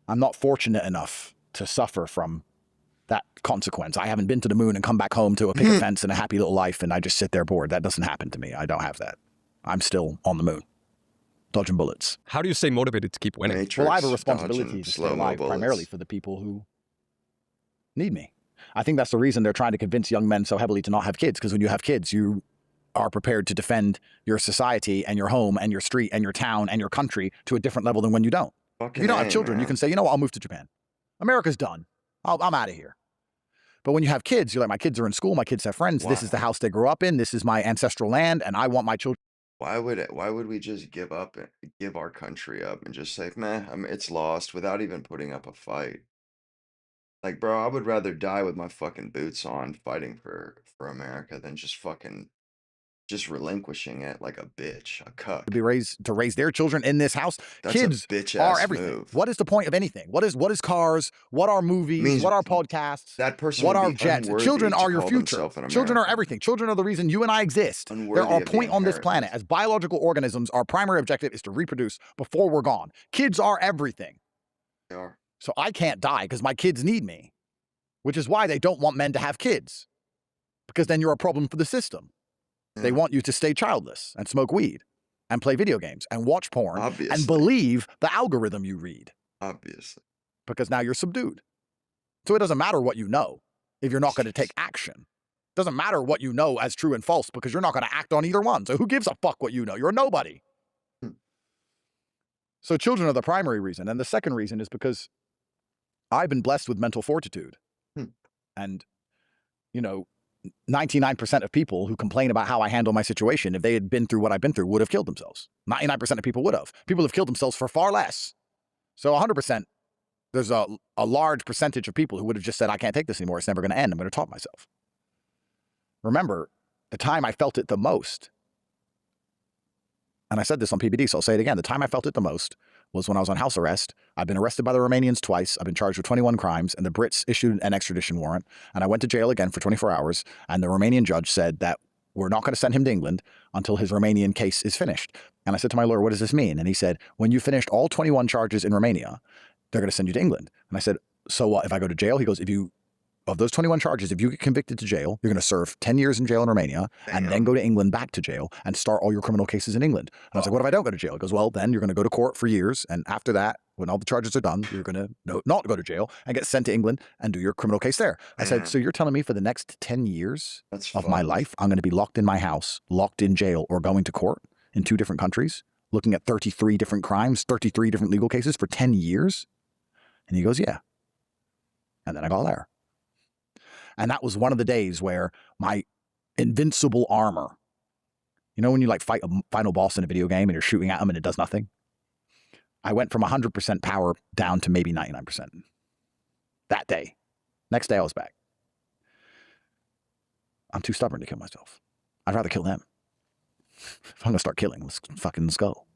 I'm not fortunate enough to suffer from that consequence. I haven't been to the moon and come back home to a picket fence and a happy little life, and I just sit there bored. That doesn't happen to me. I don't have that. I'm still on the moon, dodging bullets. How do you stay motivated to keep winning? Matrix, Well, I have a responsibility dodging to stay slow-mo alive primarily bullets. for the people who need me. I think that's the reason they're trying to convince young men so heavily to not have kids, because when you have kids, you are prepared to defend your society and your home and your street and your town and your country to a different level than when you don't. If you don't have children, you can say, you know what, I'll move to Japan. America's done. I'm out of here. But when you have kids, you're like, my kids are in school, my kids have friends, this is the house they grew up in, this is my ancestral land, and I want my children. Why would we just give our country up and just say, meh, it's lost without even putting up a fight? Like, bro, I would rather die with my fucking boots on fighting for America than just relinquishing it like a bitch, a cuck. To raise their children in this house. That's Kids a bitch are ass everything. move. What is the point of anything? What is cars? What are movies? Means what are podcasts? that person What would are be jets? unworthy Children to are your call future. themselves an Children are American. everything. Children are the reason you and I exist. Unworthy There are of the point on this planet. inheritance. As biological organisms, our primary objective is to reproduce before we're gone. Kids are everything. They are. So I can't die because my kids need me, which is why they don't want men to have kids, because then you're a problem for the system. They want you to stay childless and smoke weed and play video games and watch porn Obviously. and believe the algorithm you read, Obviously. because now you're subdued. So it doesn't matter what you know if you're not going to take action. It doesn't matter what you know as true and false, because you're not going to act on either one. So who gives a fuck what you know? You're a nobody. So children are the primary reason. And the second reason is because I've been blessed with mental fortitude. And, 99% of people who complain about how I handle my situation, if they had been through what I've been through, would have killed themselves. 99% of people would have. People have killed themselves for far less. So 100%, there's a large percentage of people who would have just said, I can't take this anymore. It's never going to end. I'm going to top myself. Remember, the time I felt it the most, and I said this on PBD, so I'll say it again. The time I felt it the most was when I was on house arrest. I've been arrested by the Romanians twice. I've been charged with 21 crimes, and the Brits issued an extradition warrant. And I went to jail again for 24 hours. And the Romanian judge said that we're not going to send him to England until his Romanian case is finished. And I said to my lawyer, what does this mean? And he said, when you finished all 21 charges in Romania, they're going to send you to England. And I said, so what, if I go to jail? He goes, of those 21 charges, if you get convicted to jail, you're going to serve 10 years in jail in Romania and then go to England back to jail and start all your criminal cases in England. And I was like, what if I don't go to jail? He goes, well, then you're going to go to court for years. And after that, when all the charges are done, you're going to not go to jail and get sent to England and do your criminal case there. I said, so you're telling me for the next 10 years of my life, I'm going to be locked in my house, locked in jail, or going to court in 2 different countries, looking at 33 different crimes, 33 different legal cases for 10 years? And he goes, yeah. And then I got there. And that was one of the days where my invincible armor, when you fight a final boss in a video game and you're shooting at him and it does nothing? I went from 100% power down to maybe 99% that day. Next day I was back. I'm too stubborn to kill myself. I'd rather kill them. If I'm going to start killing, let's go.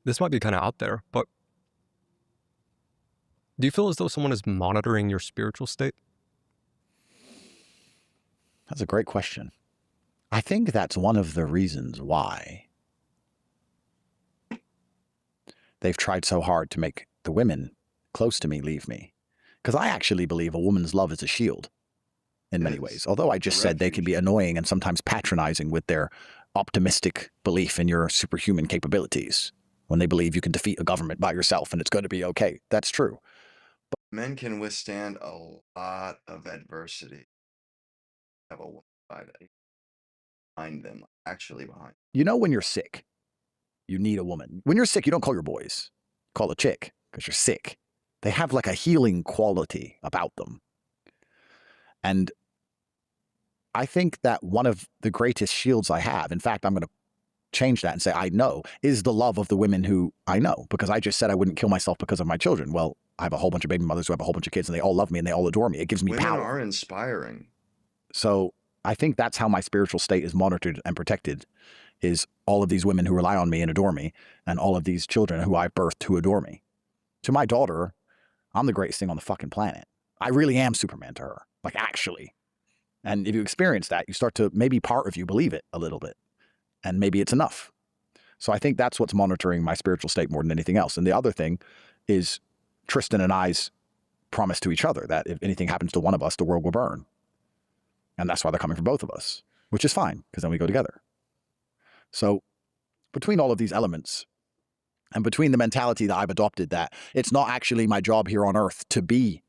This might be kind of out there, but do you feel as though someone is monitoring your spiritual state? That's a great question. I think that's one of the reasons why they've tried so hard to make the women close to me leave me. Because I actually believe a woman's love is a shield in many ways. Although I just said they can be annoying and sometimes patronizing with their optimistic belief in your superhuman capabilities when they believe you can defeat a government by yourself and it's going to be okay. That's true. But men can withstand a lot of adversity. Have a woman behind them, actually behind. When you're sick, you need a woman. When you're sick, you don't call your boys. Call a chick because you're sick. They have a healing quality about them. And I think that one of the greatest shields I have, in fact, I'm going to change that and say I know, is the love of the women who I know, because I just said I wouldn't kill myself because of my children. Well, I have a whole bunch of baby mothers who have a whole bunch of kids and they all love me and they all adore me. It gives me power. Women are inspiring. So I think that's how my spiritual state is monitored and protected, is all of these women who rely on me and adore me, and all of these children who I've birthed who adore me. To my daughter, I'm the greatest thing on the fucking planet. I really am Superman to her, like actually. And if you experience that, you start to, maybe part of you believe it a little bit, and maybe it's enough. So I think that's what's monitoring my spiritual state more than anything else. And the other thing is Tristan and I's promise to each other that if anything happens to one of us, the world will burn. And that's why they're coming for both of us, which is fine, because then we go together. So between all of these elements, and between the mentality that I've adopted that it's not actually my job here on earth to be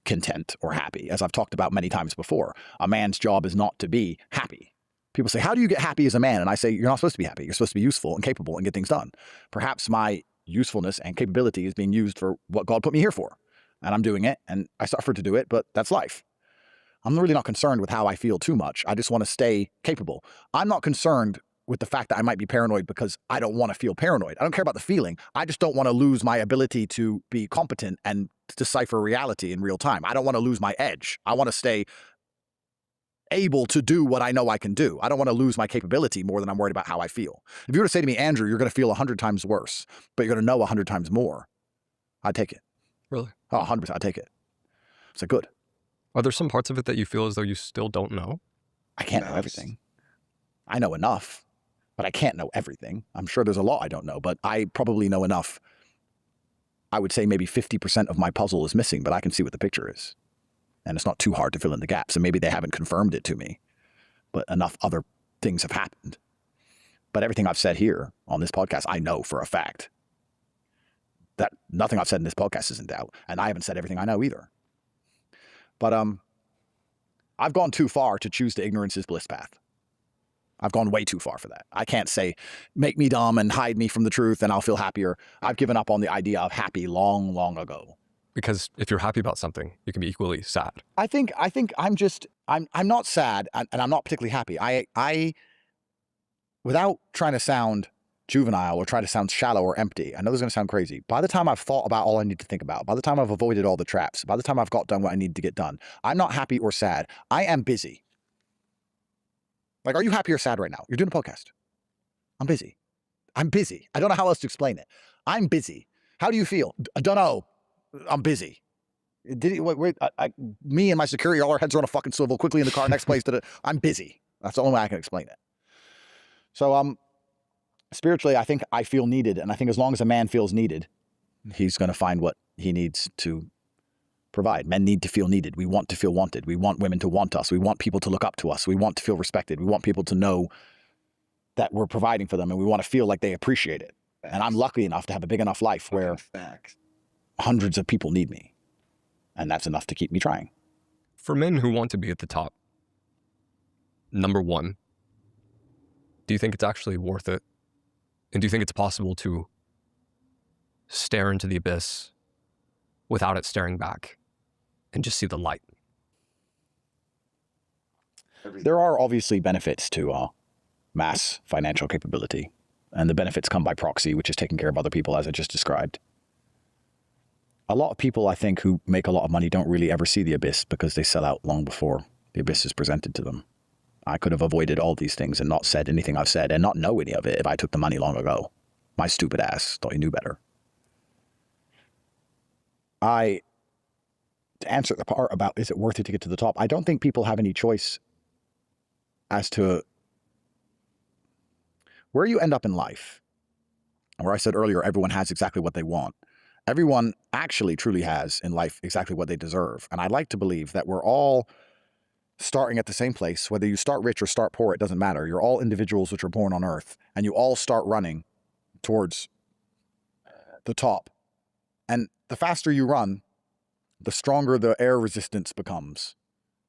content or happy, as I've talked about many times before. A man's job is not to be happy. People say, how do you get happy as a man? And I say, you're not supposed to be happy. You're supposed to be useful and capable and get things done. Perhaps my usefulness and capability is being used for what God put me here for. And I'm doing it, and I suffer to do it, but that's life. I'm really not concerned with how I feel too much. I just want to stay capable. I'm not concerned with the fact that I might be paranoid because I don't want to feel paranoid. I don't care about the feeling. I just don't want to lose my ability to be competent and decipher reality in real time. I don't want to lose my edge. I want to stay able to do what I know I can do. I don't want to lose my capability more than I'm worried about how I feel. If you were to say to me, Andrew, you're going to feel 100 times worse, but you're going to know 100 times more, I'd take it. Really? Oh, 100%, I'd take it. So good. Are there some parts of it that you feel as though you still don't know? I can't know everything. I know enough, but I can't know everything. I'm sure there's a lot I don't know, but I probably know enough. I would say maybe 50% of my puzzle is missing, but I can see what the picture is. And it's not too hard to fill in the gaps. And maybe they haven't confirmed it to me, but enough other things have happened. But everything I've said here on this podcast, I know for a fact that nothing I've said in this podcast is in doubt. And I haven't said everything I know either. But I've gone too far to choose the ignorance is bliss path. I've gone way too far for that. I can't say, make me dumb and hide me from the truth and I'll feel happier. I've given up on the idea of happy long, long ago. Because if you're happy about something, you can be equally sad. I think I'm not sad and I'm not particularly happy. I without trying to sound juvenile or try to sound shallow or empty, I know this is going to sound crazy. By the time I've thought about all I need to think about, by the time I've avoided all the traps, by the time I've got done what I need to get done, I'm not happy or sad. I am busy. Like, are you happy or sad right now? You're doing a podcast. I'm busy. I'm busy. I don't know how else to explain it. I'm busy. How do you feel? I don't know. I'm busy. Me and my security, all our heads are on a fucking swivel, quickly in the car, next place. I'm busy. That's the only way I can explain it. So, spiritually, I think I feel needed. And I think as long as a man feels needed, he's going to find what he needs to provide. Men need to feel needed. We want to feel wanted. We want women to want us. We want people to look up to us. We want to feel respected. We want people to know that we're providing for them, and we want to feel like they appreciate it. And I'm lucky enough to have a big enough life where hundreds of people need me. And that's enough to keep me trying. For men who want to be at the top, number one, do you think it's actually worth it? And do you think it's possible to stare into the abyss without it staring back and just see the light? There are obviously benefits to mass financial capability. And the benefits come by proxy, which is taking care of other people, as I just described. A lot of people, I think, who make a lot of money don't really ever see the abyss because they sell out long before the abyss is presented to them. I could have avoided all these things and not said anything I've said and not know any of it if I took the money long ago. My stupid ass thought he knew better. To answer the part about is it worth it to get to the top, I don't think people have any choice as to where you end up in life. Where I said earlier, everyone has exactly what they want. Everyone actually truly has in life exactly what they deserve. And I like to believe that we're all starting at the same place. Whether you start rich or start poor, it doesn't matter. You're all individuals which are born on earth, and you all start running towards the top. And the faster you run, the stronger the air resistance becomes.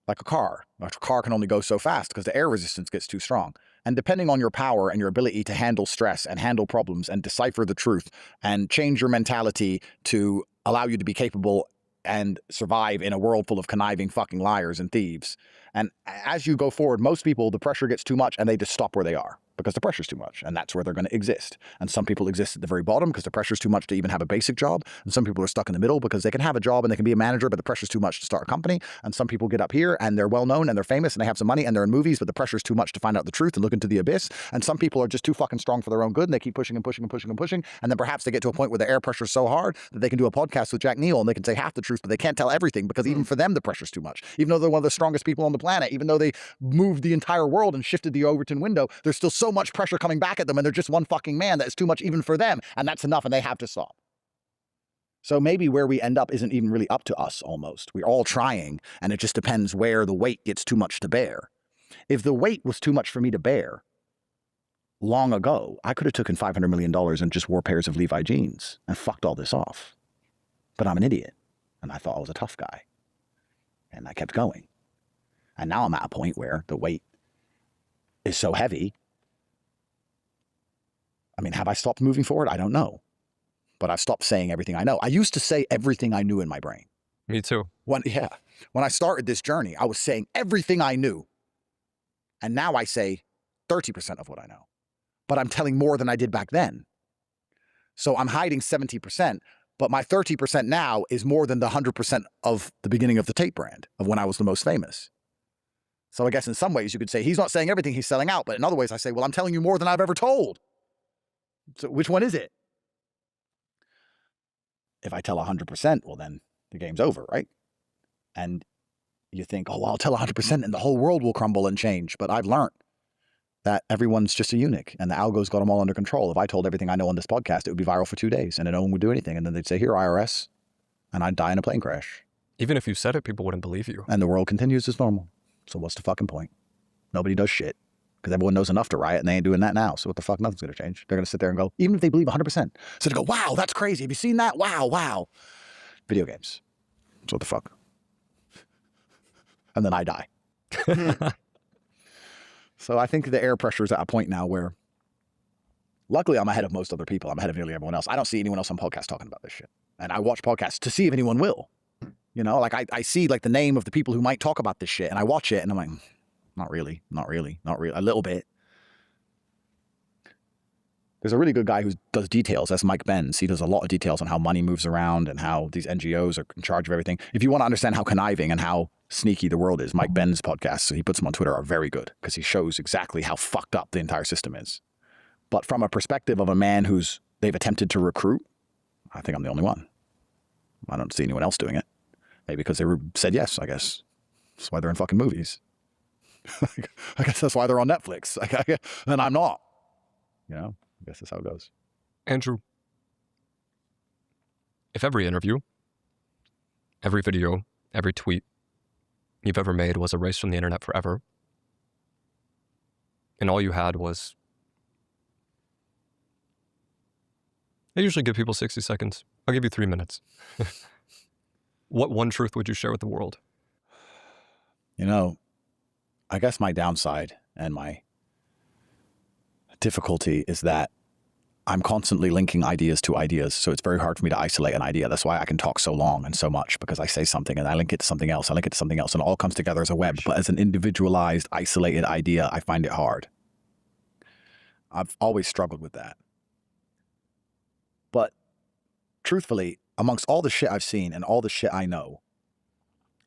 Like a car. A car can only go so fast because the air resistance gets too strong. And depending on your power and your ability to handle stress and handle problems and decipher the truth and change your mentality to allow you to be capable and survive in a world full of conniving fucking liars and thieves. And as you go forward, most people, the pressure gets too much and they just stop where they are. because the pressure's too much, and that's where they're going to exist. And some people exist at the very bottom because the pressure's too much to even have a basic job, and some people are stuck in the middle because they can have a job and they can be a manager, but the pressure's too much to start a company. And some people get up here and they're well known and they're famous and they have some money and they're in movies, but the pressure's too much to find out the truth and look into the abyss. And some people are just too fucking strong for their own good, and they keep pushing and pushing and pushing and pushing, and then perhaps they get to a point where the air pressure's so hard that they can do a podcast with Jack Neel and they can say half the truth, but they can't tell everything because even for them the pressure's too much. Even though they're one of the strongest people on the planet, even though they moved the entire world and shifted the Overton window, there's still so much pressure coming back at them, and they're just one fucking man that is too much even for them, and that's enough, and they have to stop. So maybe where we end up isn't even really up to us almost. We're all trying, and it just depends where the weight gets too much to bear. If the weight was too much for me to bear long ago, I could have taken $500 million and just wore pairs of Levi jeans and fucked all this off. But I'm an idiot, and I thought I was a tough guy, and I kept going. And now I'm at a point where the weight is so heavy. I mean, have I stopped moving forward? I don't know. But I've stopped saying everything I know. I used to say everything I knew in my brain. Me too. When I started this journey, I was saying everything I knew. And now I say 30% of what I know. But I'm telling more than I did back then. So I'm hiding 70%, but my 30% now is more than the 100% of the beginning of the Tate brand, of when I was the most famous. So I guess in some ways you could say he's not saying everything, he's selling out. But in other ways I say, well, I'm telling you more than I've ever told. So which one is it? If I tell 100%, well, then the game's over, right? And you think, oh, well, I'll tell 100% and the whole world will crumble and change. But I've learned that everyone's just a eunuch and the algo's got them all under control. If I told everything I know on this podcast, it would be viral for 2 days and then no one would do anything. And then they'd say, here, IRS, and I'd die in a plane crash. Even if you said it, people wouldn't believe you. And the world continues as normal. So what's the fucking point? Nobody does shit because everyone knows enough to riot and they ain't doing that now. So what the fuck? Nothing's going to change. They're going to sit there and go, even if they believe 100%. So they go, wow, that's crazy. Have you seen that? Wow, wow. Video games. So what the fuck? And then I die. So I think the air pressure is at a point now where, luckily, I'm ahead of most other people. I'm ahead of nearly everyone else. I don't see anyone else on podcasts talking about this shit. And I watch podcasts to see if anyone will. You know, like I see like the name of the people who might talk about this shit and I watch it and I'm like, not really, a little bit. There's a really good guy who does details. That's Mike Benz. He does a lot of details on how money moves around and how these NGOs are in charge of everything. If you want to understand how conniving and how sneaky the world is, Mike Benz podcasts, so he puts them on Twitter, are very good because he shows exactly how fucked up the entire system is. But from a perspective of a man they've attempted to recruit, I think I'm the only one. I don't see anyone else doing it. Maybe because they said yes, I guess. That's why they're in fucking movies. I guess that's why they're on Netflix. And I'm not. You know, I guess that's how it goes. Andrew, if every interview, every video, every tweet you've ever made was erased from the internet forever, and all you had was... I usually give people 60 seconds. I'll give you 3 minutes. What one truth would you share with the world? You know, I guess my downside and my difficulty is that I'm constantly linking ideas to ideas. So it's very hard for me to isolate an idea. That's why I can talk so long and so much, because I say something and I link it to something else. I link it to something else and it all comes together as a web. But as an individualized, isolated idea, I find it hard. I've always struggled with that. But truthfully, amongst all the shit I've seen and all the shit I know,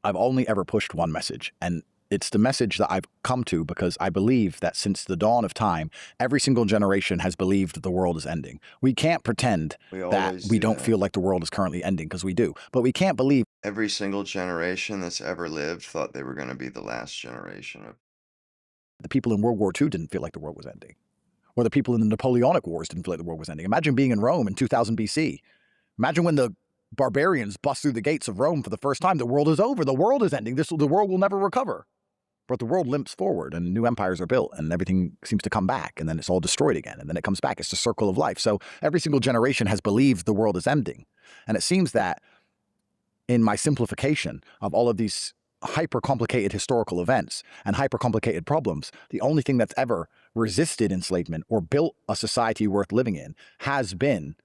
I've only ever pushed one message. And it's the message that I've come to because I believe that since the dawn of time, every single generation has believed the world is ending. We can't pretend that we don't feel like the world is currently ending, because we do. But we can't believe Every single generation that's ever lived thought they were going to be the last generation of... the people in World War II didn't feel like the world was ending. Or the people in the Napoleonic Wars didn't feel like the world was ending. Imagine being in Rome in 2000 BC. Imagine when the barbarians bust through the gates of Rome for the first time. The world is over. The world is ending. The world will never recover. But the world limps forward and new empires are built and everything seems to come back and then it's all destroyed again and then it comes back. It's the circle of life. So every single generation has believed the world is ending. And it seems that in my simplification of all of these hyper-complicated historical events and hyper-complicated problems, the only thing that's ever resisted enslavement or built a society worth living in has been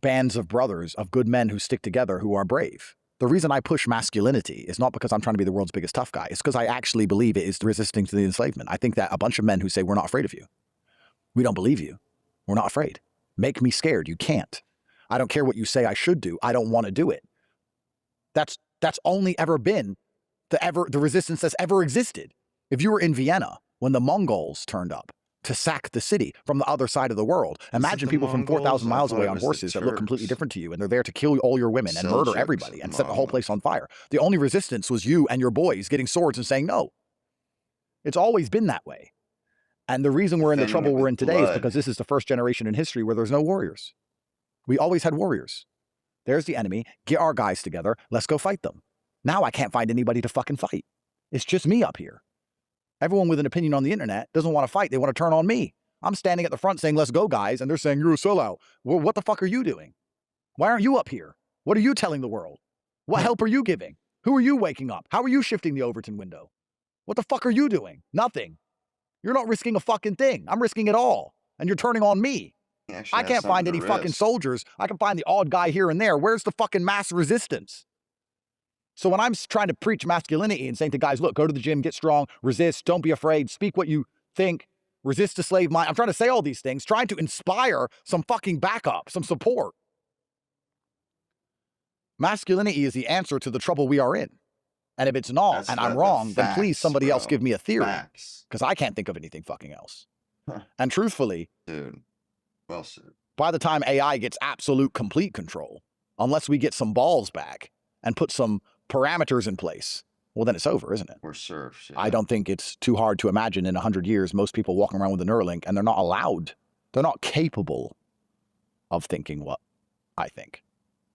bands of brothers, of good men who stick together, who are brave. The reason I push masculinity is not because I'm trying to be the world's biggest tough guy. It's because I actually believe it is resisting to the enslavement. I think that a bunch of men who say, we're not afraid of you, We don't believe you. We're not afraid. Make me scared. You can't. I don't care what you say I should do. I don't want to do it. That's only ever been the resistance that's ever existed. If you were in Vienna when the Mongols turned up to sack the city from the other side of the world, imagine people from 4,000 miles away on horses that look completely different to you, and they're there to kill all your women and murder everybody and set the whole place on fire. The only resistance was you and your boys getting swords and saying no. It's always been that way. And the reason we're in the trouble we're in today is because this is the first generation in history where there's no warriors. We always had warriors. There's the enemy. Get our guys together. Let's go fight them. Now I can't find anybody to fucking fight. It's just me up here. Everyone with an opinion on the internet doesn't want to fight. They want to turn on me. I'm standing at the front saying, let's go, guys. And they're saying, you're a sellout. Well, what the fuck are you doing? Why aren't you up here? What are you telling the world? What help are you giving? Who are you waking up? How are you shifting the Overton window? What the fuck are you doing? Nothing. You're not risking a fucking thing. I'm risking it all. And you're turning on me. I can't find any fucking soldiers. I can find the odd guy here and there. Where's the fucking mass resistance? So when I'm trying to preach masculinity and saying to guys, look, go to the gym, get strong, resist, don't be afraid, speak what you think, resist the slave mind. I'm trying to say all these things, trying to inspire some fucking backup, some support. Masculinity is the answer to the trouble we are in. And if it's not, and I'm wrong, then please somebody else give me a theory. Because I can't think of anything fucking else. And truthfully, dude, well said. By the time AI gets absolute complete control, unless we get some balls back and put some parameters in place, well, then it's over, isn't it? We're serfs. Yeah. I don't think it's too hard to imagine in 100 years, most people walking around with a Neuralink, and they're not allowed. They're not capable of thinking what I think.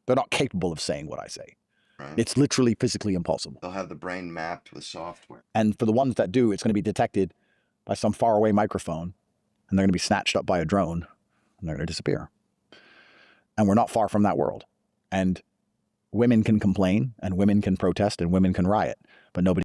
They're not capable of saying what I say. Right. It's literally physically impossible. They'll have the brain mapped with software. And for the ones that do, it's going to be detected by some faraway microphone, and they're going to be snatched up by a drone, and they're going to disappear. And we're not far from that world. And women can complain, and women can protest, and women can riot, but nobody